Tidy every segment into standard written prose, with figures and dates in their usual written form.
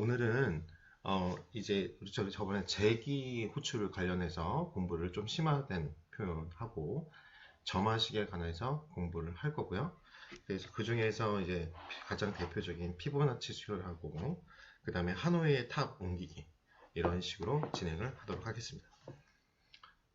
오늘은 이제 우리 저번에 재기 호출 관련해서 공부를 좀 심화된 표현하고 점화식에 관해서 공부를 할 거고요. 그래서 그 중에서 이제 가장 대표적인 피보나치 수열하고 그 다음에 하노이의 탑 옮기기 이런 식으로 진행을 하도록 하겠습니다.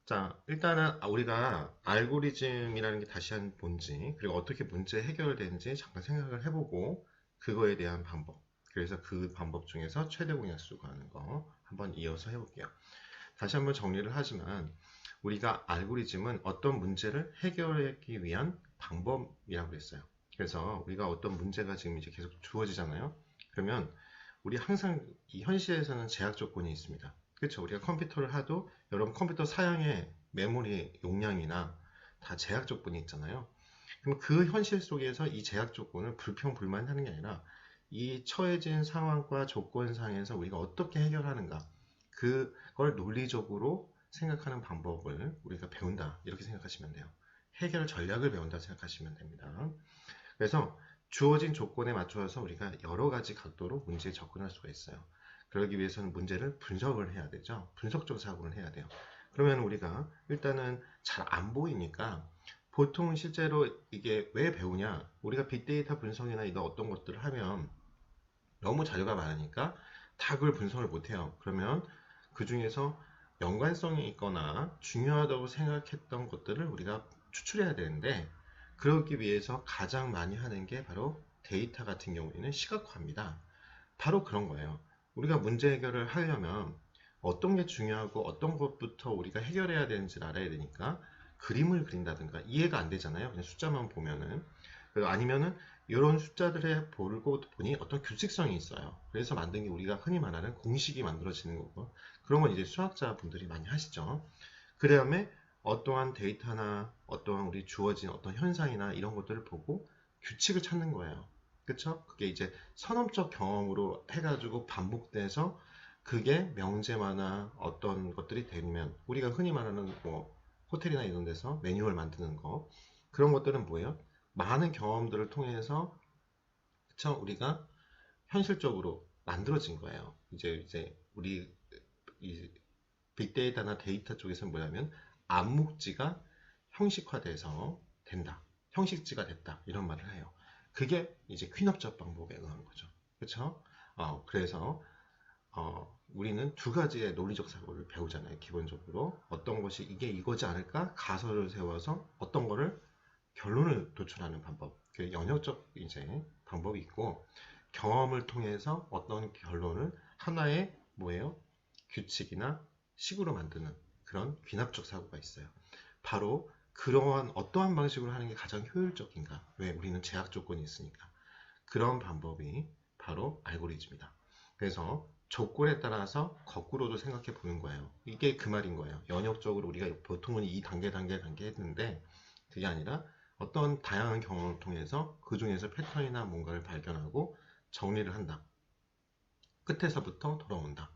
자, 일단은 우리가 알고리즘이라는 게 다시 한 뭔지, 그리고 어떻게 문제 해결되는지 잠깐 생각을 해보고 그거에 대한 방법, 그래서 그 방법 중에서 최대 공약수 구하는 거 한번 이어서 해볼게요. 다시 한번 정리를 하지만 우리가 알고리즘은 어떤 문제를 해결하기 위한 방법이라고 했어요. 그래서 우리가 어떤 문제가 지금 이제 계속 주어지잖아요. 그러면 우리 항상 이 현실에서는 제약 조건이 있습니다. 그렇죠? 우리가 컴퓨터를 하도 여러분 컴퓨터 사양의 메모리 용량이나 다 제약 조건이 있잖아요. 그럼 그 현실 속에서 이 제약 조건을 불평불만하는 게 아니라 이 처해진 상황과 조건상에서 우리가 어떻게 해결하는가, 그걸 논리적으로 생각하는 방법을 우리가 배운다, 이렇게 생각하시면 돼요. 해결 전략을 배운다 생각하시면 됩니다. 그래서 주어진 조건에 맞춰서 우리가 여러 가지 각도로 문제에 접근할 수가 있어요. 그러기 위해서는 문제를 분석을 해야 되죠. 분석적 사고를 해야 돼요. 그러면 우리가 일단은 잘 안 보이니까 보통 실제로 이게 왜 배우냐, 우리가 빅데이터 분석이나 이런 어떤 것들을 하면 너무 자료가 많으니까 다 그걸 분석을 못해요. 그러면 그 중에서 연관성이 있거나 중요하다고 생각했던 것들을 우리가 추출해야 되는데, 그러기 위해서 가장 많이 하는 게 바로 데이터 같은 경우에는 시각화입니다. 바로 그런 거예요. 우리가 문제 해결을 하려면 어떤 게 중요하고 어떤 것부터 우리가 해결해야 되는지를 알아야 되니까 그림을 그린다든가 이해가 안 되잖아요. 그냥 숫자만 보면은. 아니면은 이런 숫자들을 보고 보니 어떤 규칙성이 있어요. 그래서 만든 게 우리가 흔히 말하는 공식이 만들어지는 거고, 그런 건 이제 수학자분들이 많이 하시죠. 그 다음에 어떠한 데이터나 어떠한 우리 주어진 어떤 현상이나 이런 것들을 보고 규칙을 찾는 거예요. 그쵸? 그게 이제 선험적 경험으로 해가지고 반복돼서 그게 명제화나 어떤 것들이 되면 우리가 흔히 말하는 뭐 호텔이나 이런 데서 매뉴얼 만드는 거, 그런 것들은 뭐예요? 많은 경험들을 통해서, 그쵸? 우리가 현실적으로 만들어진 거예요. 이제 우리 이 빅데이터나 데이터 쪽에서는 뭐냐면 암묵지가 형식화돼서 된다, 형식지가 됐다, 이런 말을 해요. 그게 이제 퀸업적 방법에 의한 거죠. 그렇죠? 그래서 우리는 두 가지의 논리적 사고를 배우잖아요. 기본적으로 어떤 것이 이게 이거지 않을까 가설을 세워서 어떤 거를 결론을 도출하는 방법, 그 연역적 이제 방법이 있고, 경험을 통해서 어떤 결론을 하나의 뭐예요? 규칙이나 식으로 만드는 그런 귀납적 사고가 있어요. 바로 그러한 어떠한 방식으로 하는 게 가장 효율적인가? 왜? 우리는 제약 조건이 있으니까. 그런 방법이 바로 알고리즘이다. 그래서 조건에 따라서 거꾸로도 생각해 보는 거예요. 이게 그 말인 거예요. 연역적으로 우리가 보통은 이 단계 했는데, 그게 아니라 어떤 다양한 경험을 통해서 그 중에서 패턴이나 뭔가를 발견하고 정리를 한다. 끝에서부터 돌아온다.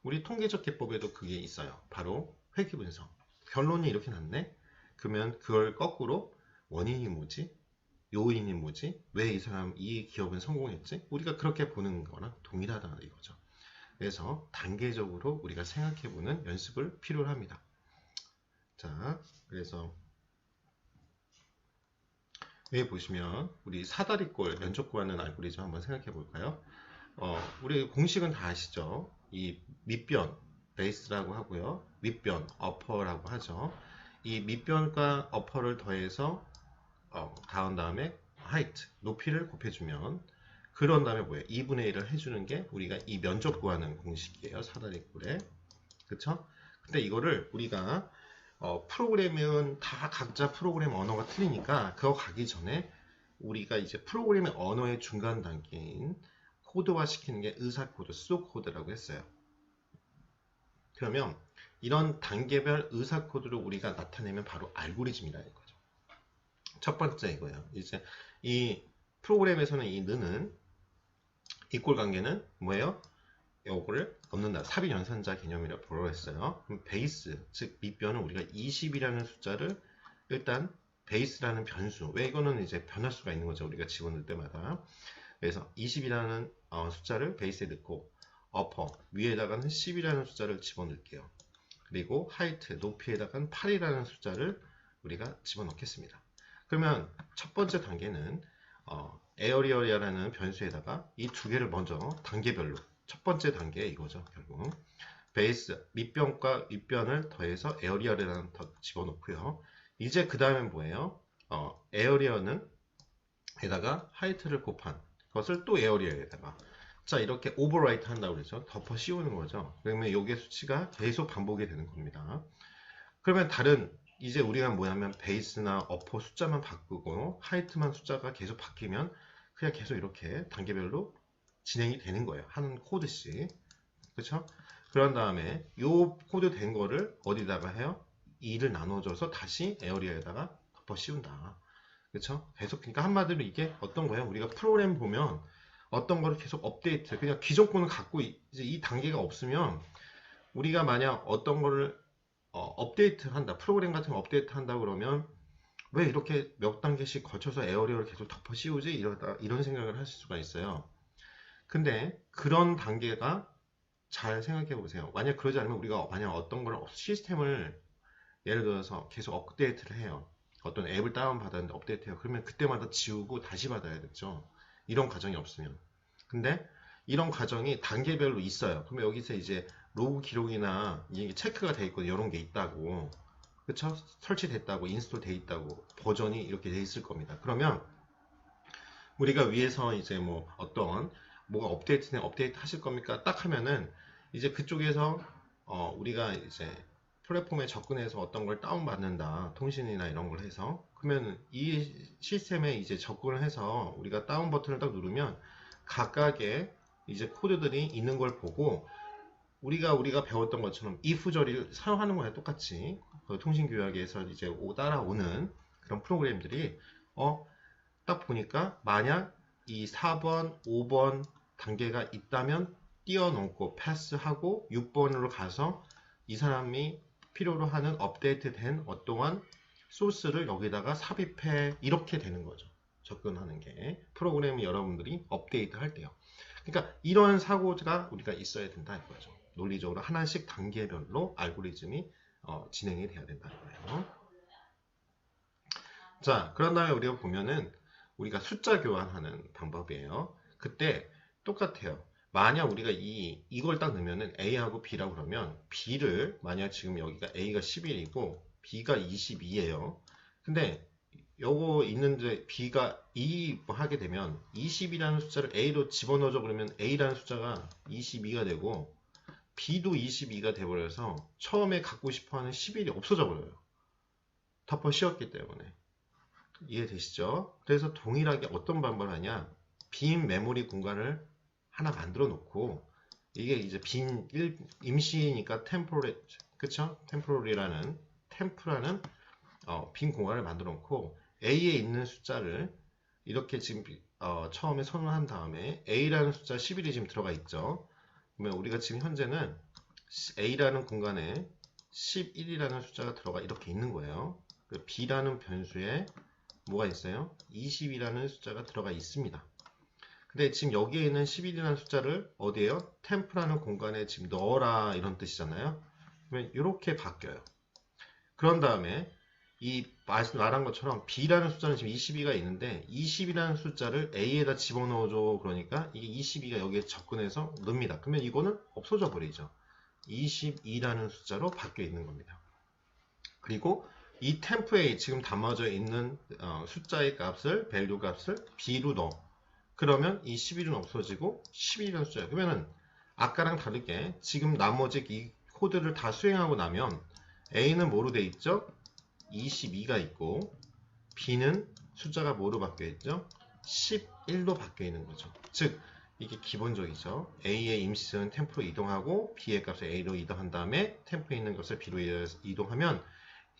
우리 통계적 기법에도 그게 있어요. 바로 회귀 분석. 결론이 이렇게 났네? 그러면 그걸 거꾸로 원인이 뭐지? 요인이 뭐지? 왜 이 기업은 성공했지? 우리가 그렇게 보는 거랑 동일하다 이거죠. 그래서 단계적으로 우리가 생각해보는 연습을 필요로 합니다. 자, 그래서 여기 보시면 우리 사다리꼴 면적 구하는 알고리즘 한번 생각해 볼까요? 우리 공식은 다 아시죠? 이 밑변 베이스라고 하고요, 윗변 어퍼라고 하죠. 이 밑변과 어퍼를 더해서 다운 다음에 height 높이를 곱해주면, 그런 다음에 뭐예요? 2분의 1을 해주는 게 우리가 이 면적 구하는 공식이에요. 사다리꼴에. 그쵸? 근데 이거를 우리가 프로그램은 다 각자 프로그램 언어가 틀리니까 그거 가기 전에 우리가 이제 프로그램의 언어의 중간 단계인 코드화 시키는 게 의사코드, 수도코드라고 했어요. 그러면 이런 단계별 의사코드를 우리가 나타내면 바로 알고리즘이라는 거죠. 첫 번째 이거예요. 이제 이 프로그램에서는 이 는은 이꼴 관계는 뭐예요? 요거를 넣는다. 삽입 연산자 개념이라고 보러 했어요. 그럼 베이스, 즉 밑변은 우리가 20이라는 숫자를 일단 베이스라는 변수, 왜 이거는 이제 변할수가 있는 거죠. 우리가 집어넣을 때마다. 그래서 20이라는 숫자를 베이스에 넣고 upper 위에다가는 10이라는 숫자를 집어넣을게요. 그리고 height 높이에다가는 8이라는 숫자를 우리가 집어넣겠습니다. 그러면 첫 번째 단계는 area라는 변수에다가 이 두 개를 먼저 단계별로 첫 번째 단계 이거죠. 결국 베이스 밑변과 윗변을 더해서 area라는 더 집어넣고요. 이제 그 다음엔 뭐예요? area는 에다가 height를 곱한 것을 또 area에다가 자 이렇게 overwrite 한다고 그러죠. 덮어 씌우는 거죠. 그러면 요게 수치가 계속 반복이 되는 겁니다. 그러면 다른 이제 우리가 뭐냐면 베이스나 어퍼 숫자만 바꾸고 하이트만 숫자가 계속 바뀌면 그냥 계속 이렇게 단계별로 진행이 되는 거예요. 한 코드씩. 그렇죠? 그런 다음에 요 코드 된 거를 어디다가 해요? 2를 나눠줘서 다시 에어리어에다가 덮어 씌운다. 그렇죠? 계속 그러니까 한마디로 이게 어떤 거예요? 우리가 프로그램 보면 어떤 거를 계속 업데이트 그냥 기존 거는 갖고 이제 이 단계가 없으면 우리가 만약 어떤 거를 업데이트 한다 프로그램 같은 거 업데이트 한다 그러면 왜 이렇게 몇 단계씩 거쳐서 에어리어를 계속 덮어 씌우지 이런 생각을 하실 수가 있어요. 근데 그런 단계가 잘 생각해 보세요. 만약 그러지 않으면 우리가 만약 어떤 걸 시스템을 예를 들어서 계속 업데이트를 해요. 어떤 앱을 다운받았는데 업데이트해요. 그러면 그때마다 지우고 다시 받아야 되죠. 이런 과정이 없으면. 근데 이런 과정이 단계별로 있어요. 그러면 여기서 이제 로그 기록이나 이게 체크가 돼 있고 이런 게 있다고. 그쵸? 설치됐다고, 인스톨 돼 있다고, 버전이 이렇게 돼 있을 겁니다. 그러면 우리가 위에서 이제 뭐 어떤 뭐가 업데이트 하실 겁니까? 딱 하면은 이제 그쪽에서 우리가 이제 플랫폼에 접근해서 어떤 걸 다운받는다. 통신이나 이런 걸 해서. 그러면 이 시스템에 이제 접근을 해서 우리가 다운 버튼을 딱 누르면 각각의 이제 코드들이 있는 걸 보고 우리가 배웠던 것처럼 if 조리를 사용하는 거야 똑같이. 그 통신규약에서 이제 따라오는 그런 프로그램들이 딱 보니까 만약 이 4번, 5번 단계가 있다면 띄워놓고 패스하고 6번으로 가서 이 사람이 필요로 하는 업데이트된 어떠한 소스를 여기다가 삽입해 이렇게 되는 거죠. 접근하는 게 프로그램이 여러분들이 업데이트 할 때요. 그러니까 이런 사고가 우리가 있어야 된다 이거죠. 논리적으로 하나씩 단계별로 알고리즘이 진행이 돼야 된다는 거예요. 자, 그런 다음에 우리가 보면은 우리가 숫자 교환하는 방법이에요. 그때 똑같아요. 만약 우리가 이걸 딱 넣으면은 A하고 B라고 그러면 B를 만약 지금 여기가 A가 11이고 B가 22예요. 근데 요거 있는데 B가 2 하게 되면 20이라는 숫자를 A로 집어넣어줘 그러면 A라는 숫자가 22가 되고 B도 22가 돼버려서 처음에 갖고 싶어하는 11이 없어져 버려요. 덮어 씌웠기 때문에. 이해되시죠? 그래서 동일하게 어떤 방법을 하냐 빈 메모리 공간을 하나 만들어 놓고 이게 이제 빈 임시니까 템포리 그쵸? 템포리라는 템프라는 빈 공간을 만들어 놓고 A에 있는 숫자를 이렇게 지금 처음에 선언한 다음에 A라는 숫자 11이 지금 들어가 있죠. 그러면 우리가 지금 현재는 A라는 공간에 11이라는 숫자가 들어가 이렇게 있는 거예요. B라는 변수에 뭐가 있어요? 20이라는 숫자가 들어가 있습니다. 근데 지금 여기에 있는 11이라는 숫자를 어디에요? 템프라는 공간에 지금 넣어라 이런 뜻이잖아요. 그러면 이렇게 바뀌어요. 그런 다음에 이 말한 것처럼 B라는 숫자는 지금 22가 있는데 20이라는 숫자를 A에다 집어넣어줘 그러니까 이게 22가 여기에 접근해서 넣습니다. 그러면 이거는 없어져 버리죠. 22라는 숫자로 바뀌어 있는 겁니다. 그리고 이 템프에 지금 담아져 있는 숫자의 값을 value 값을 B로 넣어. 그러면 이 11은 없어지고 11이라는 숫자예요. 그러면은 아까랑 다르게 지금 나머지 이 코드를 다 수행하고 나면 A는 뭐로 돼 있죠? 22가 있고 B는 숫자가 뭐로 바뀌어 있죠? 11로 바뀌어 있는 거죠. 즉 이게 기본적이죠. A의 임시는 템프로 이동하고 B의 값을 A로 이동한 다음에 템프에 있는 것을 B로 이동하면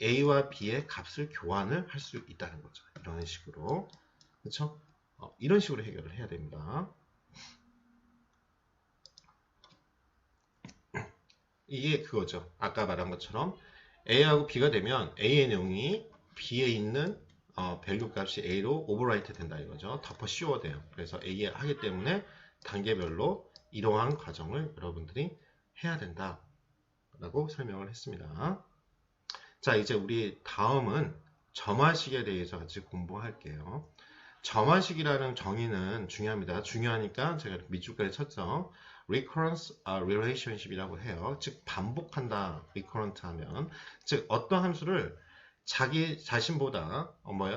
A와 B의 값을 교환을 할 수 있다는 거죠. 이런 식으로. 그렇죠? 이런 식으로 해결을 해야 됩니다. 이게 그거죠. 아까 말한 것처럼 A하고 B가 되면 A의 내용이 B에 있는 value 값이 A로 overwrite 된다 이거죠. 덮어 씌워야 돼요. 그래서 A에 하기 때문에 단계별로 이러한 과정을 여러분들이 해야 된다 라고 설명을 했습니다. 자, 이제 우리 다음은 점화식에 대해서 같이 공부할게요. 점화식이라는 정의는 중요합니다. 중요하니까 제가 밑줄까지 쳤죠. recurrence relationship이라고 해요. 즉 반복한다. recurrent 하면 즉 어떤 함수를 자기 자신보다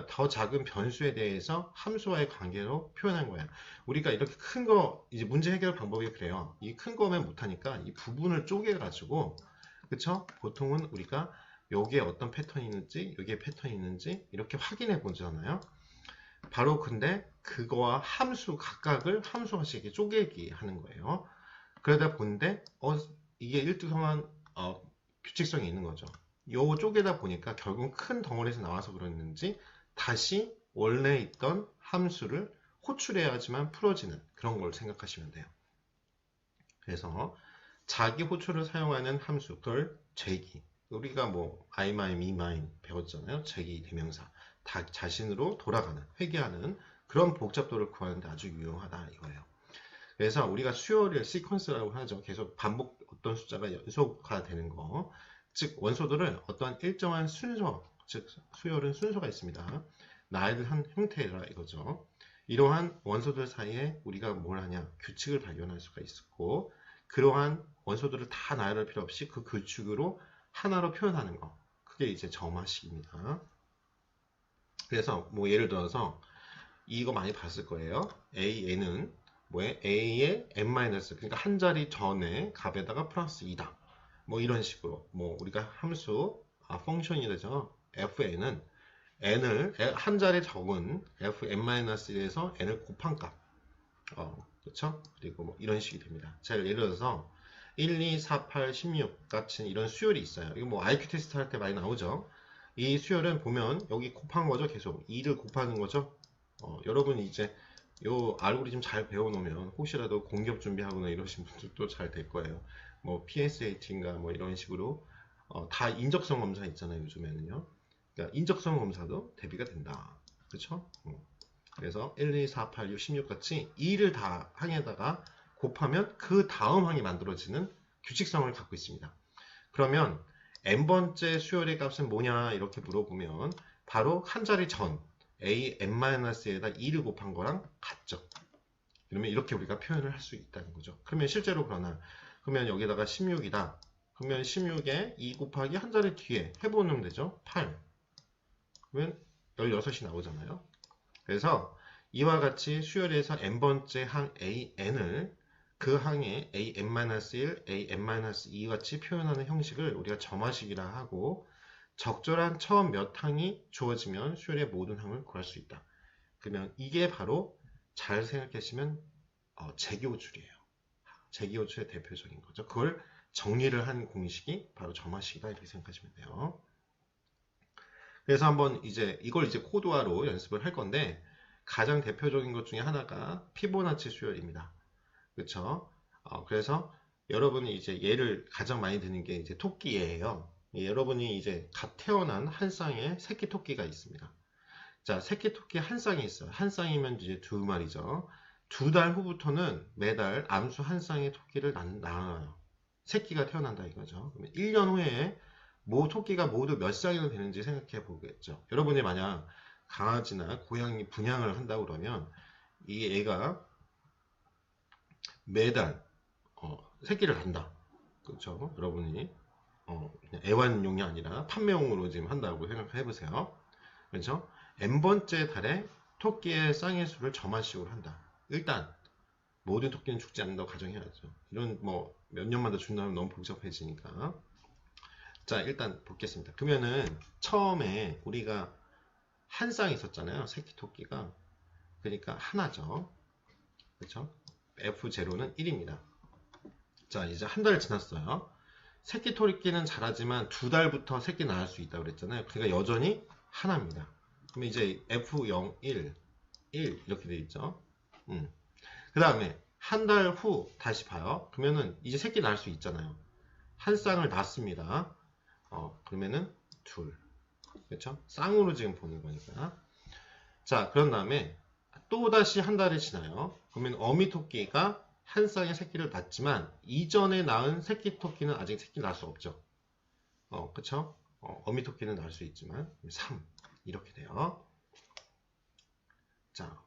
더 작은 변수에 대해서 함수와의 관계로 표현한 거야. 우리가 이렇게 큰 거 이제 문제 해결 방법이 그래요. 이 큰 거면 못하니까 이 부분을 쪼개 가지고 그쵸? 보통은 우리가 여기에 어떤 패턴이 있는지 여기에 패턴이 있는지 이렇게 확인해 보잖아요. 바로 근데 그거와 함수 각각을 함수화식 이렇게 쪼개기 하는 거예요. 그러다 보는데 이게 일정한 규칙성이 있는 거죠. 요 쪼개다 보니까 결국 큰 덩어리에서 나와서 그랬는지 다시 원래 있던 함수를 호출해야지만 풀어지는 그런 걸 생각하시면 돼요. 그래서 자기 호출을 사용하는 함수, 그걸 제기. 우리가 뭐 I mine, me mine 배웠잖아요. 제기 대명사. 다 자신으로 돌아가는, 회귀하는 그런 복잡도를 구하는 데 아주 유용하다 이거예요. 그래서 우리가 수요를 시퀀스라고 하죠. 계속 반복 어떤 숫자가 연속화 되는 거. 즉 원소들을 어떠한 일정한 순서, 즉 수열은 순서가 있습니다. 나열한 형태라 이거죠. 이러한 원소들 사이에 우리가 뭘 하냐? 규칙을 발견할 수가 있었고 그러한 원소들을 다 나열할 필요 없이 그 규칙으로 하나로 표현하는 거. 그게 이제 점화식입니다. 그래서 뭐 예를 들어서 이거 많이 봤을 거예요. AN은 뭐에 A의 n-, 그러니까 한 자리 전에 값에다가 플러스 2다. 뭐 이런 식으로 뭐 우리가 함수 펑션이 되죠. fn은 n을 한 자리 적은 fn-1에서 n을 곱한 값. 그렇죠? 그리고 뭐 이런 식이 됩니다. 자, 예를 들어서 1, 2, 4, 8, 16 같은 이런 수열이 있어요. 이거 뭐 IQ 테스트 할 때 많이 나오죠. 이 수열은 보면 여기 곱한 거죠. 계속 2를 곱하는 거죠. 여러분이 이제 요 알고리즘 잘 배워놓으면 혹시라도 공격 준비하거나 이러신 분들도 잘 될 거예요. 뭐 PSAT인가 뭐 이런 식으로 다 인적성 검사 있잖아요. 요즘에는요. 그러니까 인적성 검사도 대비가 된다. 그렇죠? 그래서 1, 2, 4, 8, 6, 16 같이 2를 다 항에다가 곱하면 그 다음 항이 만들어지는 규칙성을 갖고 있습니다. 그러면 n번째 수열의 값은 뭐냐 이렇게 물어보면 바로 한 자리 전 a(n-)에다 2를 곱한 거랑 같죠. 그러면 이렇게 우리가 표현을 할 수 있다는 거죠. 그러면 실제로 그러면 여기다가 16이다. 그러면 16에 2 곱하기 한 자리 뒤에 해보면 되죠. 8. 그러면 16이 나오잖아요. 그래서 이와 같이 수열에서 n번째 항 an을 그 항에 an-1, an-2 같이 표현하는 형식을 우리가 점화식이라 하고 적절한 처음 몇 항이 주어지면 수열의 모든 항을 구할 수 있다. 그러면 이게 바로 잘 생각하시면 재기호출이에요. 재기호출의 대표적인 거죠. 그걸 정리를 한 공식이 바로 점화식이다 이렇게 생각하시면 돼요. 그래서 한번 이걸 이제 코드화로 연습을 할 건데 가장 대표적인 것 중에 하나가 피보나치 수열입니다. 그렇죠? 그래서 여러분이 이제 예를 가장 많이 드는 게 이제 토끼예요. 여러분이 이제 갓 태어난 한 쌍의 새끼 토끼가 있습니다. 자, 새끼 토끼 한 쌍이 있어요. 한 쌍이면 이제 2마리죠. 2달 후부터는 매달 암수 한 쌍의 토끼를 낳아요. 새끼가 태어난다 이거죠. 그러면 1년 후에 토끼가 모두 몇 쌍이나 되는지 생각해 보겠죠. 여러분이 만약 강아지나 고양이 분양을 한다고 그러면 이 애가 매달 새끼를 낳는다. 그렇죠? 여러분이 그냥 애완용이 아니라 판매용으로 지금 한다고 생각해 보세요. 그렇죠? n번째 달에 토끼의 쌍의 수를 점화식으로 한다. 일단 모든 토끼는 죽지 않는다고 가정해야죠. 이런 뭐 몇 년마다 준다면 너무 복잡해지니까. 자, 일단 보겠습니다. 그러면은 처음에 우리가 한 쌍 있었잖아요. 새끼 토끼가. 그러니까 하나죠. 그렇죠? F0는 1입니다. 자, 이제 한 달 지났어요. 새끼 토끼는 자라지만 2달부터 새끼 낳을 수 있다고 그랬잖아요. 그러니까 여전히 하나입니다. 그러면 이제 F0, 1, 1 이렇게 돼 있죠. 그 다음에 한 달 후 다시 봐요. 그러면은 이제 새끼 낳을 수 있잖아요. 한 쌍을 낳습니다. 그러면은 둘. 그렇죠? 쌍으로 지금 보는 거니까. 자, 그런 다음에 또 다시 한 달이 지나요. 그러면 어미 토끼가 한 쌍의 새끼를 낳지만 이전에 낳은 새끼 토끼는 아직 새끼 낳을 수 없죠. 그쵸? 어미 토끼는 낳을 수 있지만 3 이렇게 돼요. 자,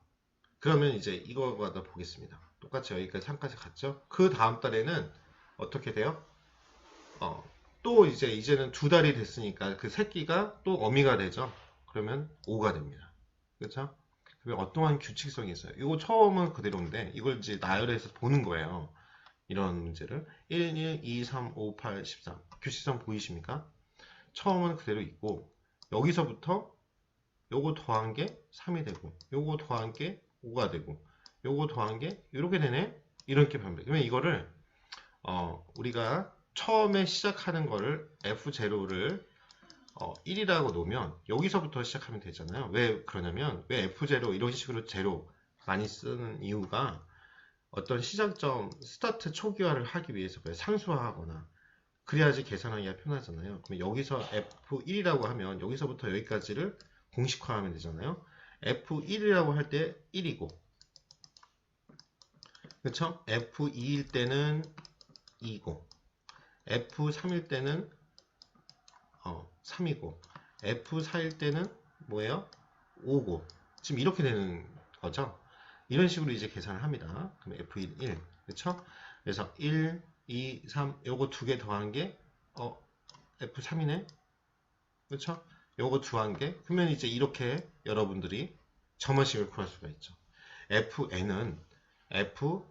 그러면 이제 이거마다 보겠습니다. 똑같이 여기까지 3까지 갔죠? 그 다음 달에는 어떻게 돼요? 또 이제는 2달이 됐으니까 그 새끼가 또 어미가 되죠? 그러면 5가 됩니다. 그렇죠? 그러면 어떠한 규칙성이 있어요. 이거 처음은 그대로인데 이걸 이제 나열해서 보는 거예요. 이런 문제를 1, 1, 2, 3, 5, 8, 13 규칙성 보이십니까? 처음은 그대로 있고 여기서부터 요거 더한 게 3이 되고 요거 더한 게 5가 되고 요거 더한 게 이렇게 되네? 이렇게 변합니다. 그러면 이거를 우리가 처음에 시작하는 거를 F0를 1이라고 놓으면 여기서부터 시작하면 되잖아요. 왜 그러냐면 왜 F0 이런 식으로 제로 많이 쓰는 이유가 어떤 시작점 스타트 초기화를 하기 위해서 상수화하거나 그래야지 계산하기가 편하잖아요. 그럼 여기서 F1이라고 하면 여기서부터 여기까지를 공식화하면 되잖아요. F1이라고 할 때 1이고 그쵸? F2일 때는 2고 F3일 때는 3이고 F4일 때는 뭐예요? 5고 지금 이렇게 되는 거죠. 이런 식으로 이제 계산을 합니다. 그럼 F1, 1 그쵸? 그래서 1, 2, 3 요거 두 개 더한 게 F3이네 그쵸? 요거 더한 게 그러면 이제 이렇게 여러분들이 점화식을 구할 수가 있죠. Fn은 Fn-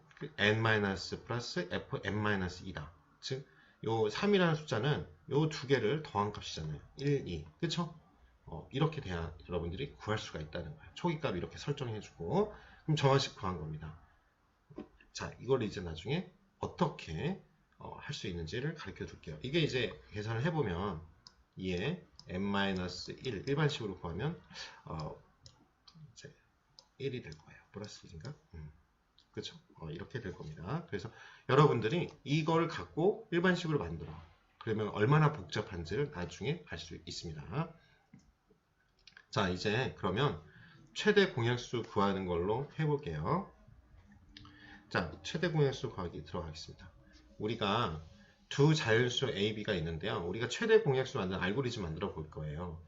플러스 Fn-2다. 즉, 요 3이라는 숫자는 요 두 개를 더한 값이잖아요. 1, 2. 그쵸? 이렇게 돼야 여러분들이 구할 수가 있다는 거예요. 초기값 이렇게 설정해주고, 그럼 점화식 구한 겁니다. 자, 이걸 이제 나중에 어떻게 할 수 있는지를 가르쳐 줄게요. 이게 이제 계산을 해보면 2에 n-1 일반식으로 구하면 이제 1이 될 거예요. 플러스 1인가? 그쵸? 이렇게 될 겁니다. 그래서 여러분들이 이걸 갖고 일반식으로 만들어. 그러면 얼마나 복잡한지를 나중에 알 수 있습니다. 자, 이제 그러면 최대 공약수 구하는 걸로 해볼게요. 자, 최대 공약수 구하기 들어가겠습니다. 우리가 두 자연수 A, B가 있는데요. 우리가 최대 공약수 만드는 알고리즘 만들어 볼 거예요.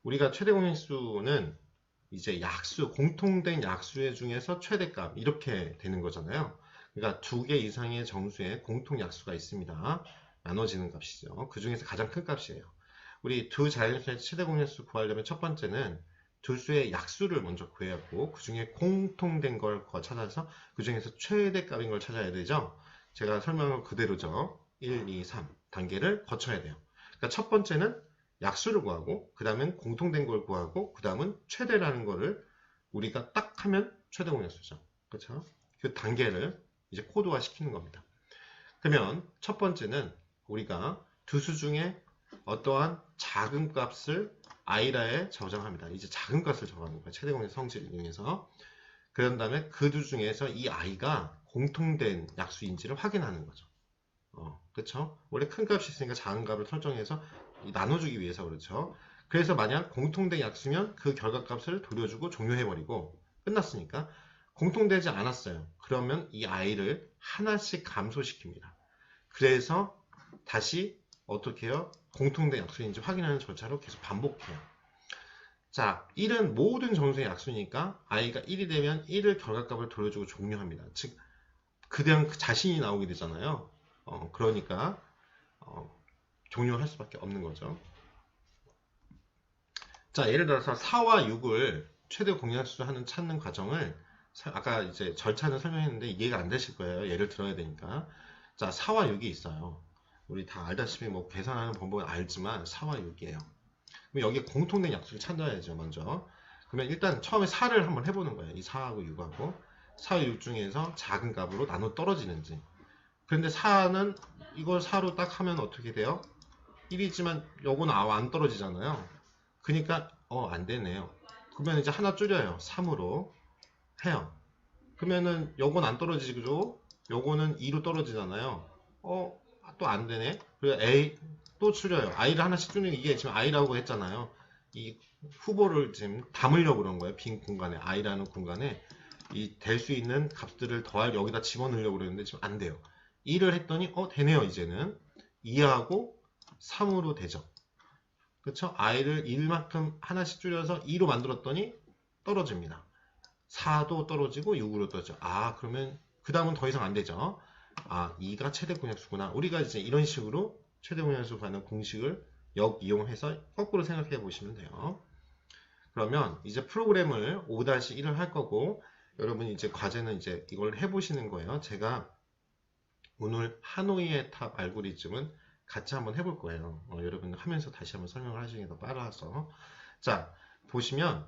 우리가 최대 공약수는 이제 약수, 공통된 약수 중에서 최대값 이렇게 되는 거잖아요. 그러니까 두 개 이상의 정수에 공통 약수가 있습니다. 나눠지는 값이죠. 그 중에서 가장 큰 값이에요. 우리 두 자연수의 최대 공약수 구하려면 첫 번째는 두 수의 약수를 먼저 구해야 하고 그 중에 공통된 걸 찾아서 그 중에서 최대값인 걸 찾아야 되죠. 제가 설명한 그대로죠. 1, 2, 3 단계를 거쳐야 돼요. 그러니까 첫 번째는 약수를 구하고 그 다음엔 공통된 걸 구하고 그 다음은 최대라는 거를 우리가 딱 하면 최대 공약수죠. 그렇죠? 그 단계를 이제 코드화 시키는 겁니다. 그러면 첫 번째는 우리가 두 수 중에 어떠한 작은 값을 i라에 저장합니다. 이제 작은 값을 적어가는 거예요. 최대 공약 성질 이용해서. 그런 다음에 그 두 중에서 이 i가 공통된 약수인지를 확인하는 거죠. 그렇죠? 원래 큰 값이 있으니까 작은 값을 설정해서 나눠주기 위해서 그렇죠. 그래서 만약 공통된 약수면 그 결과값을 돌려주고 종료해버리고 끝났으니까 공통되지 않았어요. 그러면 이 i를 하나씩 감소시킵니다. 그래서 다시 어떻게 해요? 공통된 약수인지 확인하는 절차로 계속 반복해요. 자, 1은 모든 정수의 약수니까 i가 1이 되면 1을 결과값을 돌려주고 종료합니다. 즉, 그냥 자신이 나오게 되잖아요. 그러니까 종료할 수밖에 없는 거죠. 자, 예를 들어서 4와 6을 최대 공약수 하는 찾는 과정을 아까 이제 절차는 설명했는데 이해가 안 되실 거예요. 예를 들어야 되니까. 자, 4와 6이 있어요. 우리 다 알다시피 뭐 계산하는 방법은 알지만 4와 6이에요. 그럼 여기에 공통된 약수를 찾아야죠, 먼저. 그러면 일단 처음에 4를 한번 해보는 거예요. 이 4하고 6하고 4와 6 중에서 작은 값으로 나눠 떨어지는지. 그런데 4는 이걸 4로 딱 하면 어떻게 돼요? 1이지만 요거는 안 떨어지잖아요. 그러니까 안 되네요. 그러면 이제 하나 줄여요. 3으로 해요. 그러면은 요건 안 떨어지고 요거는 2로 떨어지잖아요. 또 안 되네. 그리고 A 또 줄여요. i를 하나씩 줄이는 이게 지금 i라고 했잖아요. 이 후보를 지금 담으려고 그런 거예요. 빈 공간에 i라는 공간에 이 될 수 있는 값들을 더할 여기다 집어넣으려고 그랬는데 지금 안 돼요. 2를 했더니 되네요. 이제는 2하고 3으로 되죠. 그쵸? i를 1만큼 하나씩 줄여서 2로 만들었더니 떨어집니다. 4도 떨어지고 6으로 떨어져. 그러면 그 다음은 더 이상 안 되죠. 2가 최대 공약수구나. 우리가 이제 이런 식으로 최대 공약수 구하는 공식을 이용해서 거꾸로 생각해 보시면 돼요. 그러면 이제 프로그램을 5-1을 할 거고, 여러분이 이제 과제는 이제 이걸 해보시는 거예요. 제가 오늘 하노이의 탑 알고리즘은 같이 한번 해볼 거예요. 여러분 하면서 다시 한번 설명을 하시는 게 더 빨라서. 자, 보시면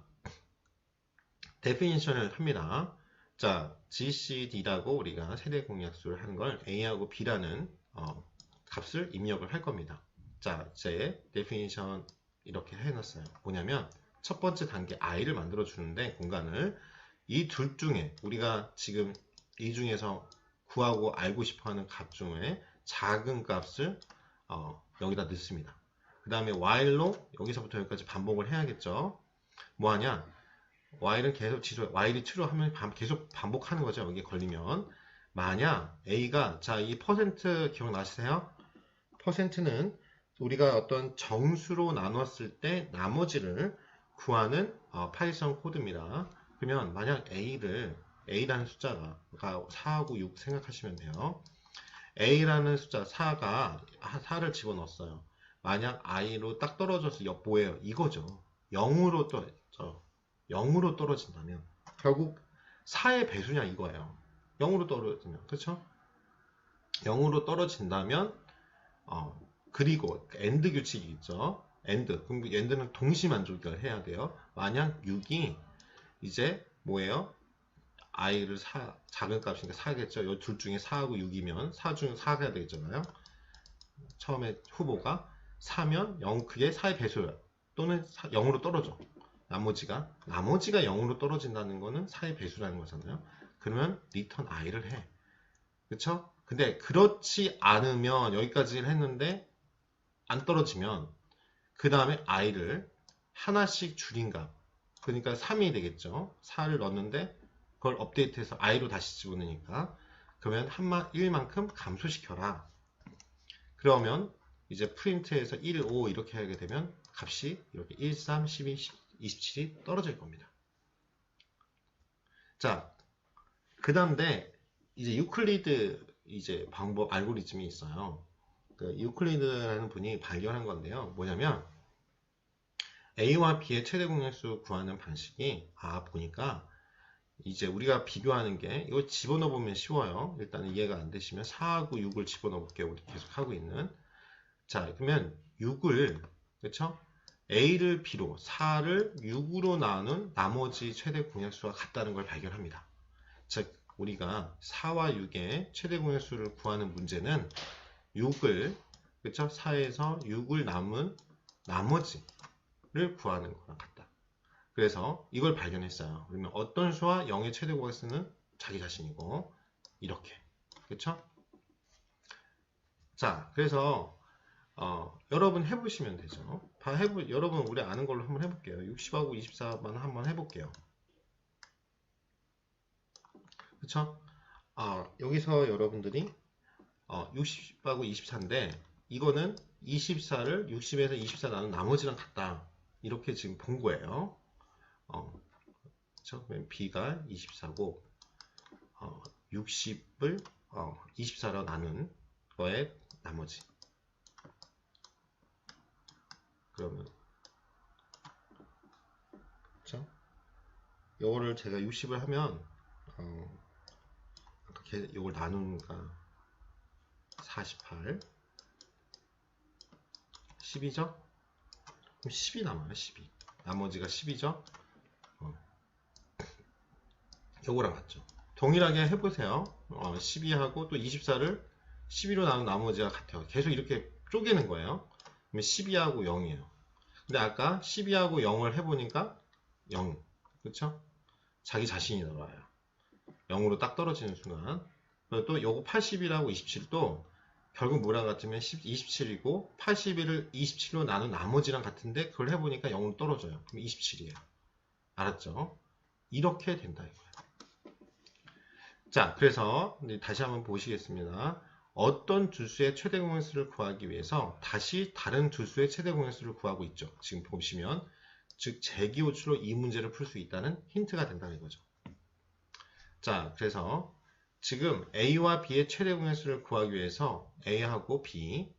데피니션을 합니다. 자, GCD라고 우리가 세대 공약수를 하는 걸 A하고 B라는 값을 입력을 할 겁니다. 자, 이제 데피니션 이렇게 해놨어요. 뭐냐면 첫 번째 단계 i를 만들어 주는데 공간을 이 둘 중에 우리가 지금 이 중에서 구하고 알고 싶어하는 값 중에 작은 값을 여기다 넣습니다. 그 다음에 while로 여기서부터 여기까지 반복을 해야겠죠. 뭐하냐? while은 계속 while이 true 하면 계속 반복하는 거죠. 여기 걸리면 만약 a가 이 퍼센트 기억나시세요? 퍼센트는 우리가 어떤 정수로 나눴을 때 나머지를 구하는 파이썬 코드입니다. 그러면 만약 A라는 숫자가 4하고 6 생각하시면 돼요. A라는 숫자 4를 집어넣었어요. 만약 I로 딱 떨어져서 뭐예요? 이거죠. 0으로 떨어진다면 결국 4의 배수냐 이거예요. 0으로 떨어지면 그렇죠? 0으로 떨어진다면 그리고 AND 규칙이 있죠. 그럼 AND는 동시 만족을 해야 돼요. 만약 6이 이제 뭐예요? i를 작은 값이니까 4겠죠. 이 둘 중에 4하고 6이면 4 중 4가 되잖아요. 처음에 후보가 4면 0 그게 4의 배수예요. 또는 0으로 떨어져. 나머지가 0으로 떨어진다는 거는 4의 배수라는 거잖아요. 그러면 return i를 해. 그쵸? 근데 그렇지 않으면 여기까지 했는데 안 떨어지면 그 다음에 i를 하나씩 줄인 값 그러니까 3이 되겠죠. 4를 넣었는데 그걸 업데이트해서 i로 다시 집어넣으니까 그러면 1만큼 감소시켜라. 그러면 이제 프린트에서 1, 5 이렇게 하게 되면 값이 이렇게 1, 3, 12, 27이 떨어질 겁니다. 자, 그 다음에 이제 유클리드 이제 방법 알고리즘이 있어요. 그 유클리드라는 분이 발견한 건데요. 뭐냐면 A와 B의 최대 공약수 구하는 방식이 보니까 이제 우리가 비교하는 게 이거 집어넣어 보면 쉬워요. 일단 이해가 안 되시면 4하고 6을 집어넣어 볼게요. 우리 계속 하고 있는. 자, 그러면 6을 그렇죠? A를 B로 4를 6으로 나눈 나머지 최대 공약수와 같다는 걸 발견합니다. 즉 우리가 4와 6의 최대 공약수를 구하는 문제는 6을 그렇죠? 4에서 6을 남은 나머지를 구하는 거랑 같다. 그래서 이걸 발견했어요. 그러면 어떤 수와 0의 최대 공약수는 자기 자신이고 이렇게 그렇죠? 자, 그래서 여러분 해보시면 되죠. 여러분 우리 아는 걸로 한번 해볼게요. 60하고 24만 한번 해볼게요. 그쵸? 여기서 여러분들이 60하고 24인데 이거는 24를 60에서 24 나눈 나머지랑 같다. 이렇게 지금 본 거예요. 그쵸? B가 24고 60을 24로 나눈 거에 나머지. 그러면 그쵸? 요거를 제가 60을 하면 이걸 나누니까 48 10이죠? 그럼 10이 남아요. 12 나머지가 10이죠? 요거랑 같죠. 동일하게 해보세요. 12하고 또 24를 12로 나눈 나머지가 같아요. 계속 이렇게 쪼개는 거예요. 그러면 12하고 0이에요. 근데 아까 12하고 0을 해보니까 0 그쵸? 자기 자신이 나와요. 0으로 딱 떨어지는 순간. 그리고 또 요거 80이라고 27도 결국 뭐랑 같으면 27이고 81을 27로 나눈 나머지랑 같은데 그걸 해보니까 0으로 떨어져요. 그럼 27이에요. 알았죠? 이렇게 된다 이거예요. 자, 그래서 이제 다시 한번 보시겠습니다. 어떤 두수의 최대 공약수를 구하기 위해서 다시 다른 두수의 최대 공약수를 구하고 있죠. 지금 보시면 즉 재기호출로 이 문제를 풀 수 있다는 힌트가 된다는 거죠. 자, 그래서 지금 A와 B의 최대 공약수를 구하기 위해서 A하고 B,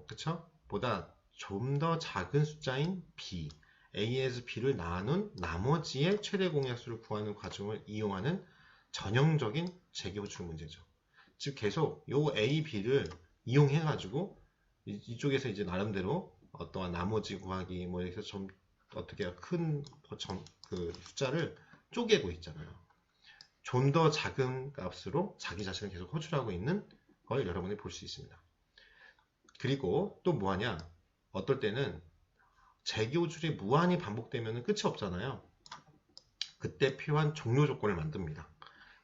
그쵸? 보다 좀 더 작은 숫자인 B, A에서 B를 나눈 나머지의 최대 공약수를 구하는 과정을 이용하는 전형적인 재기호출 문제죠. 즉 계속 요 A, B를 이용해 가지고 이쪽에서 이제 나름대로 어떠한 나머지 구하기 뭐 이렇게 좀 어떻게 큰 그 숫자를 쪼개고 있잖아요. 좀 더 작은 값으로 자기 자신을 계속 호출하고 있는 걸 여러분이 볼 수 있습니다. 그리고 또 뭐하냐? 어떨 때는 재기호출이 무한히 반복되면 끝이 없잖아요. 그때 필요한 종료 조건을 만듭니다.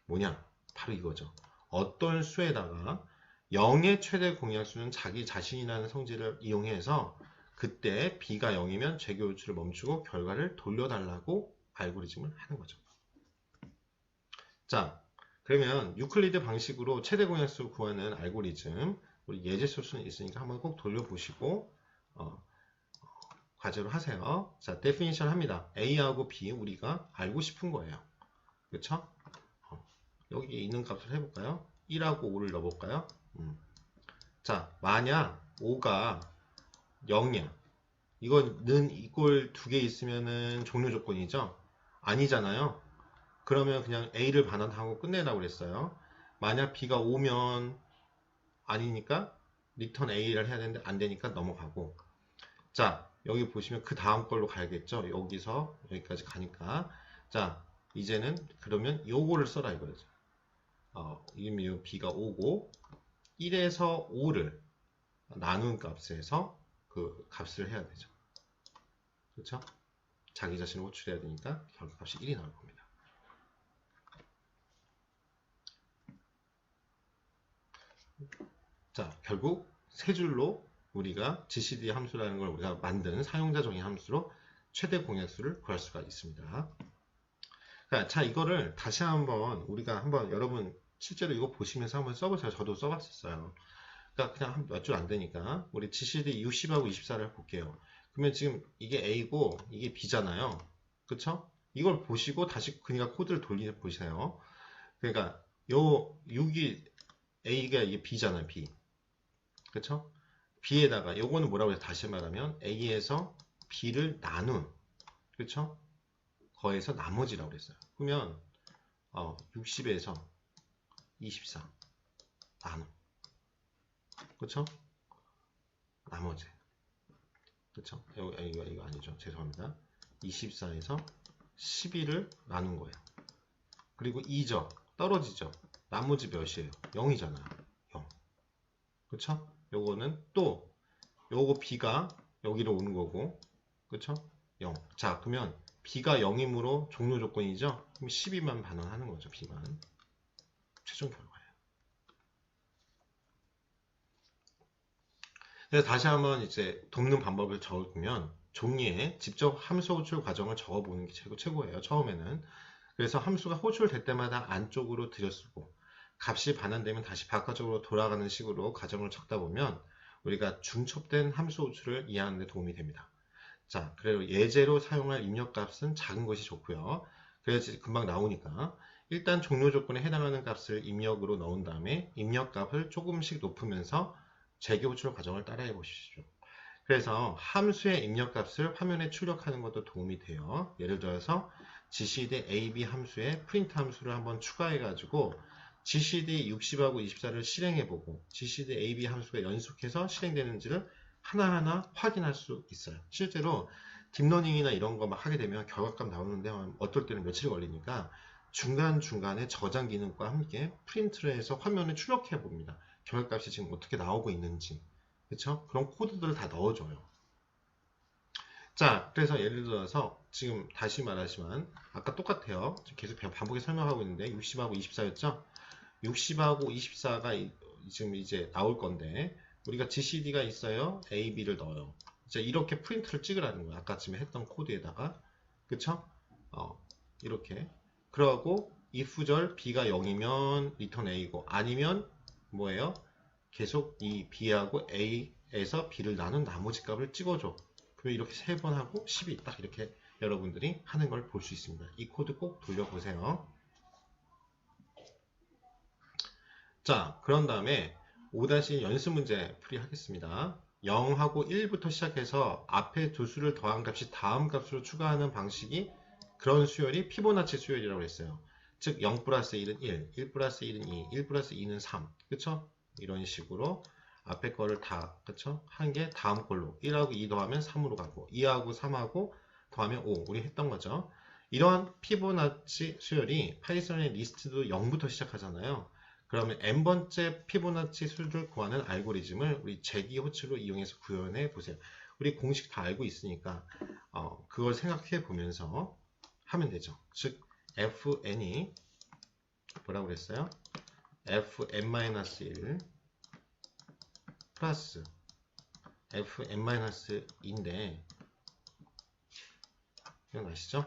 뭐냐? 바로 이거죠. 어떤 수에다가 0의 최대 공약수는 자기 자신이라는 성질을 이용해서 그때 b가 0이면 재기호출을 멈추고 결과를 돌려달라고 알고리즘을 하는 거죠. 자, 그러면 유클리드 방식으로 최대 공약수 구하는 알고리즘 우리 예제 소스는 있으니까 한번 꼭 돌려보시고 과제로 하세요. 자, 데피니션 합니다. A하고 B 우리가 알고 싶은 거예요. 그쵸? 여기 있는 값을 해볼까요? 1하고 5를 넣어볼까요? 자, 만약 5가 0이야. 이거는 이꼴 두 개 있으면은 종료 조건이죠? 아니잖아요. 그러면 그냥 A를 반환하고 끝내라고 그랬어요. 만약 B가 5면 아니니까 리턴 A를 해야 되는데 안 되니까 넘어가고. 자, 여기 보시면 그 다음 걸로 가야겠죠? 여기서 여기까지 가니까. 자, 이제는 그러면 요거를 써라 이거죠. 이미 B가 5고 1에서 5를 나눈 값에서 그 값을 해야 되죠. 그렇죠? 자기 자신을 호출해야 되니까 결과값이 1이 나올 겁니다. 자, 결국 세 줄로 우리가 GCD 함수라는 걸 우리가 만든 사용자 정의 함수로 최대 공약수를 구할 수가 있습니다. 자, 이거를 다시 한번 우리가 한번 여러분 실제로 이거 보시면서 한번 써보세요. 저도 써봤었어요. 그러니까 그냥 몇 줄 안 되니까 우리 GCD 60하고 24를 볼게요. 그러면 지금 이게 A고 이게 B잖아요. 그쵸? 이걸 보시고 다시 그러니까 코드를 돌려 보세요. 그러니까 요 6이 A가 이게 B잖아요. B. 그쵸? B에다가 요거는 뭐라고 해서 다시 말하면 A에서 B를 나눈 그쵸? 거에서 나머지라고 그랬어요. 그러면 60에서 24 나눔 그쵸? 나머지 그쵸? 이거 아니죠. 죄송합니다. 24에서 12를 나눈 거예요. 그리고 2죠. 떨어지죠. 나머지 몇이에요? 0이잖아요. 0. 그쵸? 요거는 또 요거 B가 여기로 오는 거고 그쵸? 0. 자, 그러면 B가 0이므로 종료 조건이죠? 그럼 12만 반환하는 거죠. B만. 최종 결과예요. 그래서 다시 한번 이제 돕는 방법을 적으면 종이에 직접 함수 호출 과정을 적어보는 게 최고예요. 처음에는. 그래서 함수가 호출될 때마다 안쪽으로 들여쓰고 값이 반환되면 다시 바깥쪽으로 돌아가는 식으로 과정을 적다 보면 우리가 중첩된 함수 호출을 이해하는 데 도움이 됩니다. 자, 그리고 예제로 사용할 입력값은 작은 것이 좋고요. 그래야지 금방 나오니까 일단 종료 조건에 해당하는 값을 입력으로 넣은 다음에 입력값을 조금씩 높으면서 재개 호출 과정을 따라해 보시죠. 그래서 함수의 입력값을 화면에 출력하는 것도 도움이 돼요. 예를 들어서 gcd ab 함수에 프린트 함수를 한번 추가해 가지고 gcd 60하고 24를 실행해 보고 gcd ab 함수가 연속해서 실행되는지를 하나하나 확인할 수 있어요. 실제로 딥러닝이나 이런 거 막 하게 되면 결과값 나오는데 어떨 때는 며칠 걸리니까 중간중간에 저장 기능과 함께 프린트를 해서 화면에 출력해 봅니다. 결과값이 지금 어떻게 나오고 있는지. 그쵸? 그런 코드들을 다 넣어줘요. 자, 그래서 예를 들어서 지금 다시 말하지만 아까 똑같아요. 지금 계속 반복해서 설명하고 있는데 60하고 24였죠? 60하고 24가 지금 이제 나올 건데 우리가 GCD가 있어요. A, B를 넣어요. 이제 이렇게 프린트를 찍으라는 거예요. 아까 지금 했던 코드에다가 그쵸? 이렇게 그러고 if절 b가 0이면 return a고, 아니면 뭐예요? 계속 이 b하고 a에서 b를 나눈 나머지 값을 찍어줘. 그럼 이렇게 3번 하고 10이 딱 이렇게 여러분들이 하는 걸 볼 수 있습니다. 이 코드 꼭 돌려보세요. 자, 그런 다음에 5- 연습 문제 풀이하겠습니다. 0하고 1부터 시작해서 앞에 두 수를 더한 값이 다음 값으로 추가하는 방식이, 그런 수열이 피보나치 수열이라고 했어요. 즉 0 플러스 1은 1, 1 플러스 1은 2, 1 플러스 2는 3. 그쵸? 이런 식으로 앞에 거를 다, 그쵸? 한 게 다음 걸로 1하고 2 더하면 3으로 가고, 2하고 3하고 더하면 5. 우리 했던 거죠. 이런 피보나치 수열이 파이썬의 리스트도 0부터 시작하잖아요. 그러면 n번째 피보나치 수를 구하는 알고리즘을 우리 재기 호출로 이용해서 구현해 보세요. 우리 공식 다 알고 있으니까 그걸 생각해 보면서 하면 되죠. 즉 fn이 뭐라고 그랬어요? fn-1 플러스 fn-2인데 기억나시죠?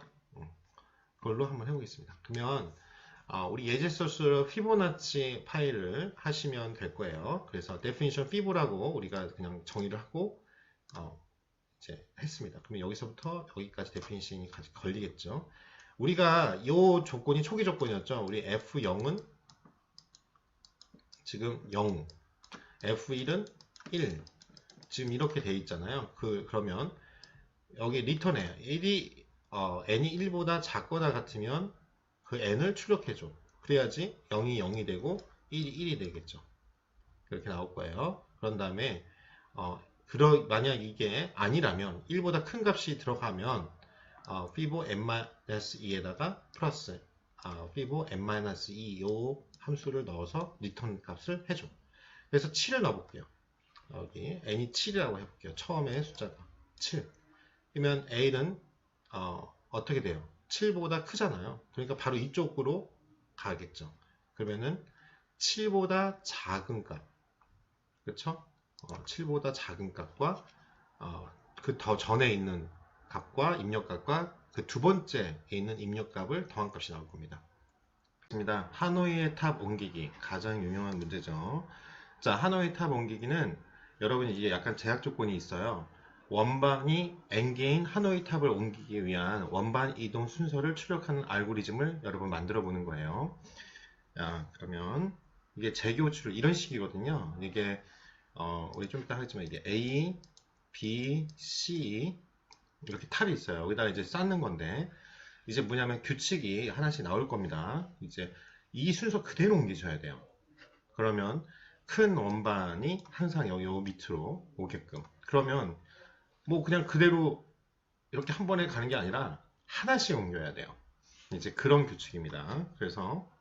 그걸로 한번 해보겠습니다. 그러면 우리 예제 소스로 피보나치 파일을 하시면 될 거예요. 그래서 definition fib라고 우리가 그냥 정의를 하고 이제 했습니다. 그러면 여기서부터 여기까지 definition이 걸리겠죠. 우리가 이 조건이 초기 조건이었죠. 우리 F0은 지금 0, F1은 1, 지금 이렇게 돼 있잖아요. 그러면 여기 return에 n이 1보다 작거나 같으면 그 n을 출력해줘. 그래야지 0이 0이 되고 1이 1이 되겠죠. 그렇게 나올 거예요. 그런 다음에 만약 이게 아니라면 1보다 큰 값이 들어가면 fibo n-2에다가 플러스 fibo n-2 요 함수를 넣어서 리턴 값을 해줘. 그래서 7을 넣어볼게요. 여기 n이 7이라고 해볼게요. 처음에 숫자가 7. 그러면 a는 어떻게 돼요? 7보다 크잖아요. 그러니까 바로 이쪽으로 가겠죠. 그러면은 7보다 작은 값, 그렇죠? 7보다 작은 값과 그 더 전에 있는 값과 입력값과 그 두 번째에 있는 입력값을 더한 값이 나올 겁니다. 입니다. 하노이의 탑 옮기기, 가장 유명한 문제죠. 자, 하노이 탑 옮기기는 여러분 이게 약간 제약 조건이 있어요. 원반이 n개인 하노이 탑을 옮기기 위한 원반 이동 순서를 출력하는 알고리즘을 여러분 만들어 보는 거예요. 자, 그러면 이게 재교출 이런 식이거든요. 이게 우리 좀 이따 하겠지만 이게 A, B, C 이렇게 탑이 있어요. 여기다 이제 쌓는 건데 이제 뭐냐면 규칙이 하나씩 나올 겁니다. 이제 이 순서 그대로 옮기셔야 돼요. 그러면 큰 원반이 항상 여기 밑으로 오게끔. 그러면 뭐 그냥 그대로 이렇게 한 번에 가는 게 아니라 하나씩 옮겨야 돼요. 이제 그런 규칙입니다. 그래서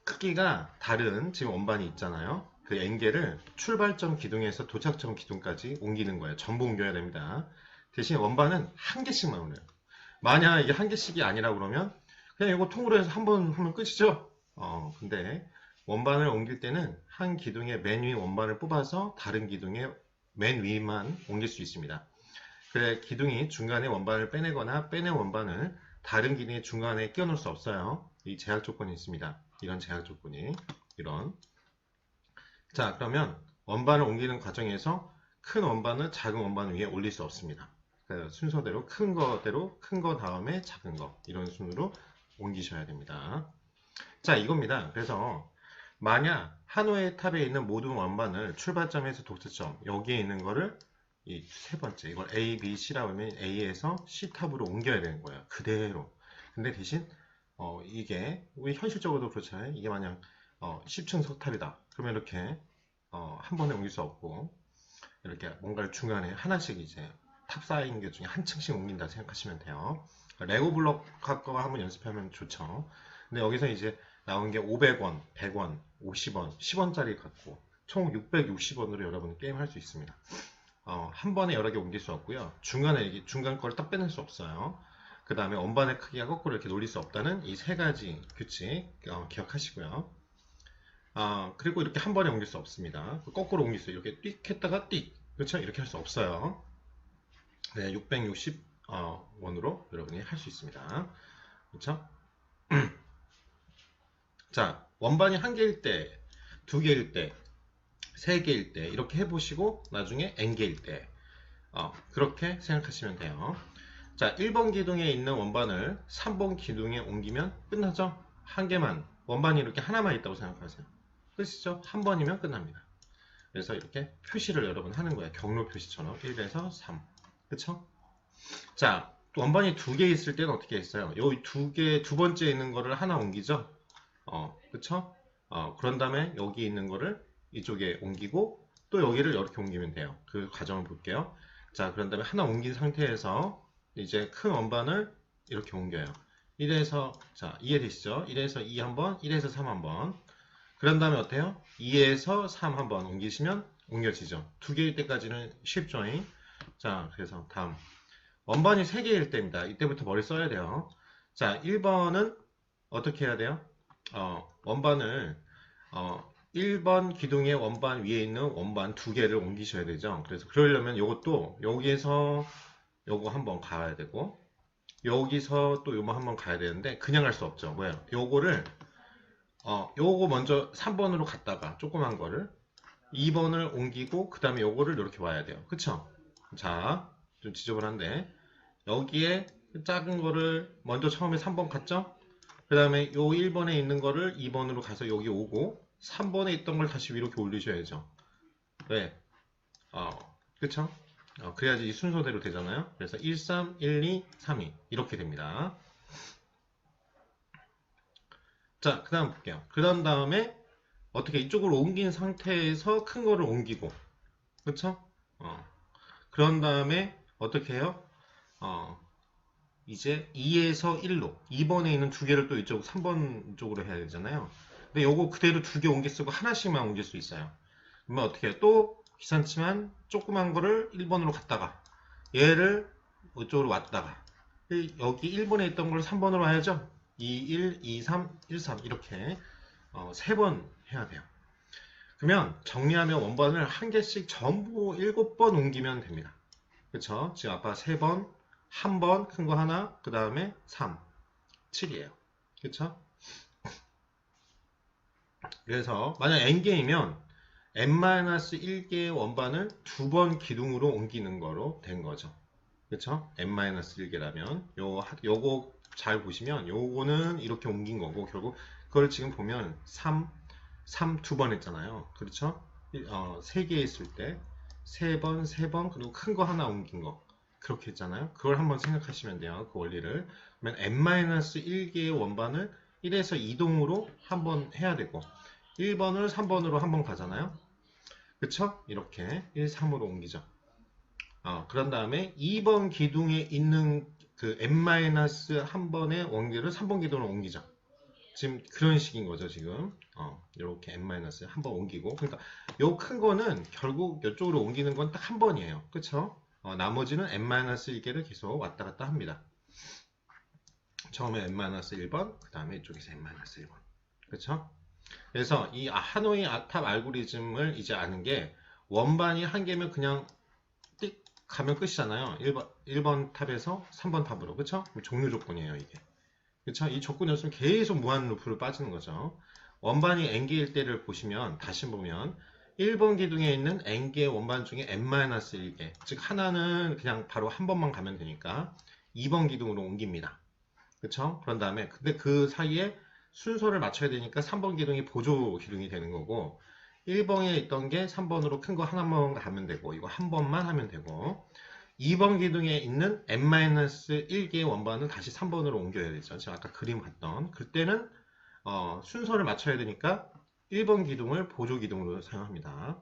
크기가 다른 지금 원반이 있잖아요. 그 n개를 출발점 기둥에서 도착점 기둥까지 옮기는 거예요. 전부 옮겨야 됩니다. 대신 원반은 한 개씩만 올려요. 만약 이게 한 개씩이 아니라 그러면 그냥 이거 통으로 해서 한 번 하면 끝이죠. 근데 원반을 옮길 때는 한 기둥의 맨 위 원반을 뽑아서 다른 기둥의 맨 위만 옮길 수 있습니다. 그래 기둥이 중간에 원반을 빼내거나 빼낸 원반을 다른 기둥의 중간에 끼워 넣을 수 없어요. 이 제약 조건이 있습니다. 이런 제약 조건이 자 그러면 원반을 옮기는 과정에서 큰 원반을 작은 원반 위에 올릴 수 없습니다. 순서대로 큰 거대로 큰 거 다음에 작은 거 이런 순으로 옮기셔야 됩니다. 자 이겁니다. 그래서 만약 하노이 탑에 있는 모든 원반을 출발점에서 도착점 여기에 있는 거를 이 세 번째 이걸 A, B, C라고 하면 A에서 C 탑으로 옮겨야 되는 거예요. 그대로. 근데 대신 이게 우리 현실적으로도 그렇잖아요. 이게 만약 10층 석탑이다. 그러면 이렇게 한 번에 옮길 수 없고 이렇게 뭔가를 중간에 하나씩 이제 탑 쌓인 게 중에 한 층씩 옮긴다 생각하시면 돼요. 레고 블록 갖고 한번 연습하면 좋죠. 근데 여기서 이제 나온 게 500원, 100원, 50원, 10원짜리 갖고 총 660원으로 여러분 게임 할 수 있습니다. 한 번에 여러 개 옮길 수 없고요. 중간에 이게 중간 걸 딱 빼낼 수 없어요. 그 다음에 원반의 크기가 거꾸로 이렇게 놀릴 수 없다는 이 세 가지 규칙 기억하시고요. 그리고 이렇게 한 번에 옮길 수 없습니다. 거꾸로 옮길 수 이렇게 띡 했다가 띡 그렇죠? 이렇게 할 수 없어요. 네, 660원으로 여러분이 할 수 있습니다. 그렇죠? 자, 원반이 한 개일 때, 두 개일 때, 세 개일 때 이렇게 해보시고 나중에 n개일 때 그렇게 생각하시면 돼요. 자, 1번 기둥에 있는 원반을 3번 기둥에 옮기면 끝나죠? 한 개만, 원반이 이렇게 하나만 있다고 생각하세요. 끝이죠? 한 번이면 끝납니다. 그래서 이렇게 표시를 여러분 하는 거예요. 경로 표시처럼 1에서 3. 그쵸? 자, 원반이 두 개 있을 때는 어떻게 했어요? 요 두 번째 있는 거를 하나 옮기죠? 그쵸? 그런 다음에 여기 있는 거를 이쪽에 옮기고 또 여기를 이렇게 옮기면 돼요. 그 과정을 볼게요. 자, 그런 다음에 하나 옮긴 상태에서 이제 큰 원반을 이렇게 옮겨요. 1에서, 자, 이해되시죠? 1에서 2 한번, 1에서 3 한번. 그런 다음에 어때요? 2에서 3 한번 옮기시면 옮겨지죠. 두 개일 때까지는 쉽죠? 자, 그래서 다음. 원반이 3개일 때입니다. 이때부터 머리 써야 돼요. 자, 1번은 어떻게 해야 돼요? 원반을 1번 기둥의 원반 위에 있는 원반 두 개를 옮기셔야 되죠. 그래서 그러려면 이것도 여기에서 요거 한번 가야 되고 여기서 또 요거 한번 가야 되는데 그냥 할 수 없죠. 뭐예요? 요거를 요거 먼저 3번으로 갔다가 조그만 거를 2번을 옮기고 그 다음에 요거를 이렇게 와야 돼요. 그쵸? 자, 좀 지저분한데 여기에 작은 거를 먼저 처음에 3번 갔죠? 그 다음에 요 1번에 있는 거를 2번으로 가서 여기 오고 3번에 있던 걸 다시 위로 이렇게 올리셔야죠. 왜? 그쵸? 그래야지 이 순서대로 되잖아요. 그래서 1, 3, 1, 2, 3, 2 이렇게 됩니다. 자, 그 다음 볼게요. 그 다음에 어떻게 이쪽으로 옮긴 상태에서 큰 거를 옮기고 그쵸? 그런 다음에 어떻게 해요? 이제 2에서 1로 2번에 있는 두 개를 또 이쪽 3번 쪽으로 해야 되잖아요. 근데 요거 그대로 두 개 옮겨 쓰고 하나씩만 옮길 수 있어요. 그러면 어떻게 해요? 또 귀찮지만 조그만 거를 1번으로 갔다가 얘를 이쪽으로 왔다가 여기 1번에 있던 걸 3번으로 해야죠. 2, 1, 2, 3, 1, 3 이렇게 3번 해야 돼요. 그러면 정리하면 원반을 한 개씩 전부 7번 옮기면 됩니다. 그쵸? 지금 아까 3번, 한 번 큰 거 하나, 그 다음에 3, 7이에요. 그쵸? 그래서 만약 n개이면 n-1개의 원반을 두 번 기둥으로 옮기는 거로 된 거죠. 그쵸? n-1개라면 요거 잘 보시면 요거는 이렇게 옮긴 거고 결국 그걸 지금 보면 3 두 번 했잖아요. 그렇죠? 3개 있을 때 3번, 3번 그리고 큰 거 하나 옮긴 거 그렇게 했잖아요. 그걸 한번 생각하시면 돼요. 그 원리를. 그러면 n-1개의 원반을 1에서 2동으로 한번 해야 되고 1번을 3번으로 한번 가잖아요. 그쵸? 이렇게 1, 3으로 옮기죠. 그런 다음에 2번 기둥에 있는 그 n-1번의 원기를 3번 기둥으로 옮기죠. 지금 그런 식인 거죠, 지금. 이렇게 n-한 번 옮기고. 그러니까 요 큰 거는 결국 이쪽으로 옮기는 건 딱 한 번이에요. 그쵸? 나머지는 n-1개를 계속 왔다 갔다 합니다. 처음에 n-1번, 그 다음에 이쪽에서 n-1번. 그쵸? 그래서 이 하노이 탑 알고리즘을 이제 아는 게 원반이 한 개면 그냥 띡 가면 끝이잖아요. 1번 탑에서 3번 탑으로. 그쵸? 종료 조건이에요, 이게. 그쵸? 이 조건이 없으면 계속 무한 루프로 빠지는 거죠. 원반이 n개일 때를 보시면 다시 보면 1번 기둥에 있는 n개의 원반 중에 n-1개 즉 하나는 그냥 바로 한 번만 가면 되니까 2번 기둥으로 옮깁니다. 그쵸? 그런 다음에 근데 그 사이에 순서를 맞춰야 되니까 3번 기둥이 보조 기둥이 되는 거고 1번에 있던 게 3번으로 큰 거 하나만 가면 되고 이거 한 번만 하면 되고 2번 기둥에 있는 n-1개의 원반을 다시 3번으로 옮겨야 되죠. 제가 아까 그림 봤던 그때는 순서를 맞춰야 되니까 1번 기둥을 보조 기둥으로 사용합니다.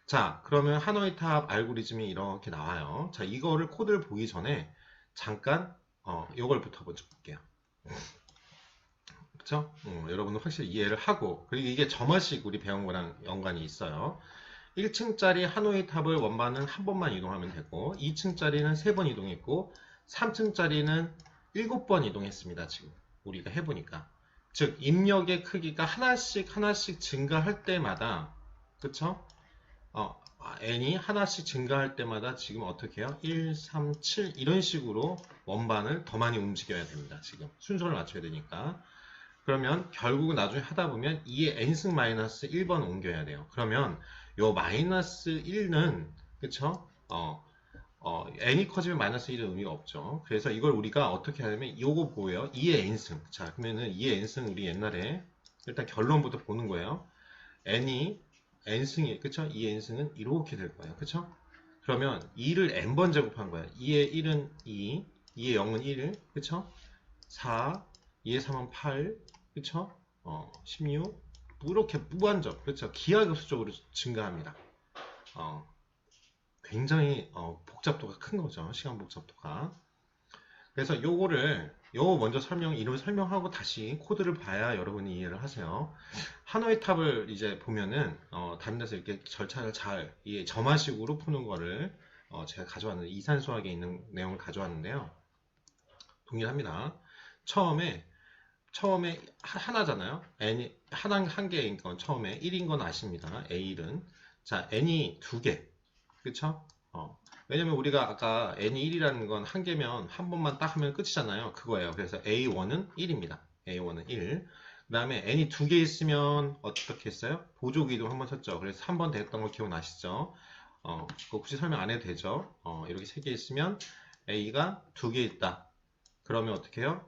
자, 그러면 하노이 탑 알고리즘이 이렇게 나와요. 자, 이거를 코드를 보기 전에 잠깐 이걸부터 먼저 볼게요. 그쵸? 여러분은 확실히 이해를 하고 그리고 이게 점화식 우리 배운 거랑 연관이 있어요. 1층짜리 하노이 탑을 원반은 한 번만 이동하면 되고 2층짜리는 3번 이동했고 3층짜리는 7번 이동했습니다. 지금 우리가 해보니까 즉 입력의 크기가 하나씩 증가할 때마다 그쵸? n이 하나씩 증가할 때마다 지금 어떻게 해요? 1, 3, 7 이런 식으로 원반을 더 많이 움직여야 됩니다. 지금 순서를 맞춰야 되니까 그러면 결국은 나중에 하다 보면 2의 n승 마이너스 1번 옮겨야 돼요. 그러면 요 마이너스 1는 그쵸? n이 커지면 마이너스 1은 의미가 없죠. 그래서 이걸 우리가 어떻게 하냐면 요거 뭐예요? 2의 n승. 자, 그러면은 2의 n승 우리 옛날에 일단 결론부터 보는 거예요. n이 n승이 그쵸? 2의 n승은 이렇게 될 거예요. 그쵸? 그러면 2를 n번 제곱한 거예요. 2의 1은 2, 2의 0은 1, 그쵸? 4, 2의 3은 8, 그쵸? 16, 이렇게 무한정, 그쵸? 기하급수적으로 증가합니다. 굉장히 복잡도가 큰 거죠. 시간 복잡도가. 그래서 요거 먼저 이름을 설명하고 다시 코드를 봐야 여러분이 이해를 하세요. 하노이 탑을 이제 보면은 다른 데서 이렇게 절차를 잘 점화식으로 푸는 거를 제가 가져왔는데 이산수학에 있는 내용을 가져왔는데요. 동일합니다. 처음에 하나잖아요. n이 한 개인 건 처음에 1인 건 아십니다. A1은 자 n이 두 개, 그쵸? 왜냐면 우리가 아까 n이 1이라는 건 한 개면 한 번만 딱 하면 끝이잖아요. 그거예요. 그래서 A1은 1입니다. A1은 1. 그 다음에 n이 두 개 있으면 어떻게 했어요? 보조기도 한번 쳤죠. 그래서 3번 됐던 거 기억나시죠? 그거 굳이 설명 안 해도 되죠. 이렇게 세 개 있으면 A가 두 개 있다. 그러면 어떻게 해요?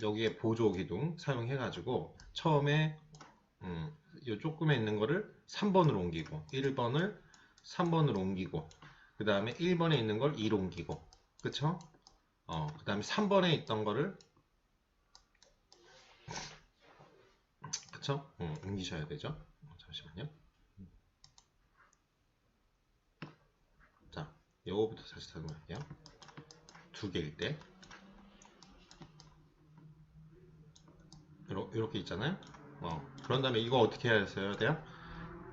여기에 보조 기둥 사용해가지고 처음에 요 조금에 있는 거를 3번으로 옮기고 1번을 3번으로 옮기고 그 다음에 1번에 있는 걸 2로 옮기고 그쵸? 그 다음에 3번에 있던 거를 그쵸? 옮기셔야 되죠. 잠시만요. 자, 요거부터 다시 설명할게요. 두 개일 때 이렇게 있잖아요. 그런 다음에 이거 어떻게 해야 돼요?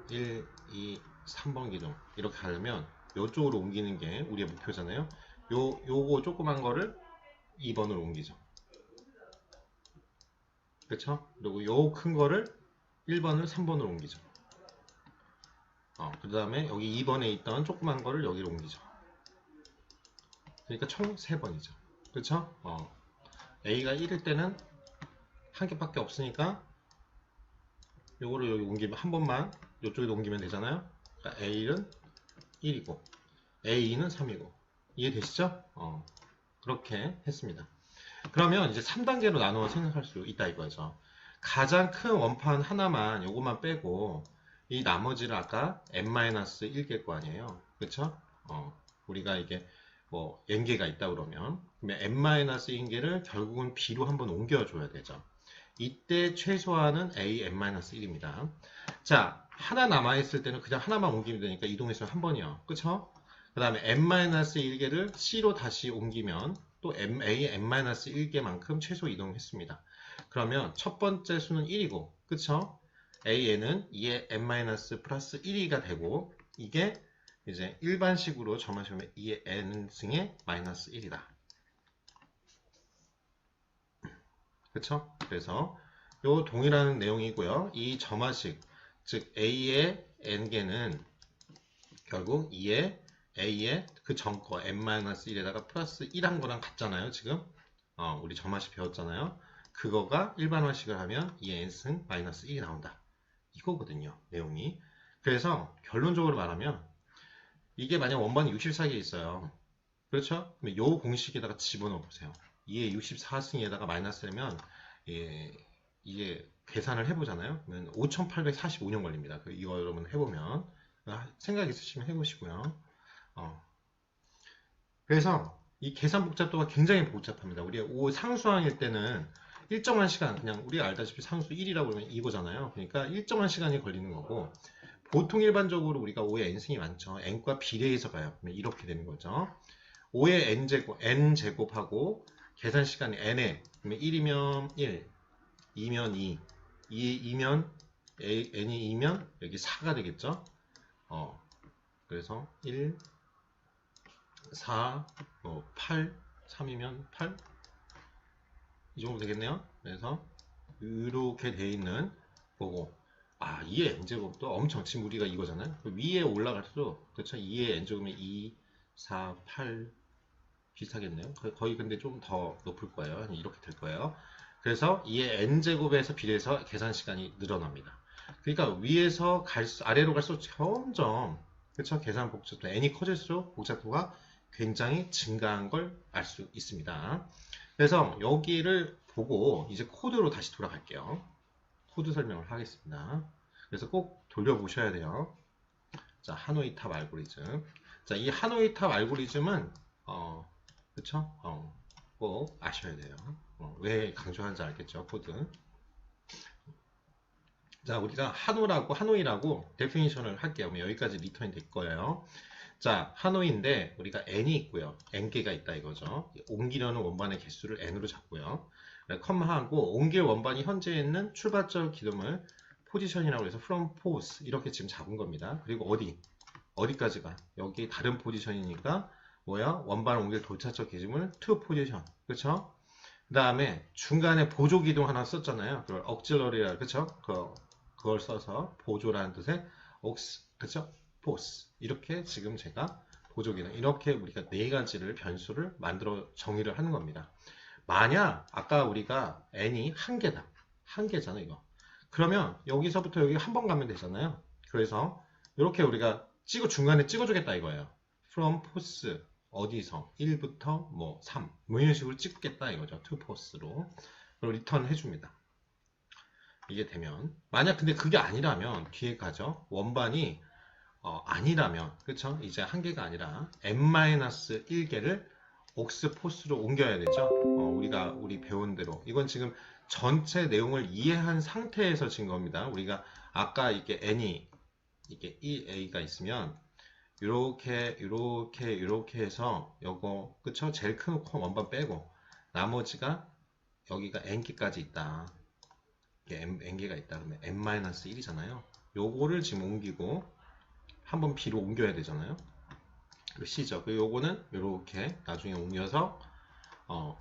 1, 2, 3번 기둥 이렇게 하려면 이쪽으로 옮기는 게 우리의 목표잖아요. 요거 조그만 거를 2번으로 옮기죠. 그쵸? 그리고 요 큰 거를 1번을 3번으로 옮기죠. 그 다음에 여기 2번에 있던 조그만 거를 여기로 옮기죠. 그러니까 총 3번이죠. 그쵸? A가 1일 때는 한 개밖에 없으니까 요거를 여기 옮기면 한 번만 이쪽에 옮기면 되잖아요. 그러니까 A1은 1이고 A2는 3이고 이해되시죠? 그렇게 했습니다. 그러면 이제 3단계로 나누어 생각할 수 있다 이거죠. 가장 큰 원판 하나만 요것만 빼고 이 나머지를 아까 n-1개일 거 아니에요. 그쵸? 우리가 이게 뭐 n개가 있다 그러면 n-1개를 결국은 b로 한번 옮겨줘야 되죠. 이때 최소한은 a n-1입니다. 자, 하나 남아있을 때는 그냥 하나만 옮기면 되니까 이동했으면 한 번이요. 그쵸? 그 다음에 n-1개를 c로 다시 옮기면 또 a n-1개만큼 최소 이동했습니다. 그러면 첫 번째 수는 1이고 그쵸? a는 2의 n- 플러스 1이가 되고 이게 이제 일반식으로 점화시키면 2의 n승의 마이너스 1이다. 그쵸? 그래서 요 동일한 내용이고요. 이 점화식 즉 a의 n개는 결국 2의 a의 그 전거 n-1에다가 플러스 1한 거랑 같잖아요. 지금 우리 점화식 배웠잖아요. 그거가 일반화식을 하면 2의 n승 마이너스 1이 나온다. 이거거든요. 내용이. 그래서 결론적으로 말하면 이게 만약 원반이 64개 있어요. 그렇죠? 그럼 요 공식에다가 집어넣어 보세요. 2의 64승에다가 마이너스면 이게 계산을 해보잖아요. 그러면 5845년 걸립니다. 이거 여러분 해보면 생각 있으시면 해보시고요. 그래서 이 계산 복잡도가 굉장히 복잡합니다. 우리 상수항일 때는 일정한 시간, 그냥 우리가 알다시피 상수 1이라고 그러면 이거잖아요. 그러니까 일정한 시간이 걸리는 거고 보통 일반적으로 우리가 5의 n승이 많죠. n과 비례해서 가요. 그러면 이렇게 되는 거죠. 5의 n제곱하고 계산 시간이 n에 그러면 1이면 1, 2면 2, 2면 n이 2면 여기 4가 되겠죠. 그래서 1, 4, 8, 3이면 8 이 정도 되겠네요. 그래서 이렇게 돼 있는 거고 2의 n제곱도 엄청 지금 우리가 이거잖아요. 위에 올라갈수록 그렇죠. 2의 n제곱이면 2, 4, 8 비슷하겠네요. 거의 근데 좀 더 높을 거예요. 이렇게 될 거예요. 그래서 이에 n제곱에서 비례해서 계산 시간이 늘어납니다. 그러니까 위에서 아래로 갈수록 점점 그쵸? 계산 복잡도 n이 커질수록 복잡도가 굉장히 증가한 걸 알 수 있습니다. 그래서 여기를 보고 이제 코드로 다시 돌아갈게요. 코드 설명을 하겠습니다. 그래서 꼭 돌려보셔야 돼요. 자, 하노이 탑 알고리즘. 자, 이 하노이 탑 알고리즘은 그쵸? 꼭 아셔야 돼요. 왜 강조하는지 알겠죠? 코드. 자, 우리가 하노이라고 데피니션을 할게요. 여기까지 리턴이 될 거예요. 자, 하노이인데 우리가 n이 있고요. n개가 있다 이거죠. 옮기려는 원반의 개수를 n으로 잡고요. 컴마하고 옮길 원반이 현재 있는 출발점 기둥을 포지션이라고 해서 from pose 이렇게 지금 잡은 겁니다. 그리고 어디까지가? 여기 다른 포지션이니까 뭐야? 원반 옮길 도착적 기준을 to 포지션. 그쵸? 그 다음에 중간에 보조 기둥 하나 썼잖아요. 그걸 auxiliary라 그쵸? 그걸 써서 보조라는 뜻의 그쵸? force. 이렇게 지금 제가 보조 기능 이렇게 우리가 네 가지를 변수를 만들어 정의를 하는 겁니다. 만약 아까 우리가 n이 한 개잖아 이거. 그러면 여기서부터 여기 한 번 가면 되잖아요. 그래서 이렇게 우리가 중간에 찍어주겠다 이거예요. from post 어디서 1부터 뭐 3, 뭐 이런 식으로 찍겠다 이거죠. to post로. 그리고 리턴 해줍니다. 이게 되면 만약 근데 그게 아니라면 뒤에 가죠. 원반이 아니라면 그쵸? 이제 한 개가 아니라 n-1개를 옥스포스로 옮겨야 되죠. 우리 배운 대로 이건 지금 전체 내용을 이해한 상태에서 진 겁니다. 우리가 아까 이게 이게 1a가 있으면 이렇게 해서 요거 그쵸? 제일 큰 원반 빼고 나머지가 여기가 n개까지 있다. 이게 n개가 있다 그러면 n-1이잖아요. 요거를 지금 옮기고 한번 b로 옮겨야 되잖아요. C죠. 그리고 요거는 이렇게 나중에 옮겨서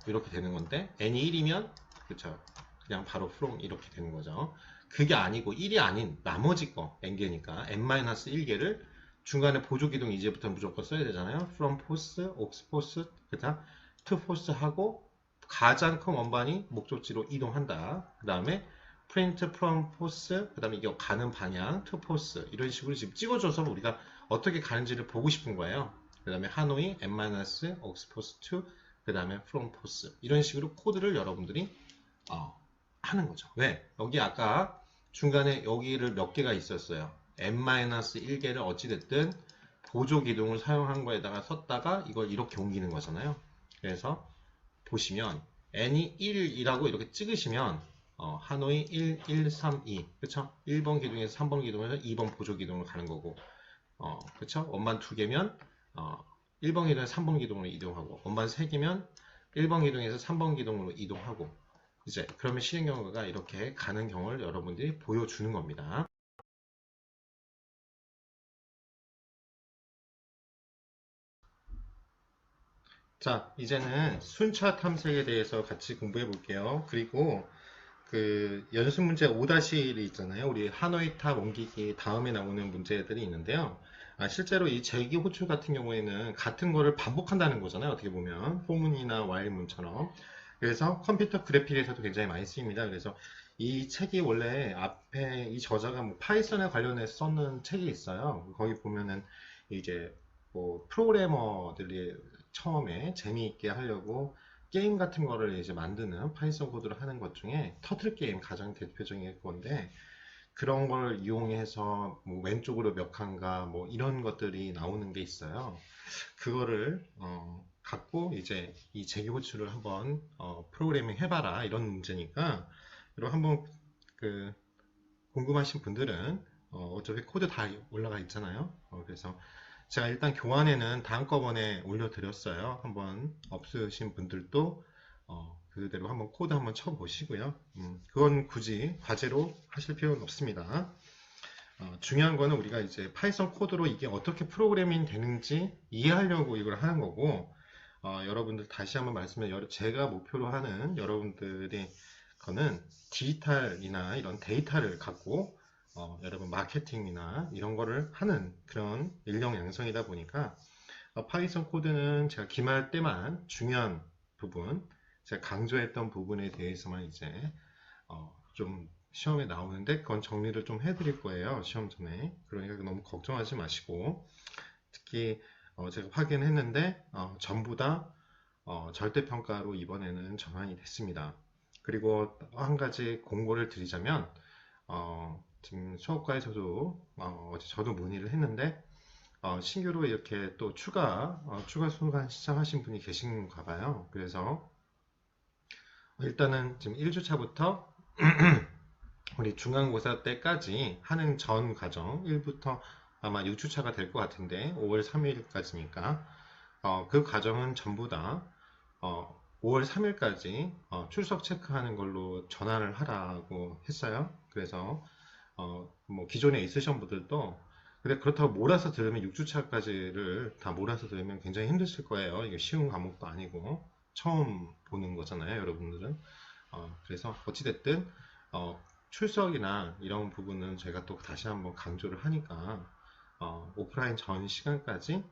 이렇게 되는 건데 n이 1이면 그쵸? 그냥 바로 from 이렇게 되는 거죠. 그게 아니고 1이 아닌 나머지 거 n개니까 n-1개를 중간에 보조 기둥 이제부터 무조건 써야 되잖아요. from post, aux post, 그다음 to post 하고 가장 큰 원반이 목적지로 이동한다. 그 다음에 print from post, 그 다음에 이게 가는 방향 to post 이런 식으로 지금 찍어줘서 우리가 어떻게 가는지를 보고 싶은 거예요. 그 다음에 하노이 n-aux post to 그 다음에 from post 이런 식으로 코드를 여러분들이 하는 거죠. 왜? 여기 아까 중간에 여기를 몇 개가 있었어요. n-1개를 어찌됐든 보조 기둥을 사용한 거에다가 썼다가 이걸 이렇게 옮기는 거잖아요. 그래서 보시면 n이 1이라고 이렇게 찍으시면 하노이 1, 1, 3, 2 그쵸? 1번 기둥에서 3번 기둥에서 2번 보조 기둥으로 가는 거고 그쵸? 원반 2개면 1번 기둥에서 3번 기둥으로 이동하고 원반 3개면 1번 기둥에서 3번 기둥으로 이동하고 이제 그러면 실행 경우가 이렇게 가는 경우를 여러분들이 보여주는 겁니다. 자, 이제는 순차 탐색에 대해서 같이 공부해 볼게요. 그리고 그 연습 문제 5-1이 있잖아요. 우리 하노이 탑 옮기기 다음에 나오는 문제들이 있는데요. 실제로 이 제기 호출 같은 경우에는 같은 거를 반복한다는 거잖아요. 어떻게 보면 포문이나 와일문처럼. 그래서 컴퓨터 그래픽에서도 굉장히 많이 쓰입니다. 그래서 이 책이 원래 앞에 이 저자가 뭐 파이썬에 관련해서 썼는 책이 있어요. 거기 보면은 이제 뭐 프로그래머들이 처음에 재미있게 하려고 게임 같은 거를 이제 만드는 파이썬 코드를 하는 것 중에 터틀 게임 가장 대표적인 건데 그런 걸 이용해서 뭐 왼쪽으로 몇 칸가 뭐 이런 것들이 나오는 게 있어요. 그거를 갖고 이제 이 재기 호출을 한번 프로그래밍 해봐라 이런 문제니까 이거 한번 그 궁금하신 분들은 어차피 코드 다 올라가 있잖아요. 그래서 제가 일단 교환에는 다음꺼번에 올려드렸어요. 한번 없으신 분들도 그대로 한번 코드 한번 쳐보시고요. 그건 굳이 과제로 하실 필요는 없습니다. 중요한 거는 우리가 이제 파이썬 코드로 이게 어떻게 프로그래밍 되는지 이해하려고 이걸 하는 거고 여러분들 다시 한번 말씀드리면 제가 목표로 하는 여러분들의 거는 디지털이나 이런 데이터를 갖고 여러분 마케팅이나 이런 거를 하는 그런 인력 양성이다 보니까 파이썬 코드는 제가 기말 때만 중요한 부분 제가 강조했던 부분에 대해서만 이제 좀 시험에 나오는데 그건 정리를 좀 해드릴 거예요. 시험 전에. 그러니까 너무 걱정하지 마시고 특히 제가 확인했는데 전부 다 절대평가로 이번에는 전환이 됐습니다. 그리고 한 가지 공고를 드리자면 지금 수업과에서도 어제 저도 문의를 했는데 신규로 이렇게 또 추가 순간 시청하신 분이 계신가 봐요. 그래서 일단은 지금 1주차부터 우리 중간고사 때까지 하는 전 과정 1부터 아마 6주차가 될 것 같은데 5월 3일까지니까 그 과정은 전부 다 5월 3일까지 출석 체크하는 걸로 전환을 하라고 했어요. 그래서 뭐 기존에 있으신 분들도 근데 그렇다고 몰아서 들으면 6주차까지를 다 몰아서 들으면 굉장히 힘드실 거예요. 이게 쉬운 과목도 아니고 처음 보는 거잖아요, 여러분들은. 그래서 어찌됐든 출석이나 이런 부분은 제가 또 다시 한번 강조를 하니까 오프라인 전 시간까지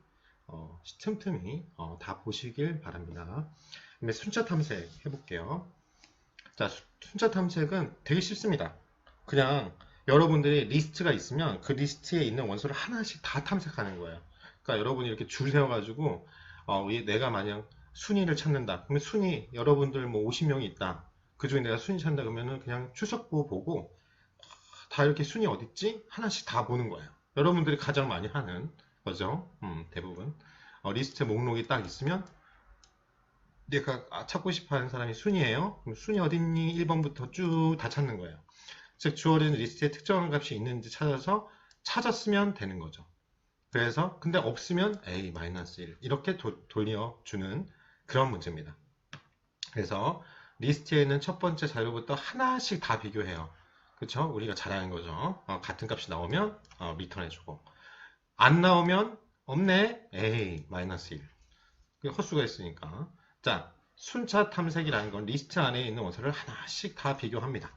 틈틈이 다 보시길 바랍니다. 근데 순차 탐색 해볼게요. 자, 순차 탐색은 되게 쉽습니다. 그냥 여러분들이 리스트가 있으면 그 리스트에 있는 원소를 하나씩 다 탐색하는 거예요. 그러니까 여러분이 이렇게 줄 세워가지고 내가 만약 순위를 찾는다. 그러면 순위 여러분들 뭐 50명이 있다. 그 중에 내가 순위 찾는다 그러면은 그냥 출석부 보고 다 이렇게 순위 어딨지? 하나씩 다 보는 거예요. 여러분들이 가장 많이 하는 거죠. 대부분 리스트 목록이 딱 있으면 내가 찾고 싶어 하는 사람이 순위예요. 그럼 순위 어딨니? 1번부터 쭉 다 찾는 거예요. 즉 주어진 리스트에 특정한 값이 있는지 찾아서 찾았으면 되는 거죠. 그래서 근데 없으면 A-1 이렇게 돌려주는 그런 문제입니다. 그래서 리스트에 있는 첫 번째 자료부터 하나씩 다 비교해요. 그렇죠? 우리가 잘하는 거죠. 같은 값이 나오면 리턴해주고 안 나오면 없네 A-1 헛수가 있으니까. 자, 순차 탐색이라는 건 리스트 안에 있는 원소를 하나씩 다 비교합니다.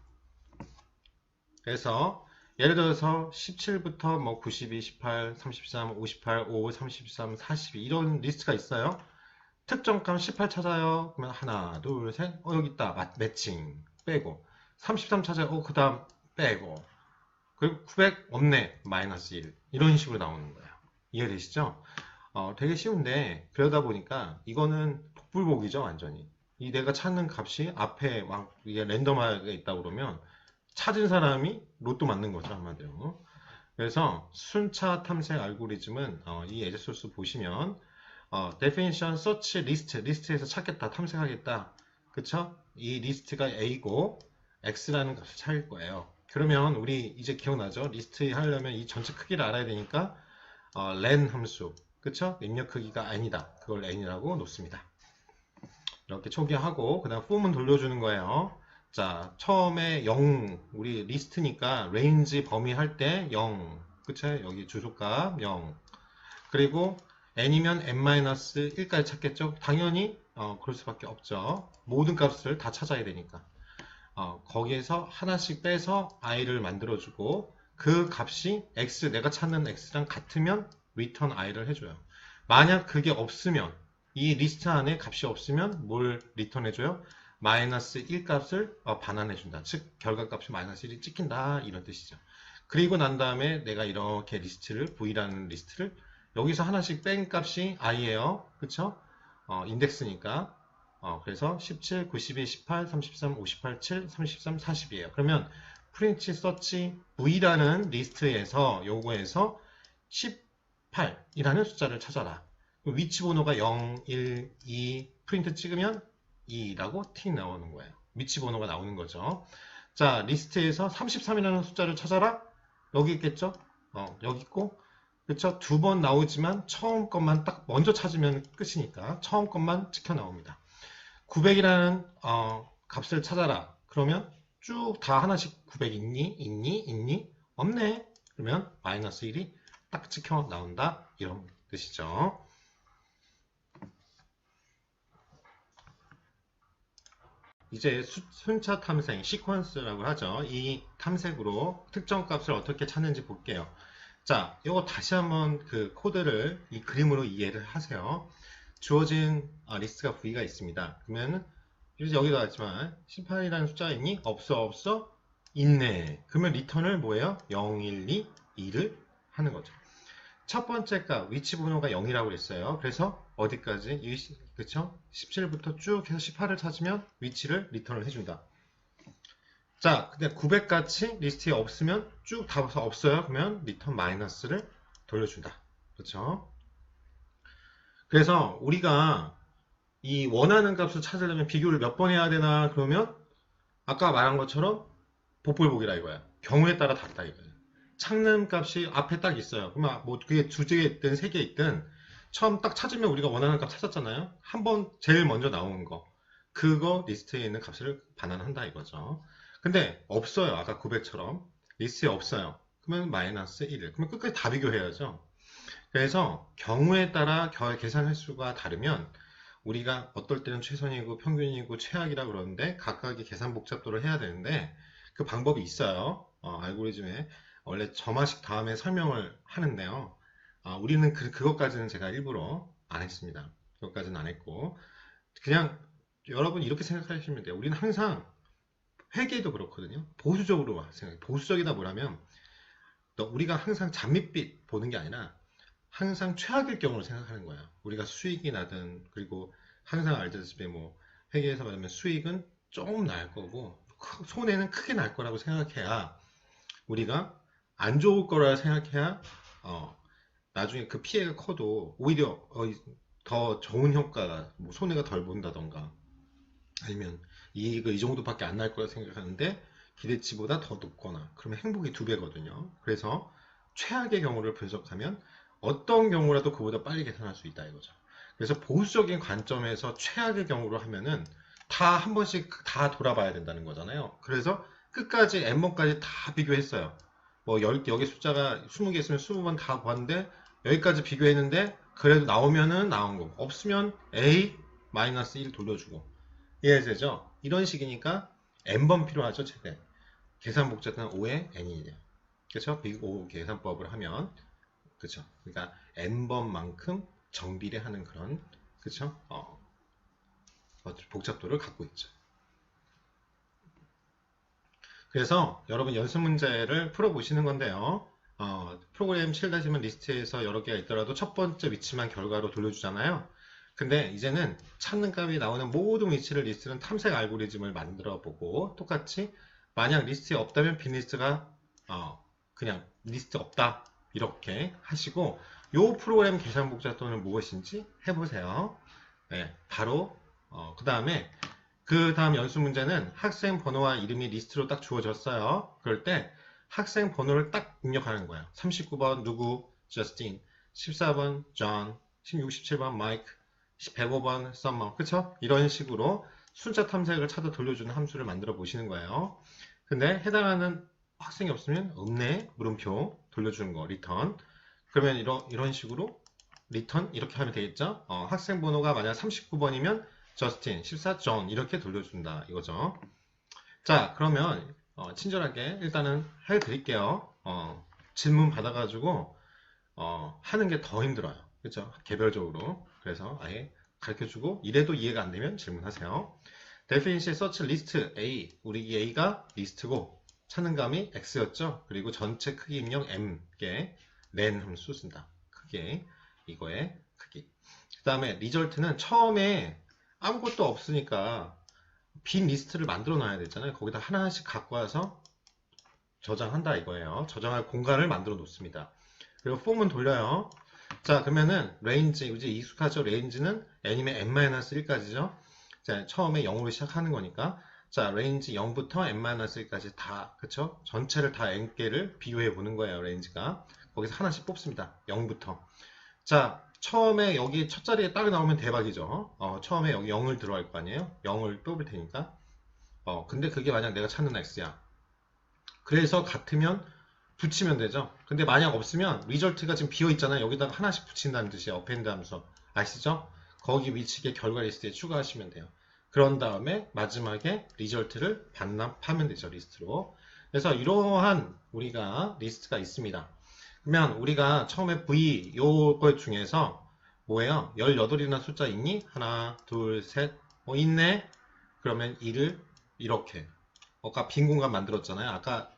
그래서 예를 들어서 17부터 뭐 92, 18, 33, 58, 5, 33, 42 이런 리스트가 있어요. 특정값 18 찾아요. 그러면 하나, 둘, 셋. 여기 있다. 매칭. 빼고. 33 찾아요. 그 다음 빼고. 그리고 900 없네. -1. 이런 식으로 나오는 거예요. 이해되시죠? 되게 쉬운데 그러다 보니까 이거는 복불복이죠. 완전히. 이 내가 찾는 값이 앞에 막 이게 랜덤하게 있다 그러면 찾은 사람이 로또 맞는 거죠. 한마디로. 그래서 순차 탐색 알고리즘은 이 에제 소스 보시면 definition, search, list, 리스트에서 찾겠다, 탐색하겠다. 그쵸? 이 리스트가 A고 X라는 값을 찾을 거예요. 그러면 우리 이제 기억나죠? 리스트 하려면 이 전체 크기를 알아야 되니까 len 함수, 그쵸? 입력 크기가 n이다. 그걸 n이라고 놓습니다. 이렇게 초기화하고 그 다음 form은 돌려주는 거예요. 자, 처음에 0, 우리 리스트니까 range 범위 할 때 0, 그쵸? 여기 주소값 0. 그리고 n이면 n-1까지 찾겠죠? 당연히 그럴 수밖에 없죠. 모든 값을 다 찾아야 되니까. 거기에서 하나씩 빼서 i를 만들어주고 그 값이 x, 내가 찾는 x랑 같으면 return i를 해줘요. 만약 그게 없으면 이 리스트 안에 값이 없으면 뭘 리턴 해줘요? -1 값을 반환해준다. 즉 결과값이 -1이 찍힌다 이런 뜻이죠. 그리고 난 다음에 내가 이렇게 리스트를 V라는 리스트를 여기서 하나씩 뺀 값이 i예요. 그쵸? 인덱스니까. 그래서 17, 92, 18, 33, 58, 7, 33, 40이에요. 그러면 프린트 서치 V라는 리스트에서 요거에서 18이라는 숫자를 찾아라. 위치 번호가 0, 1, 2 프린트 찍으면 2라고 T 나오는 거예요. 위치 번호가 나오는 거죠. 자, 리스트에서 33이라는 숫자를 찾아라. 여기 있겠죠? 여기 있고 그쵸? 두 번 나오지만 처음 것만 딱 먼저 찾으면 끝이니까 처음 것만 찍혀 나옵니다. 900이라는 값을 찾아라. 그러면 쭉 다 하나씩 900 있니? 없네. 그러면 -1이 딱 찍혀 나온다. 이런 뜻이죠. 이제 순차 탐색, 시퀀스라고 하죠. 이 탐색으로 특정 값을 어떻게 찾는지 볼게요. 자, 이거 다시 한번 그 코드를 이 그림으로 이해를 하세요. 주어진 리스트가 V가 있습니다. 그러면 그래서 여기도 왔지만 18이라는 숫자가 있니? 없어 없어? 있네. 그러면 리턴을 뭐예요? 0, 1, 2, 2를 하는 거죠. 첫 번째 값 위치 번호가 0이라고 그랬어요. 그래서 어디까지? 그쵸? 17부터 쭉 해서 18을 찾으면 위치를 리턴을 해준다. 자, 근데 900같이 리스트에 없으면 쭉 다 없어요. 그러면 리턴 마이너스를 돌려준다. 그렇죠? 그래서 우리가 이 원하는 값을 찾으려면 비교를 몇 번 해야 되나 그러면 아까 말한 것처럼 복불복이라 이거야. 경우에 따라 다르다 이거야. 찾는 값이 앞에 딱 있어요. 그러면 뭐 그게 두 개 있든 세 개 있든 처음 딱 찾으면 우리가 원하는 값 찾았잖아요. 한 번 제일 먼저 나오는 거. 그거 리스트에 있는 값을 반환한다 이거죠. 근데 없어요. 아까 900처럼. 리스트에 없어요. 그러면 마이너스 1을. 그러면 끝까지 다 비교해야죠. 그래서 경우에 따라 계산 횟수가 다르면 우리가 어떨 때는 최선이고 평균이고 최악이라 그러는데 각각의 계산 복잡도를 해야 되는데 그 방법이 있어요. 알고리즘에 원래 점화식 다음에 설명을 하는데요. 우리는 그것까지는 제가 일부러 안 했습니다. 그것까지는 안 했고 그냥 여러분 이렇게 생각하시면 돼요. 우리는 항상 회계도 그렇거든요. 보수적으로 생각해요. 보수적이다 뭐라면 우리가 항상 잔밋빛 보는 게 아니라 항상 최악의 경우를 생각하는 거야. 우리가 수익이 나든 그리고 항상 알다시피 뭐 회계에서 말하면 수익은 조금 날 거고 손해는 크게 날 거라고 생각해야 우리가 안 좋을 거라 생각해야 나중에 그 피해가 커도 오히려 더 좋은 효과가 뭐 손해가 덜 본다던가 아니면 이익을 이 정도밖에 안 날 거라 생각하는데 기대치보다 더 높거나 그러면 행복이 2배거든요. 그래서 최악의 경우를 분석하면 어떤 경우라도 그보다 빨리 계산할 수 있다 이거죠. 그래서 보수적인 관점에서 최악의 경우로 하면은 다 한 번씩 다 돌아봐야 된다는 거잖아요. 그래서 끝까지 n번까지 다 비교했어요. 뭐 여기 숫자가 20개 있으면 20번 다 봤는데 여기까지 비교했는데 그래도 나오면은 나온 거고 없으면 A-1 돌려주고 이해되죠? 이런 식이니까 n번 필요하죠 최대. 계산 복잡한 5의 n이에요. 그렇죠? 비교 계산법을 하면 그렇죠? 그러니까 n번만큼 정비례하는 그런 그렇죠? 복잡도를 갖고 있죠. 그래서 여러분 연습 문제를 풀어보시는 건데요. 프로그램 7-면 리스트에서 여러 개가 있더라도 첫 번째 위치만 결과로 돌려주잖아요. 근데 이제는 찾는 값이 나오는 모든 위치를 리스트는 탐색 알고리즘을 만들어 보고 똑같이 만약 리스트에 없다면 빈 리스트가 그냥 리스트 없다 이렇게 하시고 요 프로그램 계산 복잡도는 무엇인지 해보세요. 네, 바로 그 다음 연습 문제는 학생 번호와 이름이 리스트로 딱 주어졌어요. 그럴 때 학생 번호를 딱 입력하는 거예요. 39번 누구? 저스틴 14번 존 16, 17번 마이크 105번 썸머 그쵸? 이런 식으로 숫자 탐색을 찾아 돌려주는 함수를 만들어 보시는 거예요. 근데 해당하는 학생이 없으면 없네 물음표 돌려주는 거 리턴 그러면 이런 식으로 리턴 이렇게 하면 되겠죠? 학생 번호가 만약 39번이면 저스틴, 14, 존 이렇게 돌려준다 이거죠. 자 그러면 친절하게 일단은 해드릴게요. 질문 받아가지고 하는 게 더 힘들어요. 그렇죠? 개별적으로. 그래서 아예 가르쳐주고 이래도 이해가 안 되면 질문하세요. definition search list A 우리 A가 리스트고 찾는 감이 X였죠? 그리고 전체 크기 입력 M개 len 함수 쓴다. 크게 이거의 크기. 그 다음에 리절트는 처음에 아무것도 없으니까 빈 리스트를 만들어 놔야 되잖아요. 거기다 하나씩 갖고 와서 저장한다 이거예요. 저장할 공간을 만들어 놓습니다. 그리고 폼은 돌려요. 자 그러면은 레인지 이제 익숙하죠. 레인지는 n이면 n-1까지죠. 자 처음에 0으로 시작하는 거니까 자 레인지 0부터 n-1까지 다 그쵸? 전체를 다 n개를 비교해 보는 거예요. 레인지가 거기서 하나씩 뽑습니다. 0부터 자 처음에 여기 첫 자리에 딱 나오면 대박이죠. 처음에 여기 0을 들어갈 거 아니에요. 0을 뽑을 테니까 근데 그게 만약 내가 찾는 x야. 그래서 같으면 붙이면 되죠. 근데 만약 없으면 리절트가 지금 비어 있잖아요. 여기다가 하나씩 붙인다는 뜻이에요. 어펜드 함수 아시죠? 거기 위치에 결과 리스트에 추가하시면 돼요. 그런 다음에 마지막에 리절트를 반납하면 되죠. 리스트로. 그래서 이러한 우리가 리스트가 있습니다. 그러면 우리가 처음에 V 요것 중에서 뭐예요? 18이나 숫자 있니? 하나, 둘, 셋. 있네. 그러면 2를 이렇게 아까 빈 공간 만들었잖아요. 아까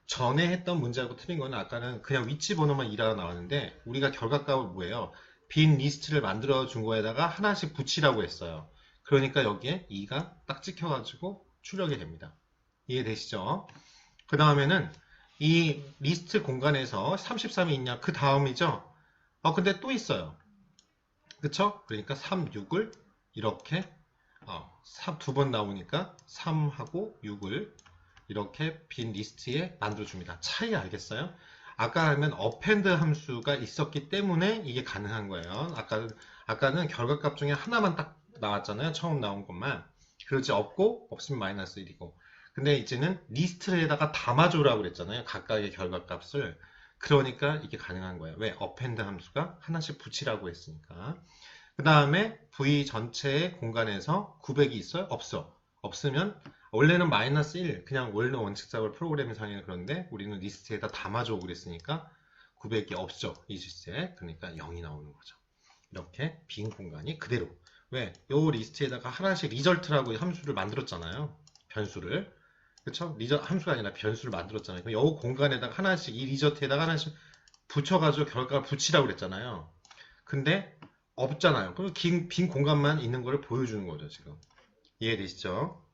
전에 했던 문제하고 틀린 거는 아까는 그냥 위치 번호만 2라고 나왔는데 우리가 결과값을 뭐예요? 빈 리스트를 만들어 준 거에다가 하나씩 붙이라고 했어요. 그러니까 여기에 2가 딱 찍혀가지고 출력이 됩니다. 이해되시죠? 그 다음에는 이 리스트 공간에서 33이 있냐? 그 다음이죠? 근데 또 있어요. 그쵸? 그러니까 3, 6을 이렇게 2번 나오니까 3하고 6을 이렇게 빈 리스트에 만들어줍니다. 차이 알겠어요? 아까 하면 append 함수가 있었기 때문에 이게 가능한 거예요. 아까는 결과값 중에 하나만 딱 나왔잖아요. 처음 나온 것만. 그렇지 없고 없으면 마이너스 1이고. 근데 이제는 리스트에다가 담아줘라고 그랬잖아요. 각각의 결과값을. 그러니까 이게 가능한 거예요. 왜? append 함수가 하나씩 붙이라고 했으니까. 그 다음에 V 전체의 공간에서 900이 있어요? 없어. 없으면 원래는 마이너스 1 그냥 원래 원칙작을 프로그래밍상에는 그런데 우리는 리스트에다 담아줘 그랬으니까 900이 없죠. 이 실제. 그러니까 0이 나오는 거죠. 이렇게 빈 공간이 그대로. 왜? 요 리스트에다가 하나씩 리절트라고 함수를 만들었잖아요. 변수를. 그쵸? 함수가 아니라 변수를 만들었잖아요. 그럼 요 공간에다가 하나씩 이 리절트에다가 하나씩 붙여가지고 결과를 붙이라고 그랬잖아요. 근데 없잖아요. 그럼 빈 공간만 있는 거를 보여주는 거죠, 지금. 이해되시죠?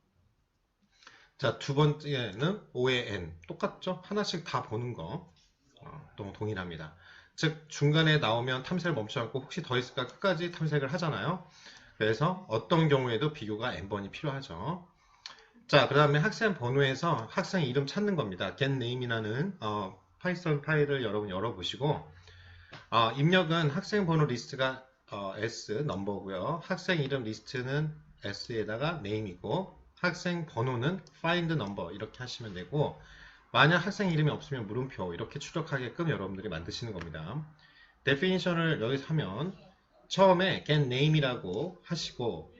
자, 두 번째는 O의 N. 똑같죠? 하나씩 다 보는 거. 동일합니다. 즉, 중간에 나오면 탐색을 멈춰 않고 혹시 더 있을까 끝까지 탐색을 하잖아요. 그래서 어떤 경우에도 비교가 N번이 필요하죠. 자, 그 다음에 학생 번호에서 학생 이름 찾는 겁니다. getName이라는 파이썬 파일을 여러분 열어보시고 입력은 학생 번호 리스트가 S 넘버고요. 학생 이름 리스트는 S에다가 name이고 학생 번호는 find number 이렇게 하시면 되고 만약 학생 이름이 없으면 물음표 이렇게 추적하게끔 여러분들이 만드시는 겁니다. definition을 여기서 하면 처음에 get name이라고 하시고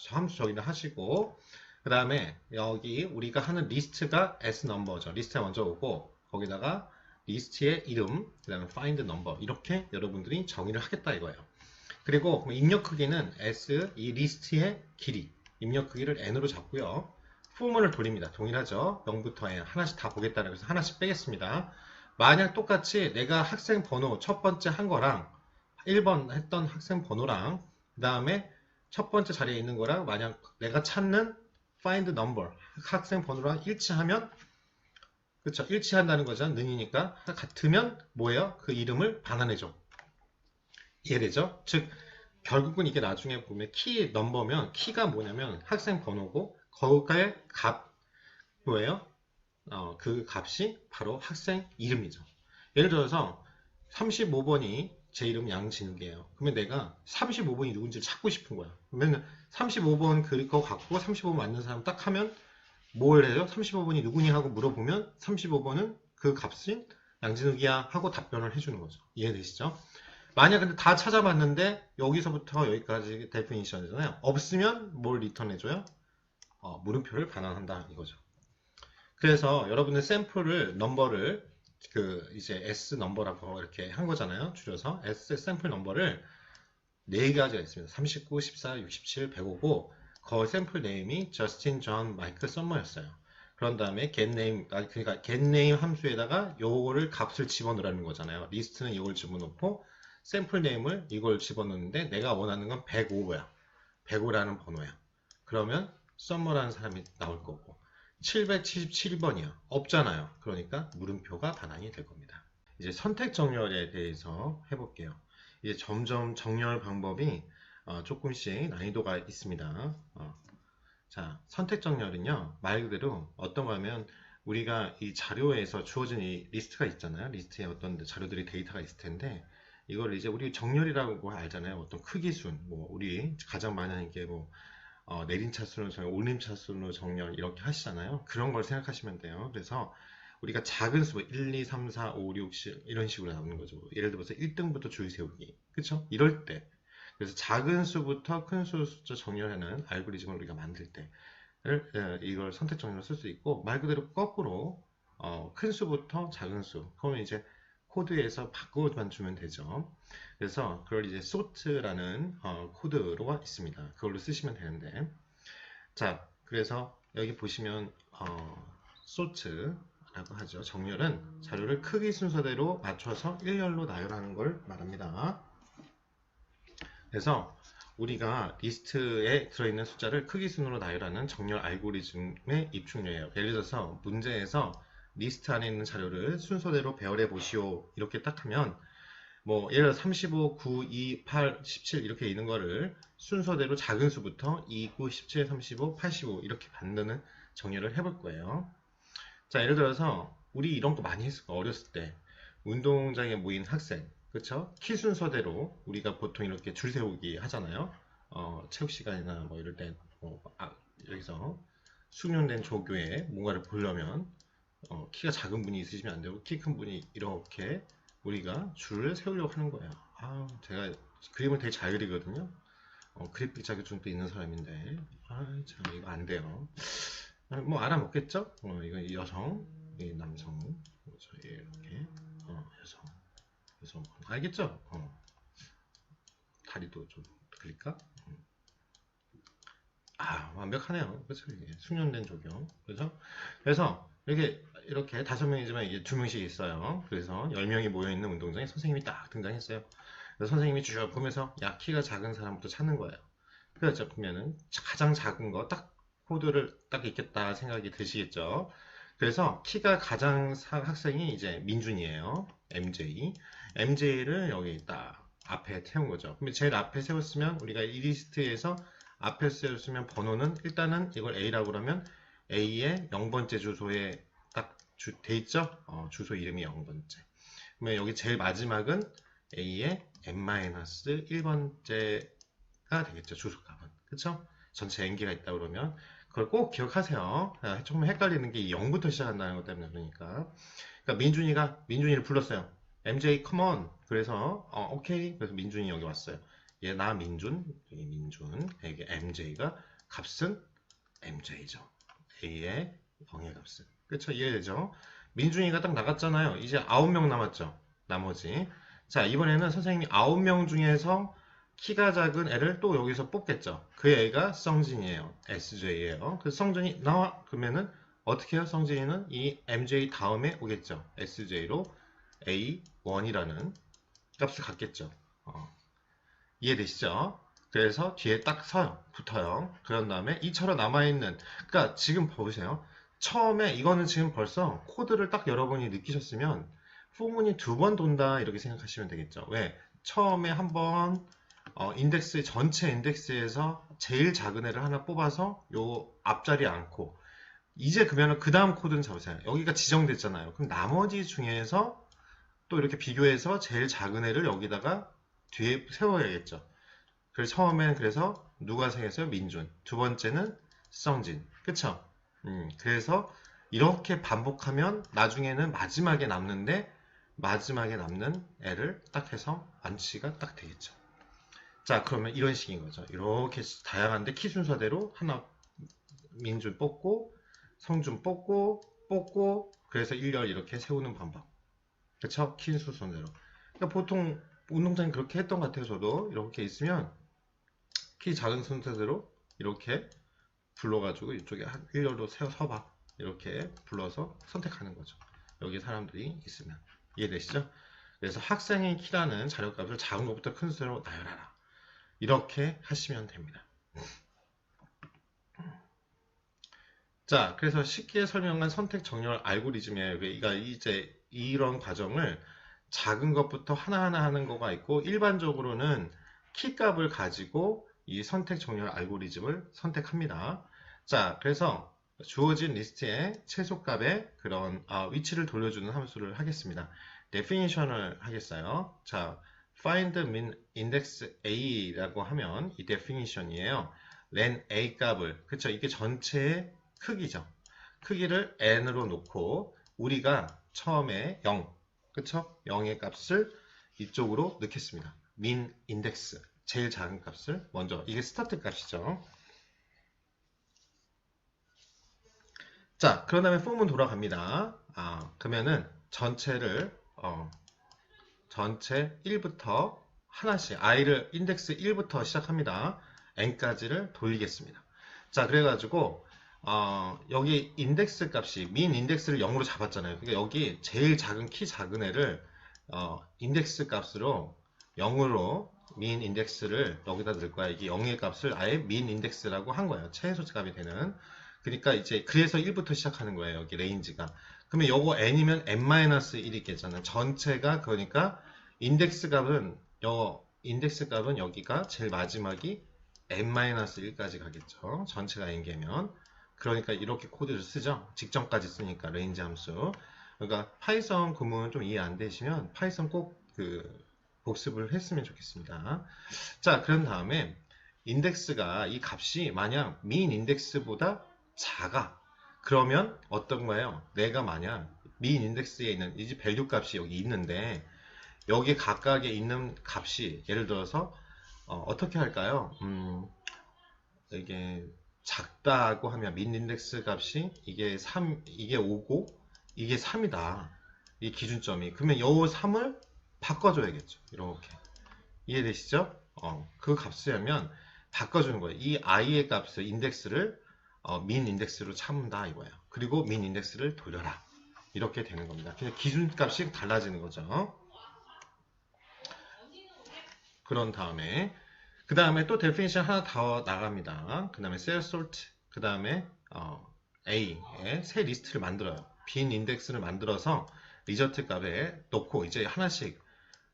함수 정의를 하시고 그 다음에 여기 우리가 하는 리스트가 S 넘버죠. 리스트가 먼저 오고 거기다가 리스트의 이름, 그 다음에 find number 이렇게 여러분들이 정의를 하겠다 이거예요. 그리고 입력 크기는 S, 이 리스트의 길이, 입력 크기를 N으로 잡고요. 후문을 돌립니다. 동일하죠? 0부터 N 하나씩 다 보겠다는 것에서 하나씩 빼겠습니다. 만약 똑같이 내가 학생 번호 첫 번째 한 거랑 1번 했던 학생 번호랑 그 다음에 첫 번째 자리에 있는 거랑 만약 내가 찾는 find number 학생 번호랑 일치하면 그렇죠. 일치한다는 거죠. 는이니까 같으면 뭐예요? 그 이름을 반환해줘. 이해되죠? 즉 결국은 이게 나중에 보면 키 넘버면 키가 뭐냐면 학생 번호고 거기에 값 뭐예요? 그 값이 바로 학생 이름이죠. 예를 들어서 35번이 제 이름 양진욱이에요. 그러면 내가 35번이 누군지 찾고 싶은 거야. 그러면 35번 그거 갖고 35번 맞는 사람 딱 하면 뭘 해요? 35번이 누구니 하고 물어보면 35번은 그 값인 양진욱이야 하고 답변을 해주는 거죠. 이해되시죠? 만약 근데 다 찾아봤는데 여기서부터 여기까지 데피니션이잖아요. 없으면 뭘 리턴해줘요? 물음표를 반환한다 이거죠. 그래서 여러분은 샘플을 넘버를 이제 S 넘버라고 이렇게 한 거잖아요. 줄여서 S 샘플 넘버를 4가지가 있습니다. 39, 14, 67, 105고 그 샘플 네임이 저스틴 존 마이클 썸머였어요. 그런 다음에 getName 그러니까 getName 함수에다가 요거를 값을 집어넣으라는 거잖아요. 리스트는 이걸 집어넣고 샘플 네임을 이걸 집어넣는데 내가 원하는 건 105야. 105라는 번호야. 그러면 썸머라는 사람이 나올 거고 777번이야. 없잖아요. 그러니까 물음표가 반환이 될 겁니다. 이제 선택 정렬에 대해서 해볼게요. 이제 점점 정렬 방법이 조금씩 난이도가 있습니다. 자, 선택 정렬은요, 말 그대로 어떤가 하면 우리가 이 자료에서 주어진 이 리스트가 있잖아요. 리스트에 어떤 자료들이 데이터가 있을 텐데 이걸 이제 우리 정렬이라고 알잖아요. 어떤 크기순, 뭐 우리 가장 많이 하는 게 뭐 내림차순으로 정렬, 올림차순으로 정렬 이렇게 하시잖아요. 그런 걸 생각하시면 돼요. 그래서 우리가 작은 수, 1, 2, 3, 4, 5, 6, 7 이런 식으로 나오는 거죠. 예를 들어서 1등부터 줄 세우기. 그쵸? 이럴 때. 그래서 작은 수부터 큰 수 숫자 정렬하는 알고리즘을 우리가 만들 때 이걸 선택 정렬을 쓸 수 있고 말 그대로 거꾸로 큰 수부터 작은 수. 그러면 이제 코드에서 바꿔만 주면 되죠. 그래서 그걸 이제 sort라는 코드로가 있습니다. 그걸로 쓰시면 되는데 자, 그래서 여기 보시면 sort라고 하죠. 정렬은 자료를 크기 순서대로 맞춰서 일렬로 나열하는 걸 말합니다. 그래서 우리가 리스트에 들어있는 숫자를 크기 순으로 나열하는 정렬 알고리즘의 입출료예요. 예를 들어서 문제에서 리스트 안에 있는 자료를 순서대로 배열해 보시오 이렇게 딱 하면 뭐 예를 들어 35, 9, 2, 8, 17 이렇게 있는 거를 순서대로 작은 수부터 2, 9, 17, 35, 85 이렇게 만드는 정렬을 해볼 거예요. 자, 예를 들어서 우리 이런 거 많이 했을 거 어렸을 때 운동장에 모인 학생, 그쵸? 키 순서대로 우리가 보통 이렇게 줄 세우기 하잖아요. 체육 시간이나 뭐 이럴 때 여기서 숙련된 조교에 뭔가를 보려면 키가 작은 분이 있으시면 안 되고 키 큰 분이 이렇게 우리가 줄을 세우려고 하는 거예요. 제가 그림을 되게 잘 그리거든요. 그래픽 자격증도 있는 사람인데 참 이거 안 돼요. 뭐 알아먹겠죠? 이거 여성, 이 남성, 이렇게 여성 알겠죠? 다리도 좀 그릴까? 완벽하네요. 그렇죠? 이게 숙련된 조경. 그죠? 그래서 이렇게 5명이지만 이게 2명씩 있어요. 그래서 10명이 모여있는 운동장에 선생님이 딱 등장했어요. 그래서 선생님이 쭉 보면서 야, 키가 작은 사람부터 찾는 거예요. 그래서 보면은 가장 작은 거 딱 코드를 딱 있겠다 생각이 드시겠죠. 그래서 키가 가장 학생이 이제 민준이에요. MJ. MJ를 여기 딱 앞에 태운 거죠. 근데 제일 앞에 세웠으면 우리가 이 리스트에서 앞에 세웠으면 번호는 일단은 이걸 A라고 그러면 A의 0번째 주소에 딱 돼 있죠? 주소 이름이 0번째. 그러면 여기 제일 마지막은 A의 n-1번째가 되겠죠. 주소값은. 그쵸? 전체 n개가 있다 그러면 그걸 꼭 기억하세요. 조금 헷갈리는 게 0부터 시작한다는 것 때문에 그러니까 민준이를 불렀어요. MJ come on. 그래서 오케이. 그래서 민준이 여기 왔어요. 얘 나 민준, 여기 민준, 여기 MJ가 값은 MJ죠. A의 0의 값은. 그쵸? 이해되죠? 민준이가 딱 나갔잖아요. 이제 9명 남았죠. 나머지. 자, 이번에는 선생님이 9명 중에서 키가 작은 애를 또 여기서 뽑겠죠. 그 애가 성진이에요. SJ예요. 그래서 성진이 나와. 그러면은 어떻게 해요? 성진이는 이 MJ 다음에 오겠죠. SJ로 A1이라는 값을 갖겠죠. 이해되시죠? 그래서 뒤에 딱 서요. 붙어요. 그런 다음에 이처럼 남아있는, 그러니까 지금 보세요. 처음에 이거는 지금 벌써 코드를 딱 여러분이 느끼셨으면 포문이 2번 돈다 이렇게 생각하시면 되겠죠. 왜? 처음에 한번 인덱스 전체 인덱스에서 제일 작은 애를 하나 뽑아서 요 앞자리에 앉고 이제 그러면 그 다음 코드는 잡으세요. 여기가 지정됐잖아요. 그럼 나머지 중에서 또 이렇게 비교해서 제일 작은 애를 여기다가 뒤에 세워야겠죠. 그래서 처음에는 그래서 누가 생겼어요? 민준. 두 번째는 성진. 그쵸? 그래서 이렇게 반복하면 나중에는 마지막에 남는 애를 딱 해서 안치가 딱 되겠죠. 자, 그러면 이런 식인 거죠. 이렇게 다양한데 키 순서대로 하나 민준 뽑고 성준 뽑고 그래서 일렬 이렇게 세우는 방법. 그쵸? 키 순서대로. 그러니까 보통 운동장이 그렇게 했던 것 같아요. 저도 이렇게 있으면 키 작은 순서대로 이렇게 불러가지고 이쪽에 일렬로 서봐 이렇게 불러서 선택하는 거죠. 여기 사람들이 있으면 이해되시죠? 그래서 학생의 키라는 자료값을 작은 것부터 큰 수로 나열하라. 이렇게 하시면 됩니다. 자, 그래서 쉽게 설명한 선택 정렬 알고리즘이에요. 그러니까 이제 이런 과정을 작은 것부터 하나하나 하는 거가 있고 일반적으로는 키 값을 가지고 이 선택 정렬 알고리즘을 선택합니다. 자, 그래서 주어진 리스트의 최소값의 그런 위치를 돌려주는 함수를 하겠습니다. definition을 하겠어요. 자, find min index a라고 하면 이 definition이에요. len a 값을, 그쵸? 이게 전체의 크기죠. 크기를 n으로 놓고 우리가 처음에 0, 그쵸? 0의 값을 이쪽으로 넣겠습니다. min index, 제일 작은 값을 먼저, 이게 스타트 값이죠. 자, 그런 다음에 폼은 돌아갑니다. 그러면은 전체를 전체 1부터 하나씩 index 1부터 시작합니다. n까지를 돌리겠습니다. 자, 그래가지고 여기 인덱스 값이 민 인덱스를 0으로 잡았잖아요. 그러니까 여기 제일 작은 키 작은 애를 인덱스 값으로 0으로 민 인덱스를 여기다 넣을 거야. 이게 0의 값을 아예 민 인덱스라고 한 거예요. 최소 값이 되는. 그러니까 이제 그래서 1부터 시작하는 거예요. 여기 레인지가. 그러면 요거 n이면 n-1이 있겠잖아요. 전체가 그러니까 인덱스 값은 여기가 제일 마지막이 n-1까지 가겠죠. 전체가 n개면. 그러니까 이렇게 코드를 쓰죠. 직전까지 쓰니까 레인지 함수. 그러니까 파이썬 구문 좀 이해 안 되시면 파이썬 꼭 복습을 했으면 좋겠습니다. 자, 그런 다음에 인덱스가 이 값이 만약 민 인덱스보다 작아. 그러면 어떤 거예요? 내가 만약 민 인덱스에 있는 이 밸류 값이 여기 있는데 여기 각각에 있는 값이 예를 들어서 어떻게 할까요? 이게 작다고 하면 민 인덱스 값이 이게 3, 이게 5고 이게 3이다. 이 기준점이. 그러면 요 3을 바꿔줘야겠죠. 이렇게. 이해되시죠? 그 값이라면 바꿔주는 거예요. 이 i의 값을 인덱스를 민 인덱스로 참는다 이거예요. 그리고 민 인덱스를 돌려라. 이렇게 되는 겁니다. 그냥 기준값이 달라지는 거죠. 그런 다음에 그 다음에 또 definition 하나 더 나갑니다. 그 다음에 cell sort 그 다음에 A의 새 리스트를 만들어요. 빈 인덱스를 만들어서 리저트 값에 넣고 이제 하나씩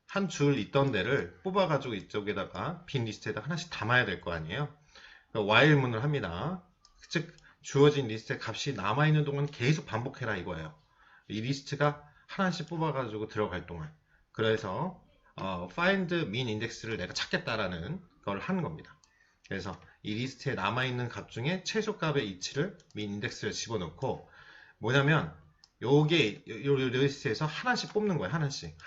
한 줄 있던 데를 뽑아가지고 이쪽에다가 빈 리스트에다 하나씩 담아야 될 거 아니에요. 그러니까 while문을 합니다. 즉 주어진 리스트의 값이 남아있는 동안 계속 반복해라 이거예요. 이 리스트가 하나씩 뽑아가지고 들어갈 동안. 그래서 find min index를 내가 찾겠다라는 걸 하는 겁니다. 그래서 이 리스트에 남아있는 값 중에 최소값의 이치를 min index를 집어넣고 뭐냐면 요게 요 리스트에서 하나씩 뽑는 거예요. 하나씩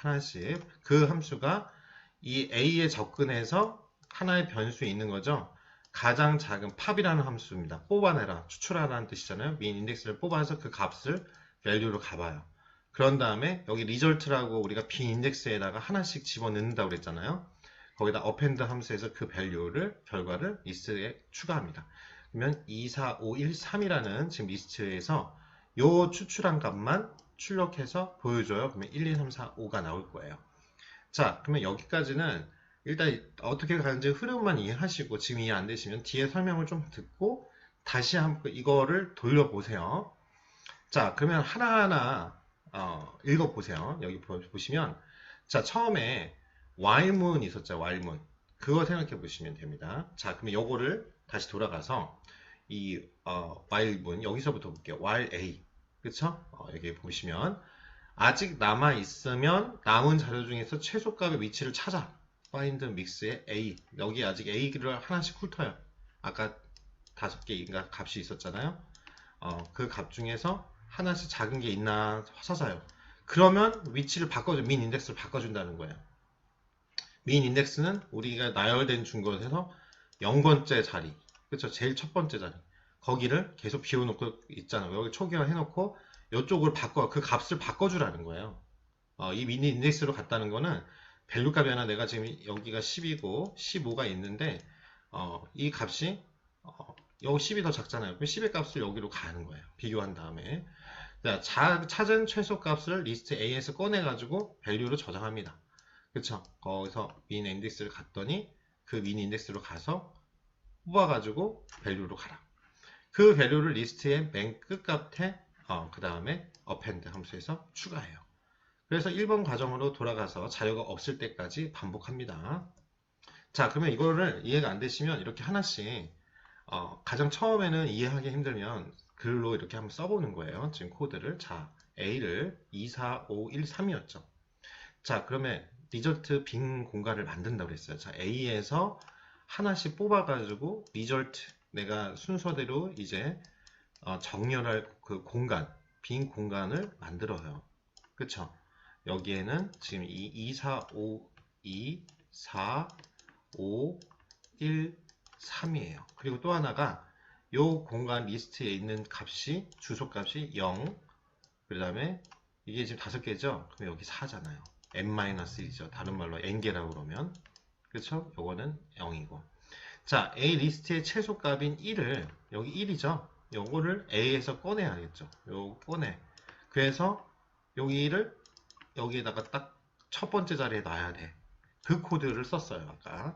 그 함수가 이 a에 접근해서 하나의 변수에 있는 거죠. 가장 작은 팝이라는 함수입니다. 뽑아내라, 추출하라는 뜻이잖아요. min index를 뽑아서 그 값을 value로 가봐요. 그런 다음에 여기 result라고 우리가 빈 인덱스에다가 하나씩 집어넣는다고 그랬잖아요. 거기다 append 함수에서 그 value를 결과를 리스트에 추가합니다. 그러면 2, 4, 5, 1, 3이라는 지금 리스트에서 요 추출한 값만 출력해서 보여줘요. 그러면 1, 2, 3, 4, 5가 나올 거예요. 자, 그러면 여기까지는 일단 어떻게 가는지 흐름만 이해하시고 지금 이해 안 되시면 뒤에 설명을 좀 듣고 다시 한번 이거를 돌려보세요. 자, 그러면 하나하나 읽어보세요. 여기 보시면 자, 처음에 while문 있었죠. while문. 그거 생각해 보시면 됩니다. 자, 그러면 요거를 다시 돌아가서 이 while문 여기서부터 볼게요. while a. 그쵸? 여기 보시면 아직 남아 있으면 남은 자료 중에서 최소값의 위치를 찾아. find mix의 a. 여기 아직 a를 하나씩 훑어요. 아까 5개인가 값이 있었잖아요. 그 값 중에서 하나씩 작은 게 있나 찾아요. 그러면 위치를 바꿔줘. 민 인덱스를 바꿔준다는 거예요. 민 인덱스는 우리가 나열된 중간에서 0번째 자리. 그쵸? 제일 첫 번째 자리. 거기를 계속 비워놓고 있잖아요. 여기 초기화 해놓고 이쪽을 바꿔, 그 값을 바꿔주라는 거예요. 이 민 인덱스로 갔다는 거는 밸류 값이 하나 내가 지금 여기가 10이고 15가 있는데 이 값이 여기 10이 더 작잖아요. 그럼 10의 값을 여기로 가는 거예요. 비교한 다음에. 자, 찾은 최소 값을 리스트 A에서 꺼내가지고 밸류로 저장합니다. 그쵸? 거기서 민 인덱스를 갔더니 그 민 인덱스로 가서 뽑아가지고 밸류로 가라. 그 밸류를 리스트의 맨 끝값에 그 다음에 append 함수에서 추가해요. 그래서 1번 과정으로 돌아가서 자료가 없을 때까지 반복합니다. 자, 그러면 이거를 이해가 안 되시면 이렇게 하나씩 가장 처음에는 이해하기 힘들면 글로 이렇게 한번 써보는 거예요. 지금 코드를. 자, A를 2, 4, 5, 1, 3이었죠. 자, 그러면 리절트 빈 공간을 만든다고 그랬어요. 자, A에서 하나씩 뽑아가지고 리절트 내가 순서대로 이제 정렬할 그 공간, 빈 공간을 만들어요. 그쵸? 여기에는 지금 2, 4, 5, 2, 4, 5, 1, 3이에요. 그리고 또 하나가 이 공간 리스트에 있는 값이 주소값이 0. 그 다음에 이게 지금 5개죠? 그럼 여기 4잖아요. n-1이죠. 다른 말로 n개라고 그러면. 그쵸? 요거는 0이고. 자, A 리스트의 최소값인 1을, 여기 1이죠? 요거를 A에서 꺼내야겠죠. 요거 꺼내. 그래서 여기 1을 여기에다가 딱 첫 번째 자리에 놔야 돼. 그 코드를 썼어요, 아까.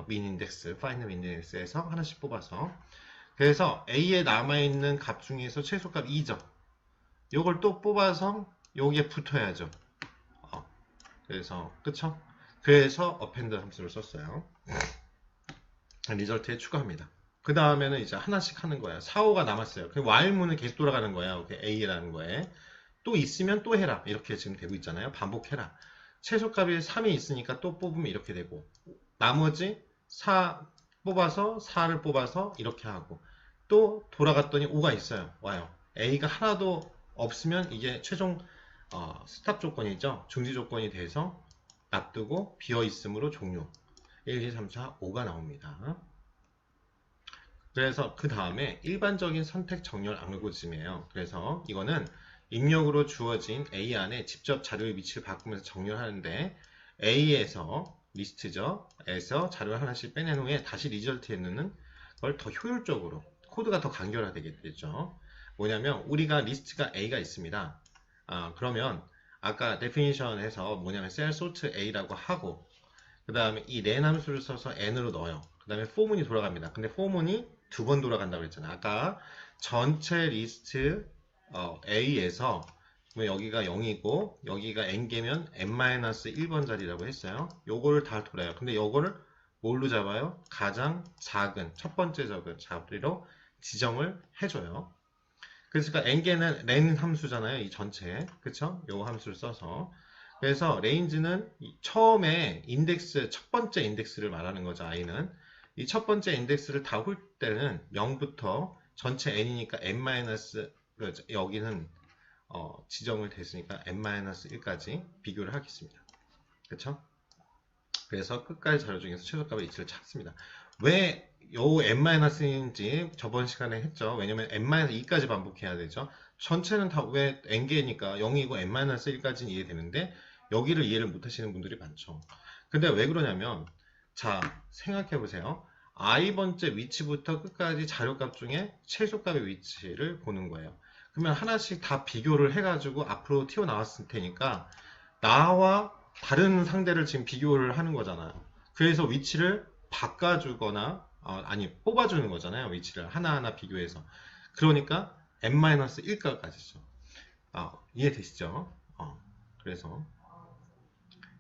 min index, find min index에서 하나씩 뽑아서. 그래서 A에 남아있는 값 중에서 최소값 2죠. 요걸 또 뽑아서 여기에 붙어야죠. 그래서, 그쵸? 그래서 append 함수를 썼어요. 리절트에 추가합니다. 그 다음에는 이제 하나씩 하는 거야. 4, 5가 남았어요. 그 while문은 계속 돌아가는 거야. A라는 거에. 또 있으면 또 해라. 이렇게 지금 되고 있잖아요. 반복해라. 최소값이 3이 있으니까 또 뽑으면 이렇게 되고, 나머지 4 뽑아서 4를 뽑아서 이렇게 하고, 또 돌아갔더니 5가 있어요. 와요. A가 하나도 없으면 이게 최종 스탑 조건이죠. 중지 조건이 돼서 놔두고 비어 있으므로 종료. 1, 2, 3, 4, 5가 나옵니다. 그래서 그 다음에 일반적인 선택 정렬 알고리즘이에요. 그래서 이거는 입력으로 주어진 A 안에 직접 자료의 위치를 바꾸면서 정렬하는데 A에서 리스트죠. 에서 자료를 하나씩 빼낸 후에 다시 리절트에 넣는 걸 더 효율적으로 코드가 더 간결화되겠죠. 뭐냐면 우리가 리스트가 A가 있습니다. 그러면 아까 definition에서 뭐냐면 cell sort A라고 하고 그 다음에 이 len 함수를 써서 n으로 넣어요. 그 다음에 for문이 돌아갑니다. 근데 for문이 두 번 돌아간다고 했잖아요. 아까 전체 리스트 A에서 여기가 0이고 여기가 n개면 n-1번 자리라고 했어요. 요거를 다 돌아요. 근데 요거를 뭘로 잡아요? 가장 작은 첫 번째 자리로 지정을 해줘요. 그러니까 n개는 len 함수잖아요. 이 전체. 그쵸? 요 함수를 써서 그래서 range는 처음에 인덱스, 첫 번째 인덱스를 말하는 거죠. i는. 이 첫 번째 인덱스를 다 볼 때는 0부터 전체 n이니까 n- 여기는 지정을 됐으니까 n-1까지 비교를 하겠습니다. 그쵸? 그래서 끝까지 자료 중에서 최소값의 위치를 찾습니다. 왜 요 n-인지 저번 시간에 했죠. 왜냐면 n-2까지 반복해야 되죠. 전체는 다 왜 n개니까 0이고 n-1까지는 이해되는데 여기를 이해를 못 하시는 분들이 많죠. 근데 왜 그러냐면 자 생각해 보세요. i번째 위치부터 끝까지 자료값 중에 최소값의 위치를 보는 거예요. 그러면 하나씩 다 비교를 해가지고 앞으로 튀어나왔을 테니까 나와 다른 상대를 지금 비교를 하는 거잖아요. 그래서 위치를 바꿔주거나 아니 뽑아주는 거잖아요. 위치를 하나하나 비교해서. 그러니까 n-1까지죠. 이해되시죠? 그래서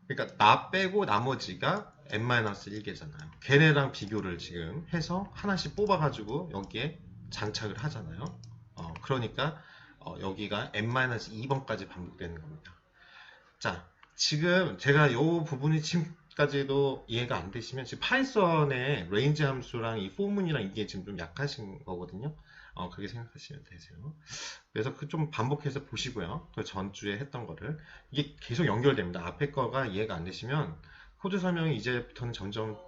그러니까 나 빼고 나머지가 n-1개잖아요. 걔네랑 비교를 지금 해서 하나씩 뽑아가지고 여기에 장착을 하잖아요. 그러니까 여기가 n-2번까지 반복되는 겁니다. 자, 지금 제가 이 부분이 지금까지도 이해가 안 되시면 지금 파이썬의 레인지 함수랑 이 포문이랑 이게 지금 좀 약하신 거거든요. 그렇게 생각하시면 되세요. 그래서 그 좀 반복해서 보시고요. 그 전주에 했던 거를 이게 계속 연결됩니다. 앞에 거가 이해가 안 되시면 코드 설명이 이제부터는 점점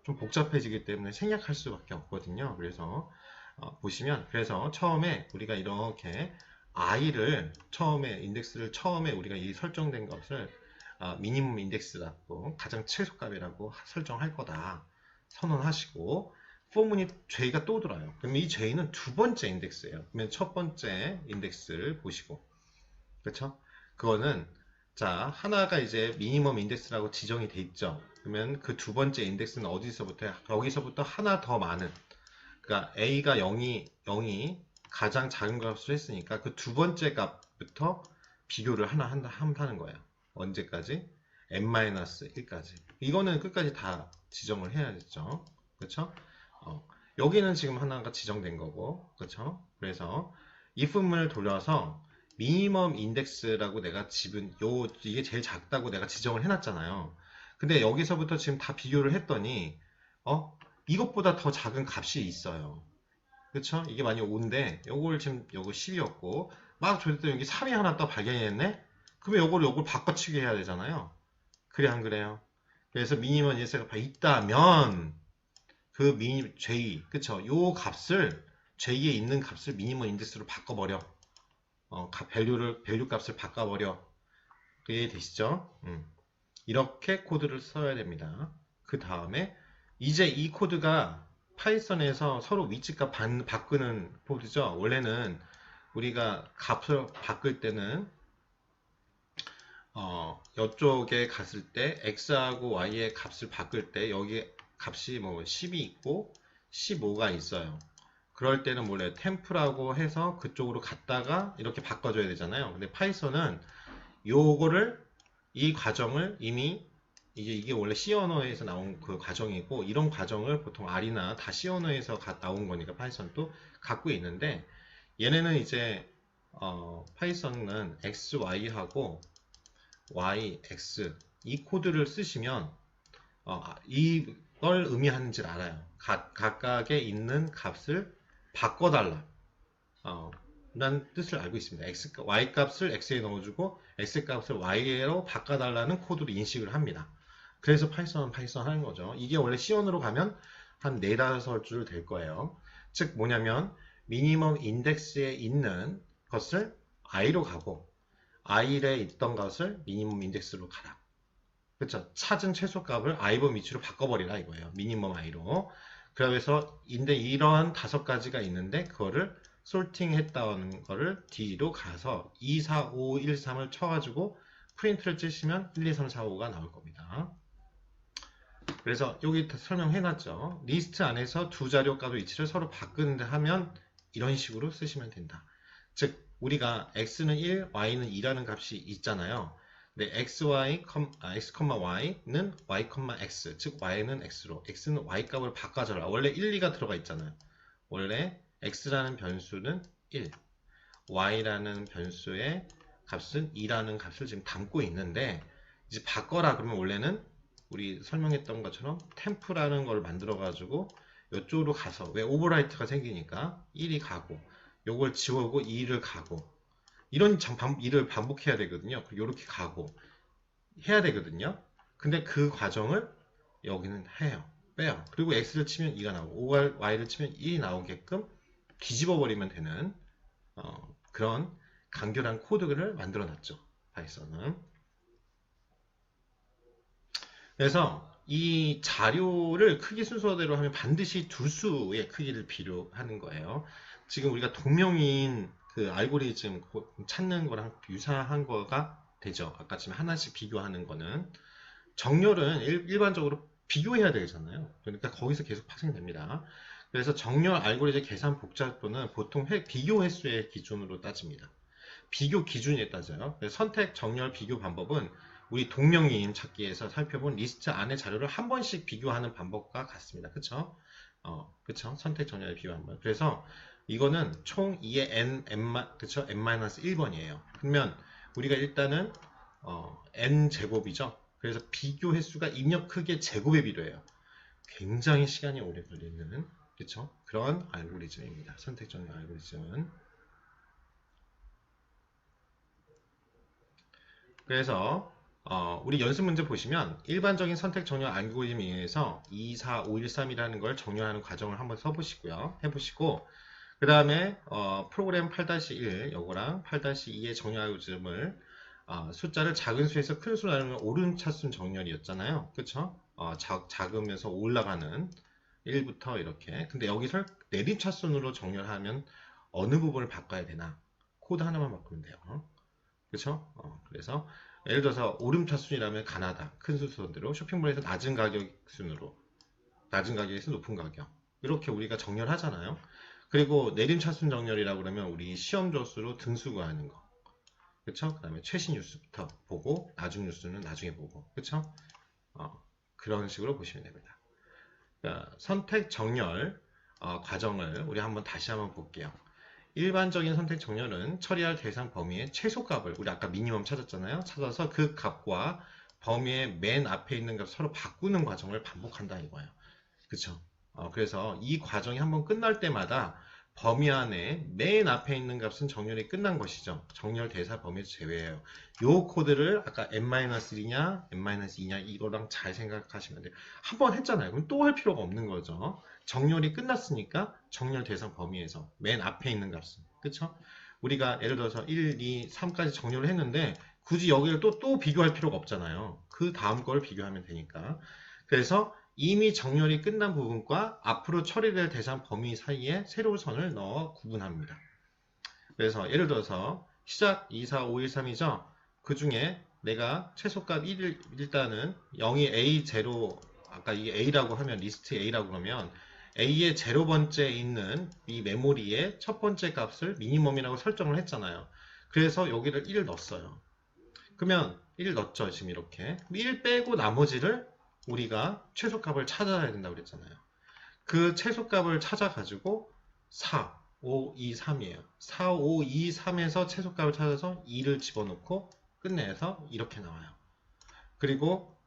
좀 복잡해지기 때문에 생략할 수밖에 없거든요. 그래서 보시면 그래서 처음에 우리가 이렇게 i를 처음에 인덱스를 처음에 우리가 이 설정된 것을 미니멈 인덱스라고 가장 최소값이라고 설정할 거다 선언하시고 포문이 j가 또 들어요. 그러면 이 j는 두 번째 인덱스예요. 그러면 첫 번째 인덱스를 보시고 그렇죠? 그거는 자 하나가 이제 미니멈 인덱스라고 지정이 돼 있죠. 그러면 그 두 번째 인덱스는 어디서부터 여기서부터 하나 더 많은 그러니까 a가 0이 가장 작은 값을 했으니까 그 두 번째 값부터 비교를 하나 한다는 거예요. 언제까지? n-1까지. 이거는 끝까지 다 지정을 해야겠죠. 그렇죠? 여기는 지금 하나가 지정된 거고, 그렇죠? 그래서 if문을 돌려서 미니멈 인덱스라고 내가 이게 제일 작다고 내가 지정을 해놨잖아요. 근데 여기서부터 지금 다 비교를 했더니 이것보다 더 작은 값이 있어요. 그쵸? 이게 만약 5인데 요걸 지금 요거 10이었고 막 조였더니 여기 3이 하나 더 발견했네? 그러면 요걸 바꿔치기 해야 되잖아요. 그래 안 그래요? 그래서 미니멈 인덱스가 있다면 그 J 그쵸? 요 값을 J에 있는 값을 미니멈 인덱스로 바꿔버려. 밸류 값을 바꿔버려. 그게 되시죠? 이렇게 코드를 써야 됩니다. 그 다음에 이제 이 코드가 파이썬에서 서로 위치값 바꾸는 코드죠. 원래는 우리가 값을 바꿀 때는 이쪽에 갔을 때 x하고 y의 값을 바꿀 때 여기 값이 뭐 10이 있고 15가 있어요. 그럴 때는 원래 템프라고 해서 그쪽으로 갔다가 이렇게 바꿔줘야 되잖아요. 근데 파이썬은 요거를 이 과정을 이미 이게 원래 C 언어에서 나온 그 과정이고 이런 과정을 보통 R이나 다 C 언어에서 나온 거니까 파이썬도 갖고 있는데 얘네는 이제 파이썬은 X, Y하고 Y, X 이 코드를 쓰시면 이걸 의미하는지 알아요. 각각에 있는 값을 바꿔달라 라는 뜻을 알고 있습니다. Y 값을 X에 넣어주고 X 값을 Y로 바꿔달라는 코드로 인식을 합니다. 그래서 파이썬은 파이썬 하는 거죠. 이게 원래 C원으로 가면 한 4-5줄 될 거예요. 즉 뭐냐면 미니멈 인덱스에 있는 것을 I로 가고 I에 있던 것을 미니멈 인덱스로 가라. 그렇죠? 찾은 최소값을 I번 위치로 바꿔버리라 이거예요. 미니멈 I로. 그래서 이러한 5가지가 있는데 그거를 솔팅 했다는 거를 D로 가서 2, 4, 5, 1, 3을 쳐가지고 프린트를 찌시면 1, 2, 3, 4, 5가 나올 겁니다. 그래서 여기 설명해놨죠. 리스트 안에서 두 자료 값의 위치를 서로 바꾸는데 하면 이런 식으로 쓰시면 된다. 즉 우리가 x는 1, y는 2라는 값이 있잖아요. 근데 x, y는 y, x, 즉 y는 x로 x는 y 값을 바꿔줘라. 원래 1, 2가 들어가 있잖아요. 원래 x라는 변수는 1, y라는 변수의 값은 2라는 값을 지금 담고 있는데 이제 바꿔라 그러면 원래는 우리 설명했던 것처럼 템프라는 걸 만들어 가지고 이쪽으로 가서 왜 오버라이트가 생기니까 1이 가고 요걸 지우고 2를 가고 이런 일을 반복해야 되거든요. 이렇게 가고 해야 되거든요. 근데 그 과정을 여기는 해요. 빼요. 그리고 x를 치면 2가 나오고 y를 치면 1이 나오게끔 뒤집어 버리면 되는 그런 간결한 코드를 만들어 놨죠. 파이썬은. 그래서 이 자료를 크기 순서대로 하면 반드시 두 수의 크기를 필요하는 거예요. 지금 우리가 동명이인 그 알고리즘 찾는 거랑 유사한 거가 되죠. 아까 지금 하나씩 비교하는 거는 정렬은 일반적으로 비교해야 되잖아요. 그러니까 거기서 계속 파생됩니다. 그래서 정렬 알고리즘 계산 복잡도는 보통 비교 횟수의 기준으로 따집니다. 비교 기준에 따져요. 선택, 정렬, 비교 방법은 우리 동명이인 찾기에서 살펴본 리스트 안의 자료를 한 번씩 비교하는 방법과 같습니다. 그쵸? 그쵸? 선택, 정렬, 비교 한 번. 그래서 이거는 총 2의 그쵸? n-1번이에요. 그러면 우리가 일단은 n 제곱이죠. 그래서 비교 횟수가 입력 크기의 제곱에 비례해요. 굉장히 시간이 오래 걸리는 그쵸? 그런 알고리즘입니다. 선택, 정렬 알고리즘은. 그래서 우리 연습 문제 보시면 일반적인 선택 정렬 알고리즘에 의해서 2, 4, 5, 1, 3이라는 걸 정렬하는 과정을 한번 써보시고요. 해보시고 그 다음에 프로그램 8-1 요거랑 8-2의 정렬 알고리즘을 숫자를 작은 수에서 큰 수로 나누면 오름차순 정렬이었잖아요. 그쵸? 작으면서 올라가는 1부터 이렇게. 근데 여기서 내림차순으로 정렬하면 어느 부분을 바꿔야 되나? 코드 하나만 바꾸면 돼요. 그쵸? 그래서 예를 들어서 오름차순이라면 가나다 큰 순서대로 쇼핑몰에서 낮은 가격 순으로 낮은 가격에서 높은 가격 이렇게 우리가 정렬하잖아요. 그리고 내림차순 정렬이라고 그러면 우리 시험 조수로 등수 구하는 거 그쵸? 그 다음에 최신 뉴스부터 보고 나중 뉴스는 나중에 보고 그쵸? 그런 식으로 보시면 됩니다. 그러니까 선택 정렬 과정을 우리 다시 한번 볼게요. 일반적인 선택 정렬은 처리할 대상 범위의 최소값을 우리 아까 미니멈 찾았잖아요. 찾아서 그 값과 범위의 맨 앞에 있는 값을 서로 바꾸는 과정을 반복한다 이거예요. 그쵸? 그래서 이 과정이 한번 끝날 때마다 범위 안에 맨 앞에 있는 값은 정렬이 끝난 것이죠. 정렬 대사 범위에서 제외해요. 요 코드를 아까 n-1냐 n-2냐 이거랑 잘 생각하시면 돼요. 한번 했잖아요. 그럼 또 할 필요가 없는 거죠. 정렬이 끝났으니까 정렬 대상 범위에서 맨 앞에 있는 값은 그쵸? 우리가 예를 들어서 1, 2, 3까지 정렬을 했는데 굳이 여기를 또 비교할 필요가 없잖아요. 그 다음 걸 비교하면 되니까. 그래서 이미 정렬이 끝난 부분과 앞으로 처리될 대상 범위 사이에 새로운 선을 넣어 구분합니다. 그래서 예를 들어서 시작 2, 4, 5, 1, 3이죠. 그 중에 내가 최소값 1을 일단은 0이 A0, 아까 이게 A라고 하면 리스트 A라고 그러면 A의 0번째에 있는 이 메모리의 첫 번째 값을 미니멈이라고 설정을 했잖아요. 그래서 여기를 1을 넣었어요. 그러면 1 넣었죠. 지금 이렇게. 1 빼고 나머지를 우리가 최소값을 찾아야 된다고 그랬잖아요. 그 최소값을 찾아가지고 4, 5, 2, 3이에요. 4, 5, 2, 3에서 최소값을 찾아서 2를 집어넣고 끝내서 이렇게 나와요. 그리고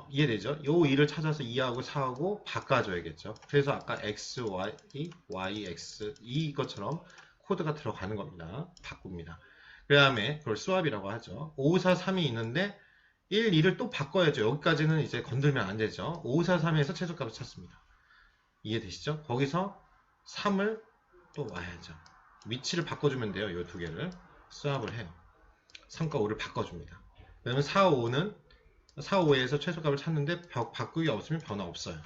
이해되죠? 요 2를 찾아서 2하고 4하고 바꿔줘야겠죠. 그래서 아까 x, y, y, x 이것처럼 코드가 들어가는 겁니다. 바꿉니다. 그 다음에 그걸 스왑이라고 하죠. 5, 4, 3이 있는데 1, 2를 또 바꿔야죠. 여기까지는 이제 건들면 안 되죠. 5, 4, 3에서 최소값을 찾습니다. 이해되시죠? 거기서 3을 또 와야죠. 위치를 바꿔주면 돼요. 이 두 개를 스왑을 해요. 3과 5를 바꿔줍니다. 그러면 4, 5는 4, 5에서 최소값을 찾는데 바꾸기 없으면 변화 없어요.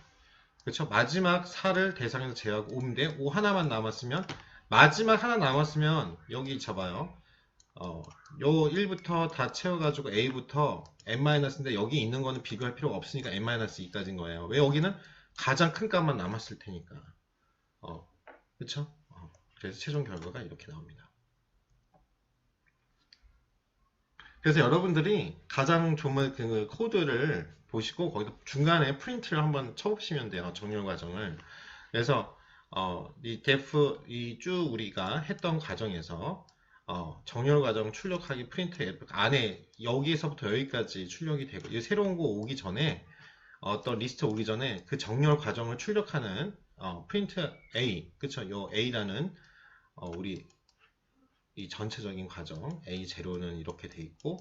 그렇죠? 마지막 4를 대상에서 제외하고 5인데 5 하나만 남았으면 마지막 하나 남았으면 여기 잡아요. 요 1부터 다 채워가지고 A부터 N-인데 여기 있는 거는 비교할 필요가 없으니까 N-2까지인 거예요. 왜 여기는 가장 큰 값만 남았을 테니까. 그쵸? 그래서 최종 결과가 이렇게 나옵니다. 그래서 여러분들이 가장 좋은 그 코드를 보시고 거기서 중간에 프린트를 한번 쳐보시면 돼요. 정렬 과정을. 그래서 이 def 쭉 우리가 했던 과정에서 정렬 과정 출력하기 프린트 안에 여기에서부터 여기까지 출력이 되고 이 새로운 거 오기 전에 어떤 리스트 오기 전에 그 정렬 과정을 출력하는 프린트 A, 그쵸? 요 A라는 우리 이 전체적인 과정 A0는 이렇게 돼 있고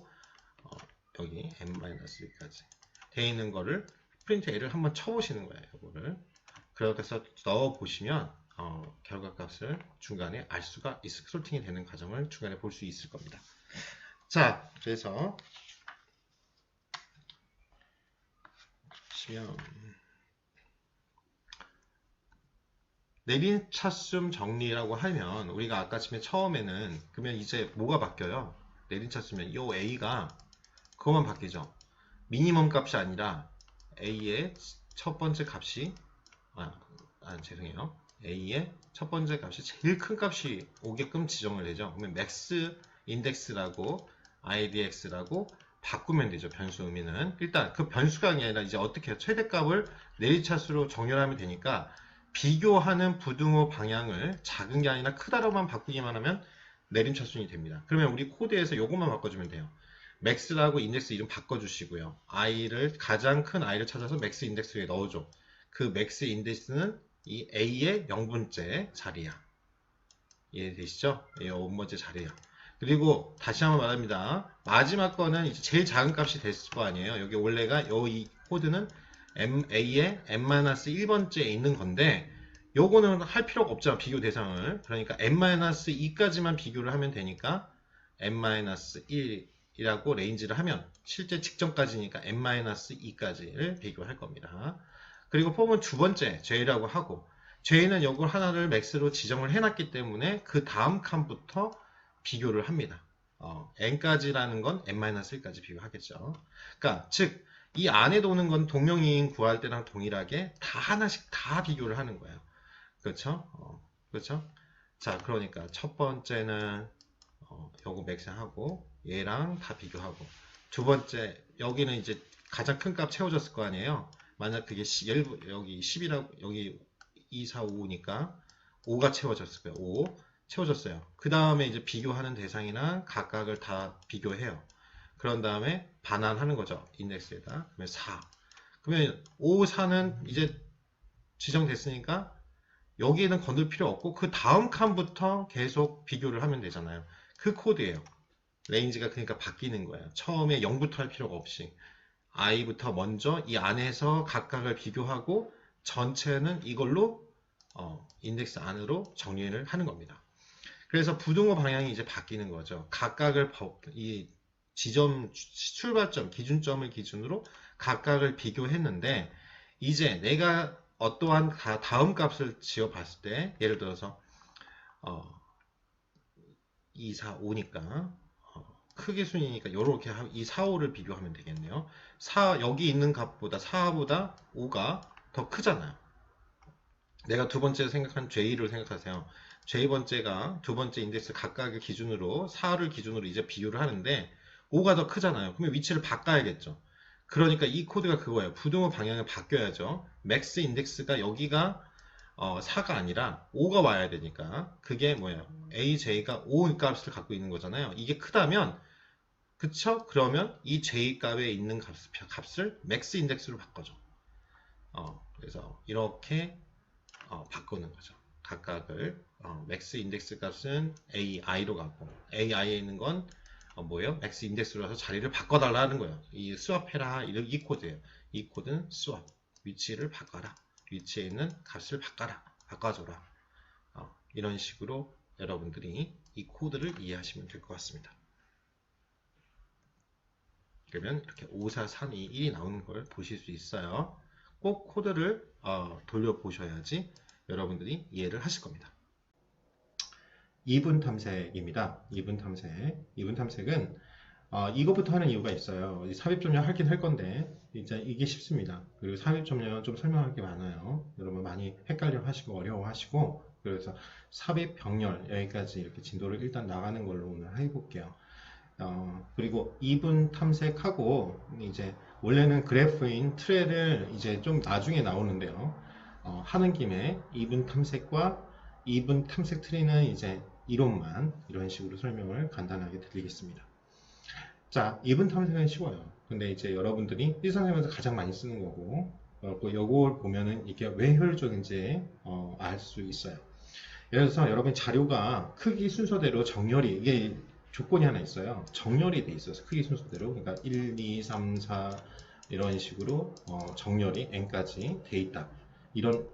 여기 N-1까지 돼 있는 거를 프린트 A를 한번 쳐보시는 거예요. 이거를 그렇게 해서 넣어 보시면 결과값을 중간에 알 수가 있을 소팅이 되는 과정을 중간에 볼 수 있을 겁니다. 자, 그래서 보시면 내림차순 정리라고 하면 우리가 아까 처음에는 그러면 이제 뭐가 바뀌어요? 내림차순이면 이 A가 그것만 바뀌죠. 미니멈 값이 아니라 A의 첫 번째 값이 죄송해요. A의 첫 번째 값이 제일 큰 값이 오게끔 지정을 되죠. 그러면 max index라고 idx라고 바꾸면 되죠. 변수 의미는 일단 그 변수가 아니라 이제 어떻게 해요? 최대값을 내림차수로 정렬하면 되니까 비교하는 부등호 방향을 작은 게 아니라 크다로만 바꾸기만 하면 내림차순이 됩니다. 그러면 우리 코드에서 이것만 바꿔주면 돼요. max라고 인덱스 이름 바꿔주시고요. i를 가장 큰 i를 찾아서 max 인덱스에 넣어줘. 그 max 인덱스는 이 a의 0분째 자리야. 이해되시죠? 이 0번째 자리야. 그리고 다시 한번 말합니다. 마지막 거는 이제 제일 작은 값이 됐을 거 아니에요. 여기 원래가 이 코드는 A의 N-1번째에 있는 건데 요거는 할 필요가 없잖아. 비교 대상을. 그러니까 N-2까지만 비교를 하면 되니까 N-1이라고 레인지를 하면 실제 직전까지니까 N-2까지를 비교할 겁니다. 그리고 폼은 두 번째 J라고 하고 J는 요걸 하나를 max로 지정을 해놨기 때문에 그 다음 칸부터 비교를 합니다. n까지라는 건 n-1까지 비교하겠죠. 그러니까 즉 이 안에 도는 건 동명이인 구할 때랑 동일하게 다 하나씩 다 비교를 하는 거예요. 그렇죠? 그렇죠? 자, 그러니까 첫 번째는 요거 맥스하고 얘랑 다 비교하고 두 번째 여기는 이제 가장 큰 값 채워졌을 거 아니에요. 만약 그게 여기 10이라고 여기 2, 4, 5니까 5가 채워졌을 거예요. 5 채워졌어요. 그 다음에 이제 비교하는 대상이랑 각각을 다 비교해요. 그런 다음에 반환하는 거죠. 인덱스에다. 그러면 4. 그러면 5, 4는 이제 지정됐으니까 여기에는 건들 필요 없고 그 다음 칸부터 계속 비교를 하면 되잖아요. 그 코드예요. 레인지가 그러니까 바뀌는 거예요. 처음에 0부터 할 필요가 없이 i부터 먼저 이 안에서 각각을 비교하고 전체는 이걸로 인덱스 안으로 정리를 하는 겁니다. 그래서 부등호 방향이 이제 바뀌는 거죠. 각각을 이 지점 출발점 기준점을 기준으로 각각을 비교했는데 이제 내가 어떠한 다음 값을 지어 봤을 때, 예를 들어서 2, 4, 5니까 크기 순이니까 이렇게 이 4, 5를 비교하면 되겠네요. 여기 있는 값보다 4보다 5가 더 크잖아요. 내가 두 번째 생각한 J를 생각하세요. J번째가 두 번째 인덱스 각각의 기준으로 4를 기준으로 이제 비교를 하는데 5가 더 크잖아요. 그러면 위치를 바꿔야겠죠. 그러니까 이 코드가 그거예요. 부등호 방향을 바뀌어야죠. 맥스 인덱스가 여기가 4가 아니라 5가 와야 되니까 그게 뭐예요? AJ가 5 값을 갖고 있는 거잖아요. 이게 크다면 그쵸? 그러면 이 J 값에 있는 값을 맥스 인덱스로 바꿔줘. 그래서 이렇게 바꾸는 거죠. 각각을 맥스 인덱스 값은 AI로 가고 AI에 있는 건 뭐예요? 맥스 인덱스로 해서 자리를 바꿔달라는 거예요. 이 스왑해라 이 코드예요. 이 코드는 스왑 위치를 바꿔라. 위치에 있는 값을 바꿔줘라. 이런 식으로 여러분들이 이 코드를 이해하시면 될 것 같습니다. 그러면 이렇게 5, 4, 3, 2, 1이 나오는 걸 보실 수 있어요. 꼭 코드를 돌려보셔야지 여러분들이 이해를 하실 겁니다. 이분 탐색입니다. 이분 탐색은 이것부터 하는 이유가 있어요. 삽입점령 하긴 할 건데 이제 이게 쉽습니다. 그리고 삽입점령은 좀 설명할 게 많아요. 여러분 많이 헷갈려 하시고 어려워 하시고 그래서 삽입 병렬 여기까지 이렇게 진도를 일단 나가는 걸로 오늘 해볼게요. 그리고 이분 탐색하고 이제 원래는 그래프인 트레를 이제 좀 나중에 나오는데요. 하는 김에 이분 탐색과 이분 탐색 트리는 이제 이론만 이런 식으로 설명을 간단하게 드리겠습니다. 자, 이분 탐색은 쉬워요. 근데 이제 여러분들이 일상생활에서 가장 많이 쓰는 거고, 요걸 보면은 이게 왜 효율적인지 알 수 있어요. 예를 들어서 여러분 자료가 크기 순서대로 정렬이 이게 조건이 하나 있어요. 정렬이 돼 있어서 크기 순서대로 그러니까 1, 2, 3, 4 이런 식으로 정렬이 n까지 돼 있다. 이런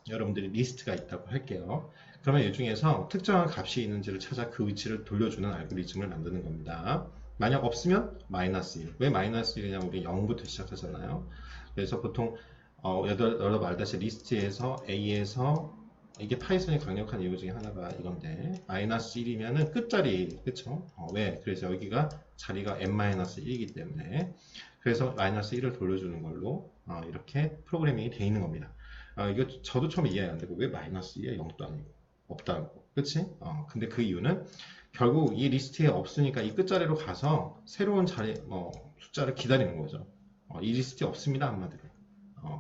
여러분들이 리스트가 있다고 할게요. 그러면 이 중에서 특정한 값이 있는지를 찾아 그 위치를 돌려주는 알고리즘을 만드는 겁니다. 만약 없으면 마이너스 1. 왜 마이너스 1이냐면 우리 0부터 시작하잖아요. 그래서 보통 여러 말다시 리스트에서 A에서 이게 파이썬이 강력한 이유 중에 하나가 이건데 마이너스 1이면은 끝자리 그쵸? 왜? 그래서 여기가 자리가 n-1이기 때문에 그래서 마이너스 1을 돌려주는 걸로 이렇게 프로그래밍이 되어 있는 겁니다. 이거 저도 처음 이해 안 되고 왜 마이너스 2야? 0도 아니고 없다고 그치? 근데 그 이유는 결국 이 리스트에 없으니까 이 끝자리로 가서 새로운 자리 숫자를 기다리는 거죠. 이 리스트에 없습니다 한마디로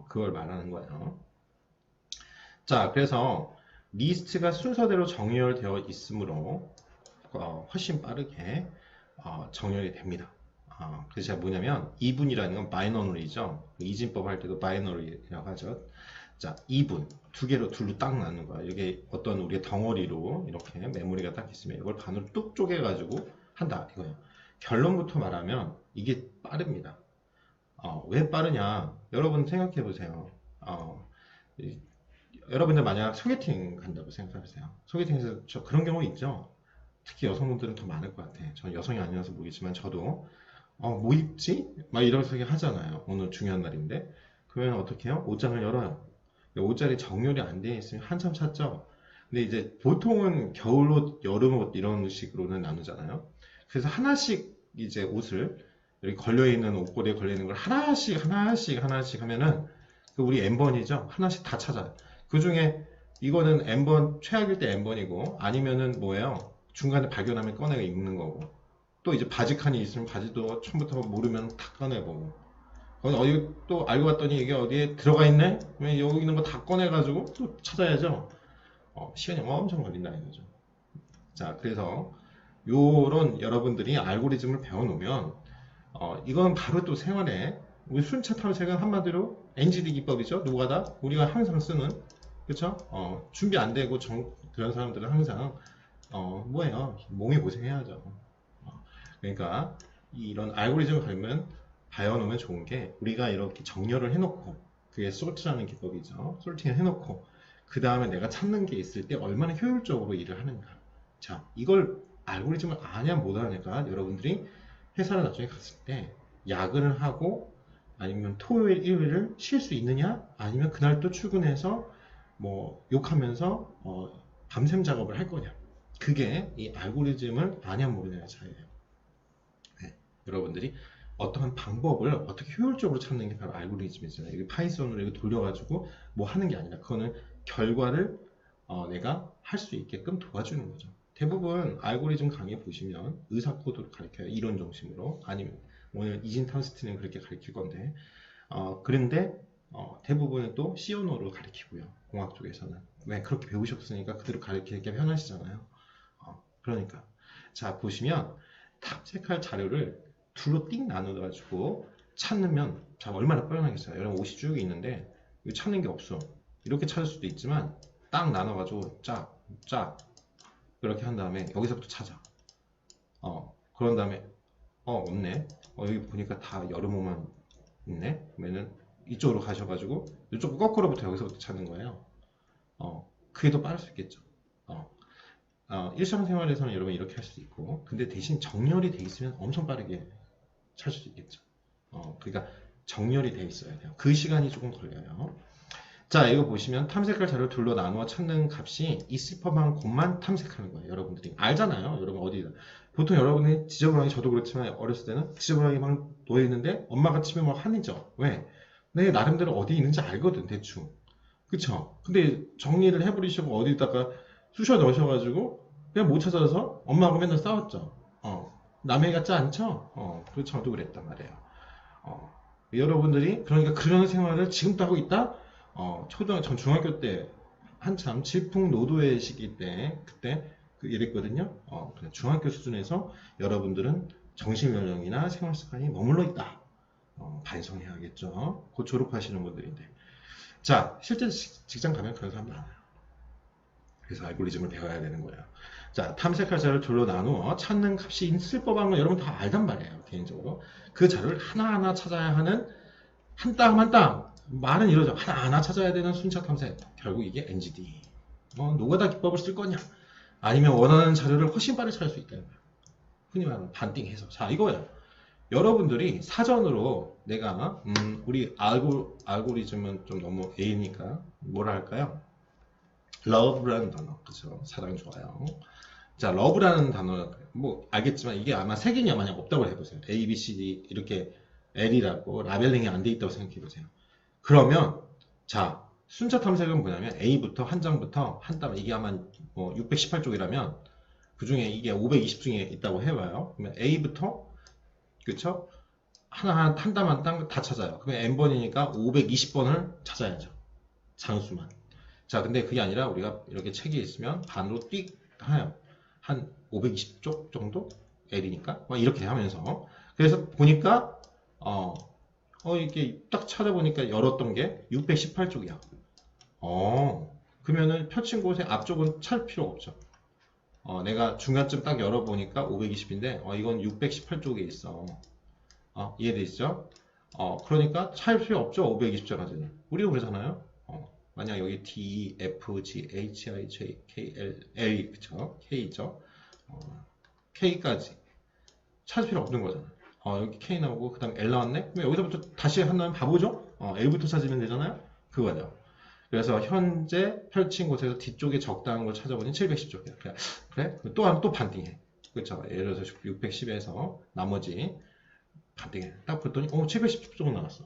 그걸 말하는 거예요. 자, 그래서 리스트가 순서대로 정렬되어 있으므로 훨씬 빠르게 정렬이 됩니다. 그래서 제가 뭐냐면 2분이라는 건 바이너리죠. 이진법 할 때도 바이너리라고 하죠. 자, 2분 두 개로 둘로 딱 나누는 거야. 이게 어떤 우리의 덩어리로 이렇게 메모리가 딱 있으면 이걸 반으로 뚝 쪼개가지고 한다 이거예요. 결론부터 말하면 이게 빠릅니다. 왜 빠르냐? 여러분 생각해 보세요. 여러분들 만약 소개팅 간다고 생각해보세요. 소개팅에서 그런 경우 있죠? 특히 여성분들은 더 많을 것 같아. 저는 여성이 아니어서 모르겠지만 저도 뭐 입지? 막 이러면서 하잖아요. 오늘 중요한 날인데 그러면 어떻게 해요? 옷장을 열어요. 옷자리 정렬이 안 되어 있으면 한참 찾죠. 근데 이제 보통은 겨울옷, 여름옷 이런 식으로는 나누잖아요. 그래서 하나씩 이제 옷을 여기 걸려있는 옷걸이에 걸려있는 걸 하나씩 하면은 그 우리 n번이죠. 하나씩 다 찾아요. 그 중에 이거는 n번 최악일 때 n번이고 아니면은 뭐예요? 중간에 발견하면 꺼내가 입는 거고 또 이제 바지 칸이 있으면 바지도 처음부터 모르면 다 꺼내보고 어디 또 알고 봤더니 이게 어디에 들어가 있네? 그러면 여기 있는 거 다 꺼내가지고 또 찾아야죠. 시간이 엄청 걸린다 이거죠. 자, 그래서 요런 여러분들이 알고리즘을 배워놓으면 이건 바로 또 생활에 우리 순차 탐색은 한마디로 NGD 기법이죠. 노가다 우리가 항상 쓰는 그쵸? 준비 안 되고 그런 사람들은 항상 뭐예요? 몸이 고생해야죠. 그러니까 이런 알고리즘을 배워놓으면 좋은 게 우리가 이렇게 정렬을 해놓고 그게 솔트라는 기법이죠. 솔팅을 해놓고 그 다음에 내가 찾는 게 있을 때 얼마나 효율적으로 일을 하는가. 자, 이걸 알고리즘을 아냐 못 아냐가 여러분들이 회사를 나중에 갔을 때 야근을 하고 아니면 토요일, 일요일을 쉴 수 있느냐? 아니면 그날 또 출근해서 뭐 욕하면서 밤샘 작업을 할 거냐? 그게 이 알고리즘을 아냐 모르냐의 차이예요. 네. 여러분들이 어떠한 방법을 어떻게 효율적으로 찾는 게 바로 알고리즘이잖아요. 이게 파이썬으로 이거 돌려가지고 뭐 하는 게 아니라 그거는 결과를 내가 할 수 있게끔 도와주는 거죠. 대부분 알고리즘 강의 보시면 의사 코드로 가르쳐요. 이론 중심으로. 아니면 오늘 이진탕스트는 그렇게 가르칠 건데 그런데 대부분은 또 C 언어로 가르치고요. 공학 쪽에서는. 왜 그렇게 배우셨으니까 그대로 가르치기 편하시잖아요. 그러니까 자 보시면 탐색할 자료를 둘로 띵 나눠가지고 찾으면 자 얼마나 뻔하겠어요. 여러분 옷이 쭉 있는데 이거 찾는 게 없어. 이렇게 찾을 수도 있지만 딱 나눠가지고 짝 이렇게 한 다음에 여기서부터 찾아. 그런 다음에 없네. 여기 보니까 다 여름 옷만 있네. 그러면은 이쪽으로 가셔가지고 이쪽 거꾸로부터 여기서부터 찾는 거예요. 그게 더 빠를 수 있겠죠. 일상생활에서는 여러분 이렇게 할 수도 있고, 근데 대신 정렬이 돼 있으면 엄청 빠르게 찾을 수 있겠죠. 그러니까 정렬이 돼 있어야 돼요. 그 시간이 조금 걸려요. 자, 이거 보시면 탐색할 자료를 둘로 나누어 찾는 값이 있을 법한 곳만 탐색하는 거예요. 여러분들이 알잖아요. 여러분 어디다. 보통 여러분이 지저분하게 저도 그렇지만 어렸을 때는 지저분하게 막 놓여 있는데 엄마가 치면 막 한이죠. 왜? 내 나름대로 어디 있는지 알거든 대충. 그쵸? 근데 정리를 해버리시고 어디다가 쑤셔 넣으셔가지고 그냥 못 찾아서 엄마하고 맨날 싸웠죠. 남의 같지 않죠? 그렇죠. 저도 그랬단 말이에요. 여러분들이 그러니까 그런 생활을 지금도 하고 있다? 전 중학교 때 한참 질풍노도의 시기 때 그때 이랬거든요. 중학교 수준에서 여러분들은 정신연령이나 생활습관이 머물러 있다. 반성해야겠죠. 곧 졸업하시는 분들인데. 자, 실제 직장 가면 그런 사람 많아요. 그래서 알고리즘을 배워야 되는 거예요. 자, 탐색할 자료를 둘로 나누어 찾는 값이 있을 법한 건 여러분 다 알단 말이에요. 개인적으로. 그 자료를 하나하나 찾아야 하는 한 땀 한 땀. 말은 이러죠. 하나하나 찾아야 되는 순차 탐색. 결국 이게 NGD. 노가다 기법을 쓸 거냐? 아니면 원하는 자료를 훨씬 빠르게 찾을 수 있다는 거예요. 흔히 말하는 반띵해서. 자, 이거예요. 여러분들이 사전으로 내가 우리 알고리즘은 좀 너무 A니까 뭐라 할까요? love라는 단어. 그죠? 사랑 좋아요. 자, love라는 단어 뭐 알겠지만 이게 아마 세 개냐 만약 없다고 해보세요. A, B, C, D 이렇게 L이라고 라벨링이 안 돼 있다고 생각해보세요. 그러면 자 순차 탐색은 뭐냐면 A부터 한 장부터 한 땀 이게 아마 뭐 618쪽이라면 그 중에 이게 520중에 있다고 해봐요. 그러면 A부터 그쵸? 하나 한 땀 한 땀 다 찾아요. 그러면 n번이니까 520번을 찾아야죠. 장수만. 자 근데 그게 아니라 우리가 이렇게 책이 있으면 반으로 띡 해요. 한 520쪽 정도? L이니까 막 이렇게 하면서 그래서 보니까 이렇게 딱 찾아보니까 열었던 게 618쪽이야. 그러면은 펼친 곳에 앞쪽은 찾을 필요 없죠. 내가 중간쯤 딱 열어보니까 520인데, 이건 618쪽에 있어. 이해되시죠? 그러니까 찾을 필요 없죠. 520쪽까지는. 우리도 그러잖아요. 만약 여기 D, F, G, H, I, J, K, L, L, 그쵸? K죠? K까지. 찾을 필요 없는 거잖아. 여기 K 나오고 그 다음 L 나왔네? 그럼 여기서부터 다시 한다면 바보죠? L부터 찾으면 되잖아요? 그거죠. 그래서 현재 펼친 곳에서 뒤쪽에 적당한 걸 찾아보니 710쪽이야. 그래? 또 반띵해. 그렇죠? 예를 들어서 610에서 나머지 반띵해. 딱 봤더니 710쪽 나왔어.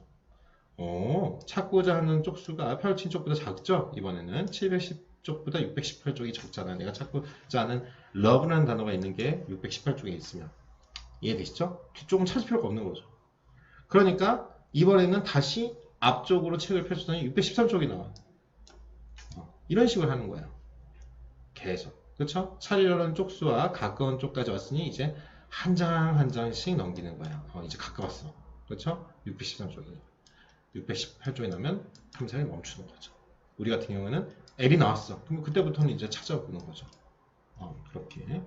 찾고자 하는 쪽수가 펼친 쪽보다 작죠? 이번에는 710쪽보다 618쪽이 적잖아. 내가 찾고자 하는 love라는 단어가 있는 게 618쪽에 있으면. 이해되시죠? 뒤쪽은 찾을 필요가 없는 거죠. 그러니까 이번에는 다시 앞쪽으로 책을 펼쳤더니 613쪽이 나와. 이런 식으로 하는 거예요. 계속. 그렇죠? 찾으려는 쪽수와 가까운 쪽까지 왔으니 이제 한 장 한 장씩 넘기는 거예요. 이제 가까웠어. 그렇죠? 613쪽이. 618쪽이 나면 탐색을 멈추는 거죠. 우리 같은 경우는 L이 나왔어. 그럼 그때부터는 이제 찾아보는 거죠. 그렇게.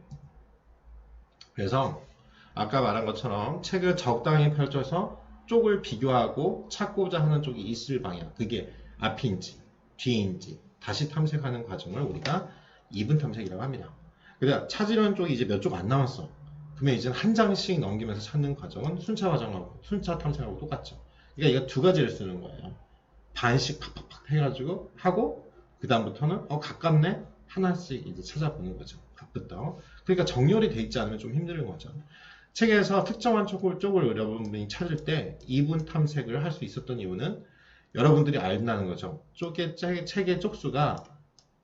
그래서 아까 말한 것처럼 책을 적당히 펼쳐서 쪽을 비교하고 찾고자 하는 쪽이 있을 방향. 그게 앞인지 뒤인지 다시 탐색하는 과정을 우리가 이분 탐색이라고 합니다. 그러니까 찾으려는 쪽이 이제 몇 쪽 안 남았어. 그러면 이제 한 장씩 넘기면서 찾는 과정은 순차 과정하고 순차 탐색하고 똑같죠. 그러니까 이거 두 가지를 쓰는 거예요. 반씩 팍팍팍 해가지고 하고 그 다음부터는 가깝네 하나씩 이제 찾아보는 거죠. 바쁘다. 그러니까 정렬이 돼 있지 않으면 좀 힘든 거죠. 책에서 특정한 쪽을 여러분들이 찾을 때 이분 탐색을 할 수 있었던 이유는 여러분들이 알다는 거죠. 책의 쪽수가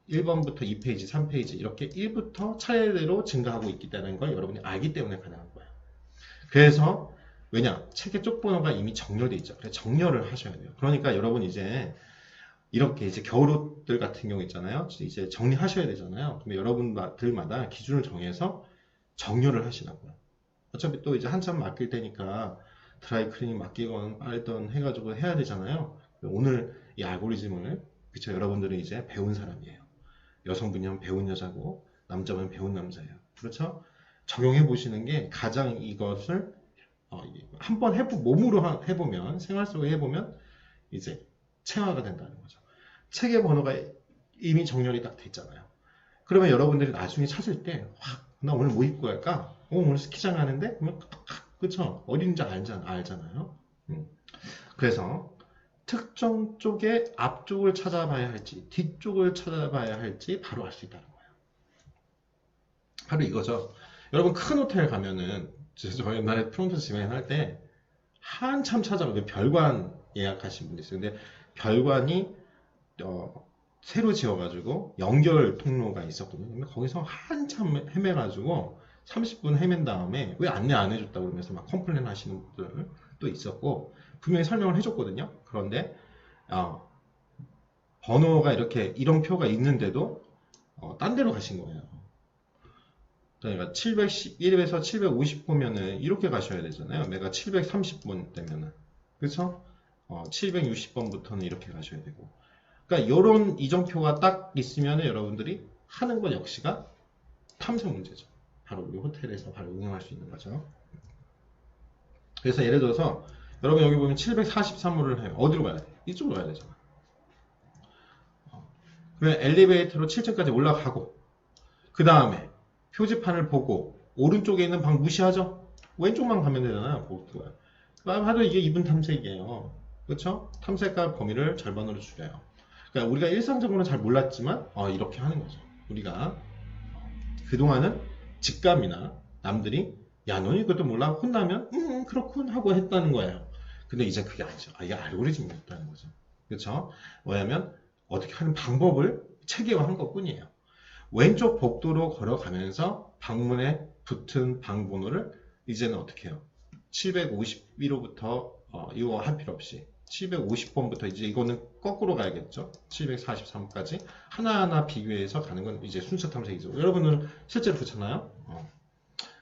1번부터 2페이지, 3페이지 이렇게 1부터 차례대로 증가하고 있기 때문에 걸 여러분이 알기 때문에 가능한 거예요. 그래서 왜냐? 책의 쪽번호가 이미 정렬되어 있죠. 그래서 정렬을 하셔야 돼요. 그러니까 여러분 이제 이렇게 이제 겨울옷들 같은 경우 있잖아요. 이제 정리하셔야 되잖아요. 그러면 여러분들마다 기준을 정해서 정렬을 하시라고요. 어차피 또 이제 한참 맡길 테니까 드라이 클리닝 맡기건 빨던 해가지고 해야 되잖아요. 오늘 이 알고리즘을 그쵸 여러분들은 이제 배운 사람이에요. 여성분이면 배운 여자고 남자면 배운 남자예요. 그렇죠? 적용해 보시는 게 가장 이것을 한번 몸으로 해보면 생활 속에 해보면 이제 체화가 된다는 거죠. 책의 번호가 이미 정렬이 딱 됐잖아요. 그러면 여러분들이 나중에 찾을 때 나 오늘 뭐 입고 갈까? 오늘 스키장 가는데? 그러면 그쵸? 어딘지 알잖아요. 그래서 특정 쪽의 앞쪽을 찾아봐야 할지 뒤쪽을 찾아봐야 할지 바로 알 수 있다는 거예요. 바로 이거죠. 여러분 큰 호텔 가면은 저 옛날에 프론트 진행할 때 한참 찾아보고 별관 예약하신 분이 있어요. 근데 별관이 새로 지어가지고 연결 통로가 있었거든요. 근데 거기서 한참 헤매가지고 30분 헤맨 다음에 왜 안내 안 해줬다고 그러면서 막 컴플레인 하시는 분들도 있었고 분명히 설명을 해줬거든요. 그런데 번호가 이런 표가 있는데도 딴 데로 가신 거예요. 그러니까 711에서 750번면은 이렇게 가셔야 되잖아요. 내가 730번 되면은 그렇죠? 760번부터는 이렇게 가셔야 되고. 그러니까 이런 이정표가 딱 있으면 여러분들이 하는 것 역시가 탐색 문제죠. 바로 우리 호텔에서 바로 응용할 수 있는 거죠. 그래서 예를 들어서 여러분 여기 보면 743호를 해요. 어디로 가야 돼? 이쪽으로 가야 되잖아. 그러면 엘리베이터로 7층까지 올라가고 그 다음에 표지판을 보고 오른쪽에 있는 방 무시하죠? 왼쪽만 가면 되잖아요. 하도 이게 이분 탐색이에요. 그렇죠? 탐색과 범위를 절반으로 줄여요. 그러니까 우리가 일상적으로는 잘 몰랐지만 이렇게 하는 거죠. 우리가 그동안은 직감이나 남들이 야 너는 이것도 몰라 혼나면 그렇군 하고 했다는 거예요. 근데 이제 그게 아니죠. 이게 알고리즘이었다는 거죠. 그렇죠? 뭐냐면 어떻게 하는 방법을 체계화한 것뿐이에요. 왼쪽 복도로 걸어가면서 방문에 붙은 방 번호를 이제는 어떻게 해요? 751호부터 이거 할 필요 없이 750번부터 이제 이거는 거꾸로 가야겠죠. 743까지 하나하나 비교해서 가는 건 이제 순서 탐색이죠. 여러분은 실제로 그렇잖아요.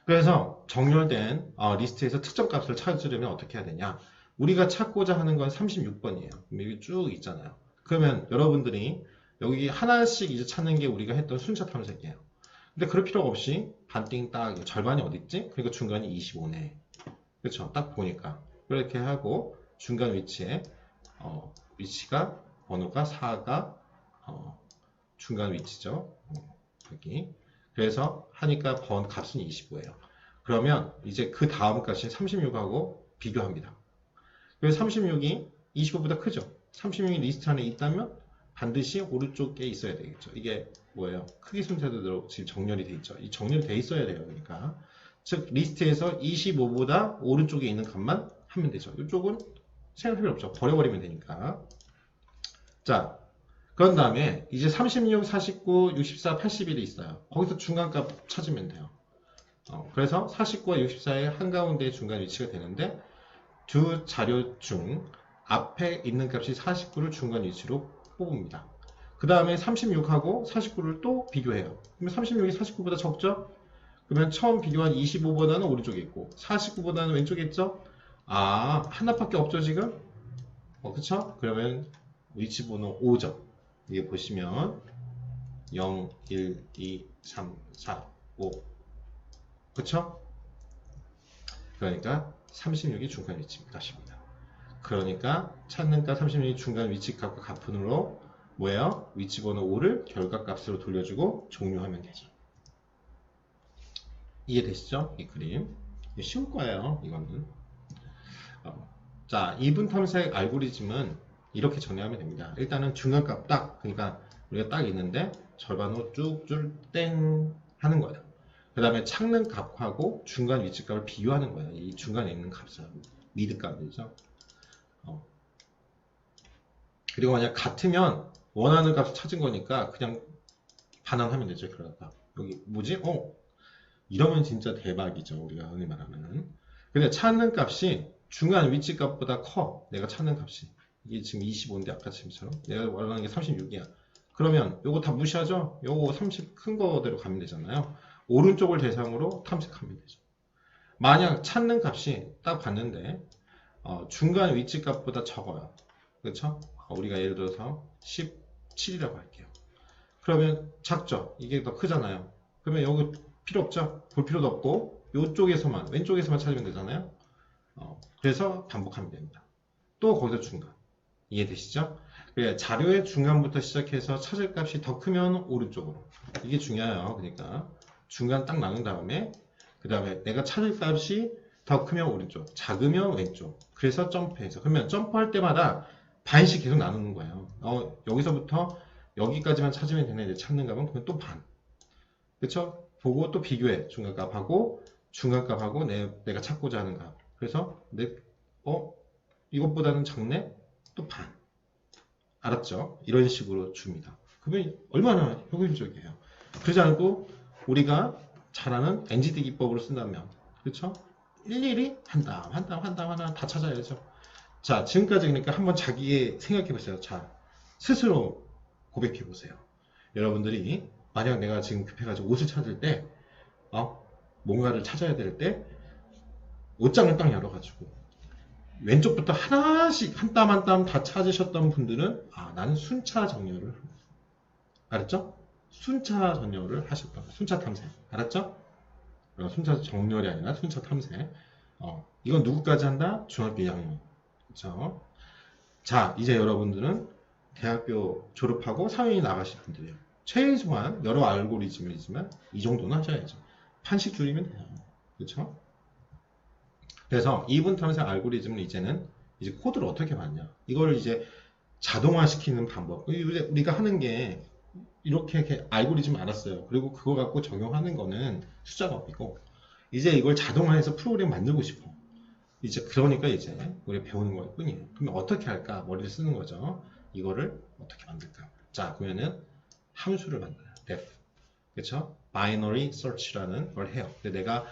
그래서 정렬된 리스트에서 특정 값을 찾으려면 어떻게 해야 되냐? 우리가 찾고자 하는 건 36번이에요. 여기 쭉 있잖아요. 그러면 여러분들이 여기 하나씩 이제 찾는 게 우리가 했던 순서 탐색이에요. 근데 그럴 필요가 없이 반띵 딱 절반이 어디 있지? 그러니까 중간이 25네. 그렇죠? 딱 보니까 그렇게 하고 중간 위치에 위치가 번호가 4가 중간 위치죠. 여기. 그래서 하니까 값은 25예요. 그러면 이제 그 다음 값이 36하고 비교합니다. 그래서 36이 25보다 크죠. 36이 리스트 안에 있다면 반드시 오른쪽에 있어야 되겠죠. 이게 뭐예요? 크기 순서대로 지금 정렬이 돼 있죠. 이 정렬이 돼 있어야 돼요. 그러니까 즉 리스트에서 25보다 오른쪽에 있는 값만 하면 되죠. 이쪽은 생각할 필요 없죠. 버려버리면 되니까. 자, 그런 다음에 이제 36, 49, 64, 81이 있어요. 거기서 중간값 찾으면 돼요. 그래서 49와 64의 한가운데 중간 위치가 되는데 두 자료 중 앞에 있는 값이 49를 중간 위치로 뽑습니다. 그 다음에 36하고 49를 또 비교해요. 그러면 36이 49보다 적죠? 그러면 처음 비교한 25보다는 오른쪽에 있고 49보다는 왼쪽에 있죠? 하나밖에 없죠 지금? 그쵸? 그러면 위치 번호 5점. 이게 보시면 0, 1, 2, 3, 4, 5 그쵸? 그러니까 36이 중간 위치입니다. 그러니까 찾는 값 36이 중간 위치 값과 가분으로 뭐예요? 위치 번호 5를 결과 값으로 돌려주고 종료하면 되죠. 이해되시죠? 이 그림. 쉬울 거예요. 이거는. 자, 이분 탐색 알고리즘은 이렇게 정리하면 됩니다. 일단은 중간값 딱, 그러니까 우리가 딱 있는데 절반으로 쭉쭉 땡 하는 거예요. 그 다음에 찾는 값하고 중간 위치값을 비교하는 거예요. 이 중간에 있는 값은 미드 값이죠. 그리고 만약 같으면 원하는 값을 찾은 거니까 그냥 반환하면 되죠. 그러다가 여기 뭐지? 이러면 진짜 대박이죠. 우리가 흔히 말하는. 근데 찾는 값이 중간 위치 값보다 커. 내가 찾는 값이. 이게 지금 25인데 아까 지금처럼 내가 원하는 게 36이야. 그러면 요거 다 무시하죠? 요거 30 큰 거대로 가면 되잖아요. 오른쪽을 대상으로 탐색하면 되죠. 만약 찾는 값이 딱 봤는데 중간 위치 값보다 적어요. 그렇죠? 우리가 예를 들어서 17이라고 할게요. 그러면 작죠? 이게 더 크잖아요. 그러면 여기 필요 없죠? 볼 필요도 없고 이쪽에서만 왼쪽에서만 찾으면 되잖아요. 그래서 반복하면 됩니다. 또 거기서 중간. 이해되시죠? 그래, 자료의 중간부터 시작해서 찾을 값이 더 크면 오른쪽으로. 이게 중요해요. 그러니까 중간 딱 나눈 다음에 그 다음에 내가 찾을 값이 더 크면 오른쪽, 작으면 왼쪽. 그래서 점프해서. 그러면 점프할 때마다 반씩 계속 나누는 거예요. 여기서부터 여기까지만 찾으면 되네. 이제 찾는 값은 그러면 또 반. 그쵸? 보고 또 비교해. 중간값하고 중간값하고 내가 찾고자 하는 값. 그래서 이것보다는 작네? 또 반. 알았죠? 이런 식으로 줍니다. 그러면 얼마나 효율적이에요. 그러지 않고 우리가 잘 아는 NGD 기법으로 쓴다면 그렇죠? 일일이 한 땀 다 찾아야죠. 자, 지금까지 그러니까 한번 자기의 생각해 보세요. 자, 스스로 고백해 보세요. 여러분들이 만약 내가 지금 급해가지고 옷을 찾을 때 뭔가를 찾아야 될 때 옷장을 딱 열어가지고 왼쪽부터 하나씩 한 땀 한 땀 다 찾으셨던 분들은 나는 순차 정렬을 알았죠? 순차 정렬을 하셨던 순차 탐색 알았죠? 순차 정렬이 아니라 순차 탐색 이건 누구까지 한다? 중학교 2학년 그렇죠? 자 이제 여러분들은 대학교 졸업하고 사회에 나가실 분들이에요. 최소한 여러 알고리즘이지만 이 정도는 하셔야죠. 판씩 줄이면 돼요. 그렇죠? 그래서 이분 탐색 알고리즘은 이제는 이제 코드를 어떻게 받냐 이거를 이제 자동화 시키는 방법 우리가 하는 게 이렇게 알고리즘 알았어요. 그리고 그거 갖고 적용하는 거는 숫작업이고 이제 이걸 자동화해서 프로그램 만들고 싶어. 이제 그러니까 이제 우리가 배우는 걸 뿐이에요. 그러면 어떻게 할까? 머리를 쓰는 거죠. 이거를 어떻게 만들까? 자 그러면은 함수를 만들어요. def 그렇죠? binary search라는 걸 해요. 근데 내가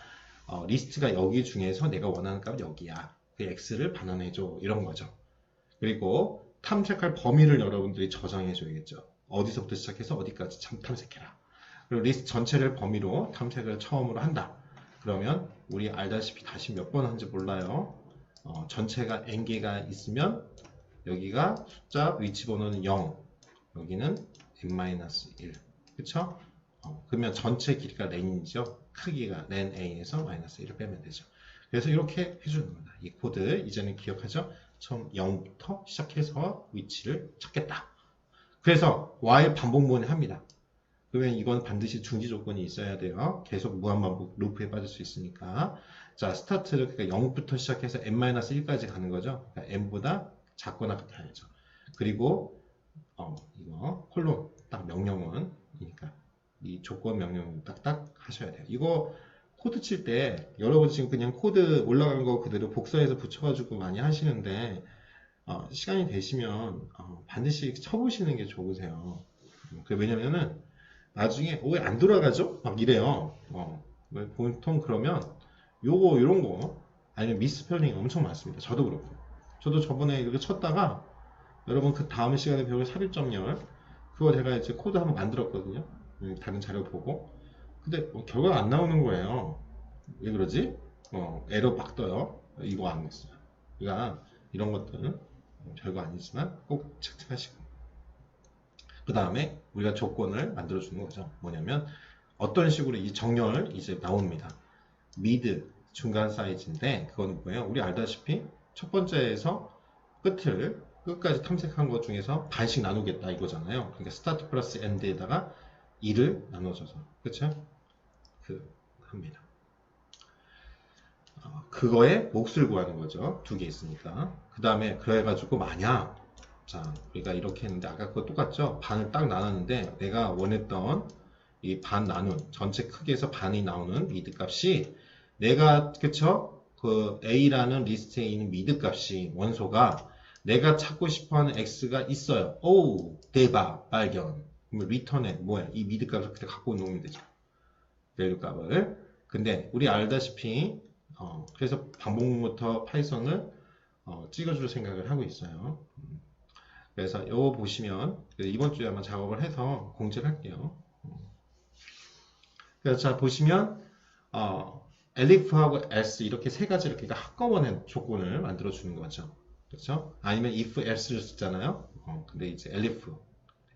리스트가 여기 중에서 내가 원하는 값은 여기야. 그 x를 반환해줘. 이런 거죠. 그리고 탐색할 범위를 여러분들이 저장해 줘야겠죠. 어디서부터 시작해서 어디까지 탐색해라. 그리고 리스트 전체를 범위로 탐색을 처음으로 한다. 그러면 우리 알다시피 다시 몇 번 한지 몰라요. 전체가 n개가 있으면 여기가 숫자 위치 번호는 0 여기는 n-1 그쵸? 그러면 전체 길이가 렌이죠. 크기가 len a에서 마이너스 1을 빼면 되죠. 그래서 이렇게 해주는 겁니다. 이 코드 이제는 기억하죠? 처음 0부터 시작해서 위치를 찾겠다. 그래서 while 반복문을 합니다. 그러면 이건 반드시 중지 조건이 있어야 돼요. 계속 무한반복 루프에 빠질 수 있으니까. 자, 스타트를 그러니까 0부터 시작해서 n-1까지 가는 거죠. 그러니까 n보다 작거나 같아야죠. 그리고 이거 콜론 딱 명령은 그러니까 이 조건 명령 딱딱 하셔야 돼요. 이거 코드 칠 때 여러분 지금 그냥 코드 올라간 거 그대로 복사해서 붙여가지고 많이 하시는데 시간이 되시면 반드시 쳐보시는 게 좋으세요. 왜냐면은 나중에 왜 안 돌아가죠? 막 이래요. 보통 그러면 요런 거 아니면 미스펠링 엄청 많습니다. 저도 그렇고. 저도 저번에 이렇게 쳤다가 여러분 그 다음 시간에 배울 삽입점열 그거 제가 이제 코드 한번 만들었거든요. 다른 자료 보고. 근데 결과가 안 나오는 거예요. 왜 그러지? 에러 막 떠요. 이거 안 했어요. 그러니까 이런 것들은 별거 아니지만 꼭 체크하시고. 그 다음에 우리가 조건을 만들어 주는 거죠. 뭐냐면 어떤 식으로 이 정렬 이제 나옵니다. 미드 중간 사이즈인데 그건 뭐예요? 우리 알다시피 첫 번째에서 끝까지 탐색한 것 중에서 반씩 나누겠다 이거잖아요. 그러니까 스타트 플러스 엔드에다가 2를 나눠줘서 그렇죠? 합니다. 그거의 몫을 구하는 거죠. 두 개 있으니까. 그 다음에 그래가지고 만약 자 우리가 이렇게 했는데 아까 그거 똑같죠? 반을 딱 나눴는데 내가 원했던 이 반 나눈 전체 크기에서 반이 나오는 미드 값이 내가 그쵸? 그 A라는 리스트에 있는 미드 값이 원소가 내가 찾고 싶어하는 X가 있어요. 오 대박 발견. 그러면 리턴에 뭐야? 이 미드 값을 그때 갖고 놓으면 되죠. 밸류 값을. 근데 우리 알다시피 그래서 반복문부터 파이썬을 찍어줄 생각을 하고 있어요. 그래서 이거 보시면 이번 주에 아마 작업을 해서 공지를 할게요. 그래서 자 보시면 elif하고 else 이렇게 세 가지 이렇게 한꺼번에 조건을 만들어 주는 거죠. 그렇죠? 아니면 if else를 쓰잖아요. 근데 이제 elif,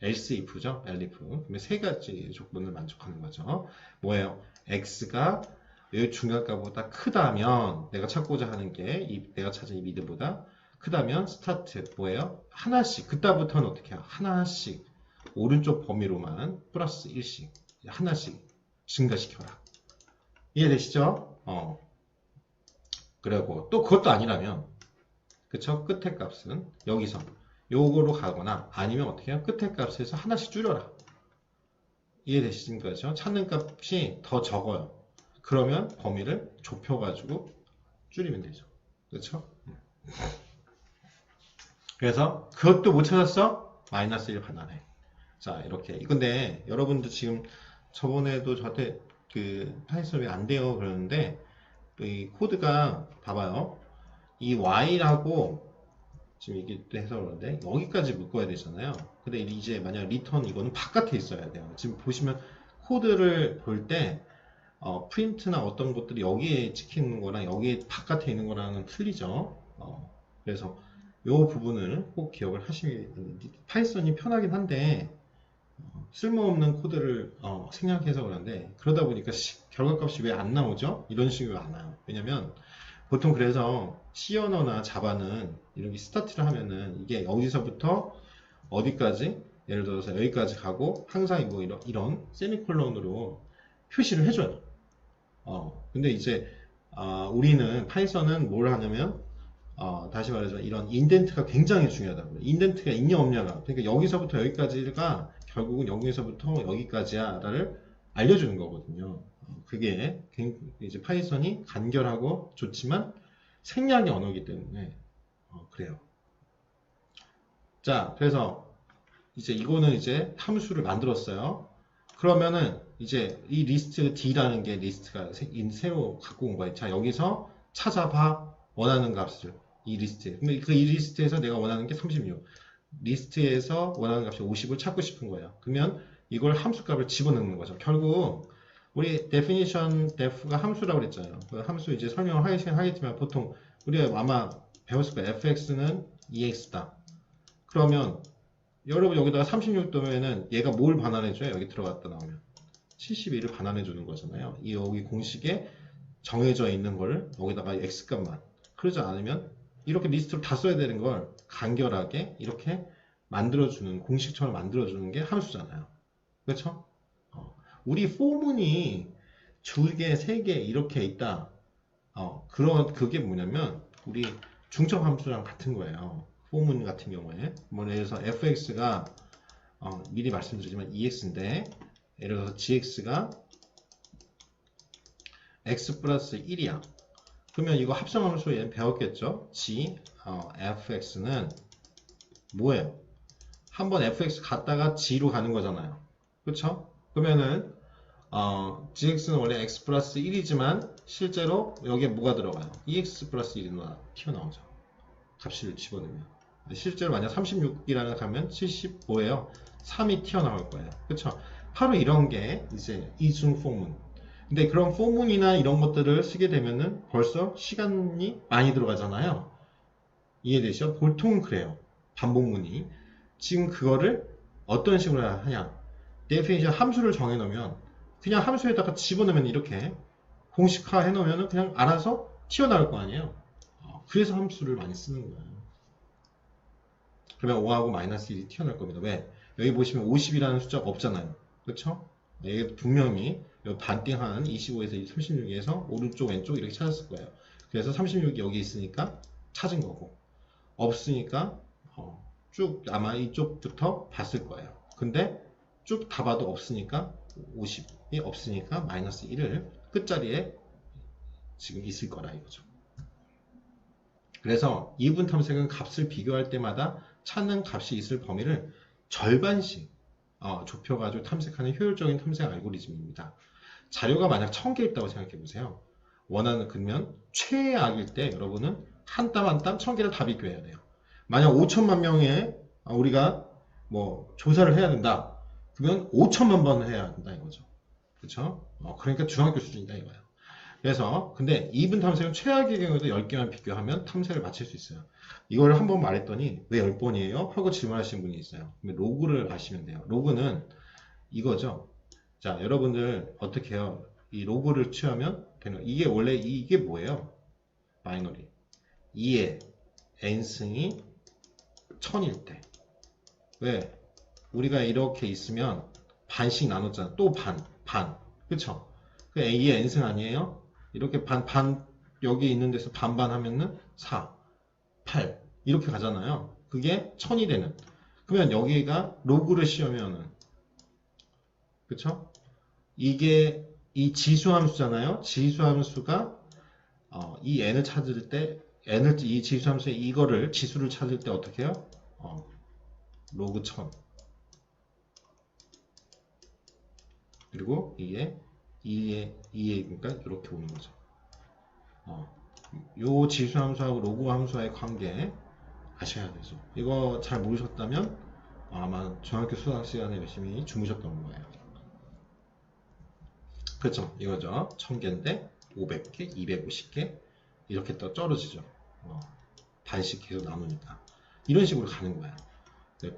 else if죠. elif. 그러면 세 가지 조건을 만족하는 거죠. 뭐예요? x가 이 중간값보다 크다면 내가 찾고자 하는 게 내가 찾은 이 미드보다 크다면 스타트 뭐예요? 하나씩 그때부터는 어떻게 해요? 하나씩 오른쪽 범위로만 플러스 1씩 하나씩 증가시켜라. 이해되시죠? 그리고 또 그것도 아니라면 그쵸? 끝의 값은 여기서 요거로 가거나 아니면 어떻게 해요? 끝의 값에서 하나씩 줄여라. 이해되시는 거죠? 찾는 값이 더 적어요. 그러면 범위를 좁혀가지고 줄이면 되죠. 그렇죠? 그래서 그것도 못 찾았어? 마이너스 1 반환해. 자 이렇게 근데 여러분들 지금 저번에도 저한테 그 파이썬 왜 안 돼요 그러는데 이 코드가 봐봐요. 이 y라고 지금 이게 해서 그러는데 여기까지 묶어야 되잖아요. 근데 이제 만약 리턴 이거는 바깥에 있어야 돼요. 지금 보시면 코드를 볼 때 프린트나 어떤 것들이 여기에 찍히는 거랑 여기 바깥에 있는 거랑은 틀리죠. 그래서 이 부분을 꼭 기억을 하시면 파이썬이 편하긴 한데 쓸모없는 코드를 생략해서 그러는데 그러다 보니까 결과값이 왜 안 나오죠? 이런 식으로 안 나와요. 왜냐면 보통 그래서 C 언어나 자바는 이렇게 스타트를 하면은 이게 여기서부터 어디까지 예를 들어서 여기까지 가고 항상 뭐 이런 세미콜론으로 표시를 해줘요. 근데 이제 우리는 파이썬은 뭘 하냐면 다시 말해서 이런 인덴트가 굉장히 중요하다고요. 인덴트가 있냐 없냐가 그러니까 여기서부터 여기까지가 결국은 여기서부터 여기까지야를 알려주는 거거든요. 그게 이제 파이썬이 간결하고 좋지만 생략의 언어이기 때문에 그래요. 자, 그래서 이제 이거는 이제 함수를 만들었어요. 그러면은 이제 이 리스트 D라는 게 리스트가 새로 갖고 온 거예요. 자, 여기서 찾아봐 원하는 값을 이 리스트에. 근데 이 리스트에서 내가 원하는 게 36. 리스트에서 원하는 값이 50을 찾고 싶은 거예요. 그러면 이걸 함수 값을 집어넣는 거죠. 결국 우리 definition def가 함수라고 그랬잖아요. 그 함수 이제 설명을 하겠지만 보통 우리가 아마 배웠을 거예요. fx는 ex다. 그러면 여러분 여기다가 36도면은 얘가 뭘 반환해줘요? 여기 들어갔다 나오면 71을 반환해주는 거잖아요. 이 여기 공식에 정해져 있는 걸 여기다가 x값만 그러지 않으면 이렇게 리스트로 다 써야 되는 걸 간결하게 이렇게 만들어주는 공식처럼 만들어주는 게 함수잖아요. 그렇죠? 우리 포문이 2개, 3개 이렇게 있다. 그게 뭐냐면 우리 중첩 함수랑 같은 거예요. 포문 같은 경우에 뭐 예를 들어서 fx가 미리 말씀드리지만 ex인데 예를 들어서 gx가 x 플러스 1이야. 그러면 이거 합성함수 얘는 배웠겠죠? g fx는 뭐예요? 한번 fx 갔다가 g로 가는 거잖아요. 그렇죠? 그러면은 gx는 원래 x 플러스 1이지만 실제로 여기에 뭐가 들어가요? ex 플러스 1이 튀어나오죠. 값을 집어넣으면 실제로 만약 36이라는 가면 75예요. 3이 튀어나올 거예요. 그렇죠? 바로 이런 게 이제 이중 포문. 근데 그런 포문이나 이런 것들을 쓰게 되면은 벌써 시간이 많이 들어가잖아요. 이해되시죠? 보통은 그래요. 반복문이. 지금 그거를 어떤 식으로 하냐? definition 함수를 정해 놓으면 그냥 함수에다가 집어넣으면 이렇게 공식화 해 놓으면 그냥 알아서 튀어나올 거 아니에요. 그래서 함수를 많이 쓰는 거예요. 그러면 5하고 마이너스 1이 튀어나올 겁니다. 왜? 여기 보시면 50이라는 숫자가 없잖아요. 그렇죠? 이게 분명히 요 반띵한 25에서 36에서 오른쪽 왼쪽 이렇게 찾았을 거예요. 그래서 36이 여기 있으니까 찾은 거고, 없으니까 쭉 아마 이쪽부터 봤을 거예요. 근데 쭉 다 봐도 없으니까 50이 없으니까 마이너스 1을 끝자리에 지금 있을 거라 이거죠. 그래서 이분 탐색은 값을 비교할 때마다 찾는 값이 있을 범위를 절반씩 좁혀가지고 탐색하는 효율적인 탐색 알고리즘입니다. 자료가 만약 1000개 있다고 생각해 보세요. 원하는 그러면 최악일 때 여러분은 한 땀 한 땀 1000개를 다 비교해야 돼요. 만약 5천만 명의 우리가 뭐 조사를 해야 된다. 그러면 5천만 번을 해야 된다 이거죠. 그렇죠? 그러니까 중학교 수준이다 이거예요. 그래서 근데 이분 탐색은 최악의 경우에도 10개만 비교하면 탐색을 마칠 수 있어요. 이걸 한번 말했더니 왜 10번이에요? 하고 질문하시는 분이 있어요. 로그를 아시면 돼요. 로그는 이거죠. 자, 여러분들 어떻게 해요? 이 로그를 취하면 되는 이게 원래 이게 뭐예요? 바이너리 2의 n승이 1000일 때 왜? 우리가 이렇게 있으면 반씩 나눴잖아. 또 반. 그쵸? 그 A의 n승 아니에요? 이렇게 반 여기 있는 데서 반반 하면은 4, 8 이렇게 가잖아요. 그게 1000이 되는. 그러면 여기가 로그를 씌우면은 그쵸? 이게 이 지수함수잖아요. 지수함수가 이 n을 찾을 때 이 지수함수의 이거를 지수를 찾을 때 어떻게 해요? 로그 1000 그리고 이게 2에 그러니까 이렇게 오는 거죠. 요 지수 함수하고 로그 함수와의 관계 아셔야 되죠. 이거 잘 모르셨다면 아마 중학교 수학 시간에 열심히 주무셨던 거예요. 그렇죠? 이거죠. 1000개인데 500개, 250개 이렇게 또 쩔어지죠. 반씩 계속 나누니까 이런 식으로 가는 거예요.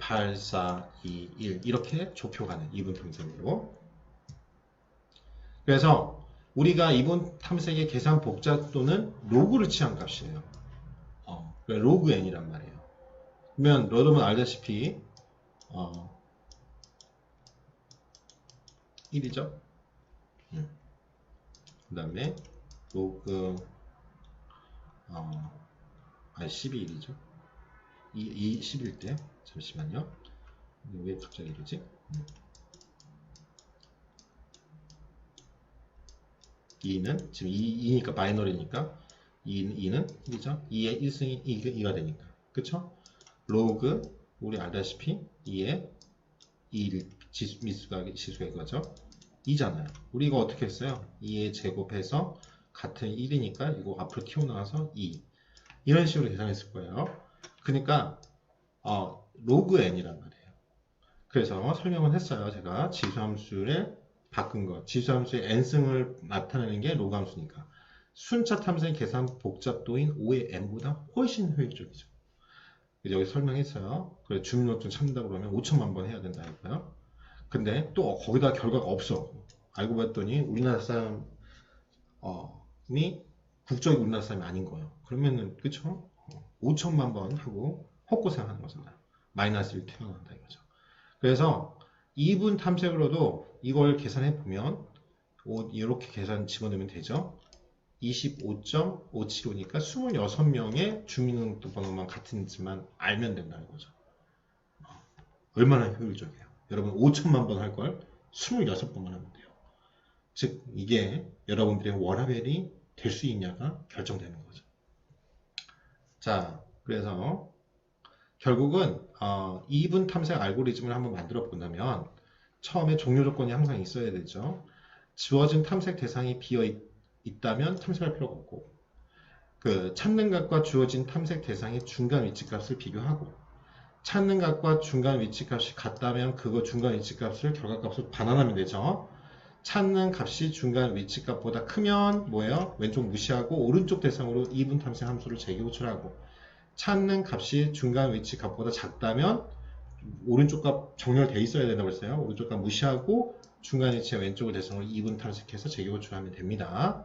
8, 4, 2, 1 이렇게 좁혀가는 이분 탐색으로. 그래서 우리가 이분 탐색의 계산 복잡도는 로그를 취한 값이에요. 로그 n이란 말이에요. 그러면 여러분 알다시피 1이죠. 그 다음에 로그 12일이죠. 11일 때 잠시만요. 왜 갑자기 이러지? 2는 지금 2니까 바이너리니까 2는 1이죠. 2의 1승이 2가 되니까 그쵸? 로그 우리 알다시피 2의 1 지수가 이거죠. 2잖아요. 우리 이거 어떻게 했어요? 2의 제곱해서 같은 1이니까 이거 앞으로 튀어나와서 2 이런 식으로 계산했을 거예요. 그러니까 로그 n이란 말이에요. 그래서 설명을 했어요. 제가 지수함수를 바꾼 거. 지수함수의 n승을 나타내는 게 로그 함수니까. 순차 탐색 계산 복잡도인 5의 n보다 훨씬 효율적이죠. 여기 설명했어요. 그래 주민등록증 찾는다고 그러면 5천만 번 해야 된다 했고요. 근데 또 거기다 결과가 없어. 알고 봤더니 우리나라 사람이 국적이 우리나라 사람이 아닌 거예요. 그러면은 그쵸? 5천만 번 하고 헛고생하는 거잖아요. 마이너스 1 태어난다 이거죠. 그래서 2분 탐색으로도 이걸 계산해 보면 이렇게 계산 집어넣으면 되죠. 25.575니까 26명의 주민등록번호만 같은지만 알면 된다는 거죠. 얼마나 효율적이에요. 여러분 5천만 번 할 걸 26번만 하면 돼요. 즉 이게 여러분들의 워라밸이 될 수 있냐가 결정되는 거죠. 자, 그래서 결국은 2분 탐색 알고리즘을 한번 만들어 본다면 처음에 종료 조건이 항상 있어야 되죠. 주어진 탐색 대상이 비어 있다면 탐색할 필요가 없고 그 찾는 값과 주어진 탐색 대상의 중간 위치값을 비교하고 찾는 값과 중간 위치값이 같다면 그거 중간 위치값을 결과값으로 반환하면 되죠. 찾는 값이 중간 위치값보다 크면 뭐예요? 왼쪽 무시하고 오른쪽 대상으로 2분 탐색 함수를 재교출하고 찾는 값이 중간 위치 값보다 작다면 오른쪽 값 정렬되어 있어야 된다고 했어요. 오른쪽 값 무시하고 중간 위치의 왼쪽을 대상으로 2분 탐색해서 재교출하면 됩니다.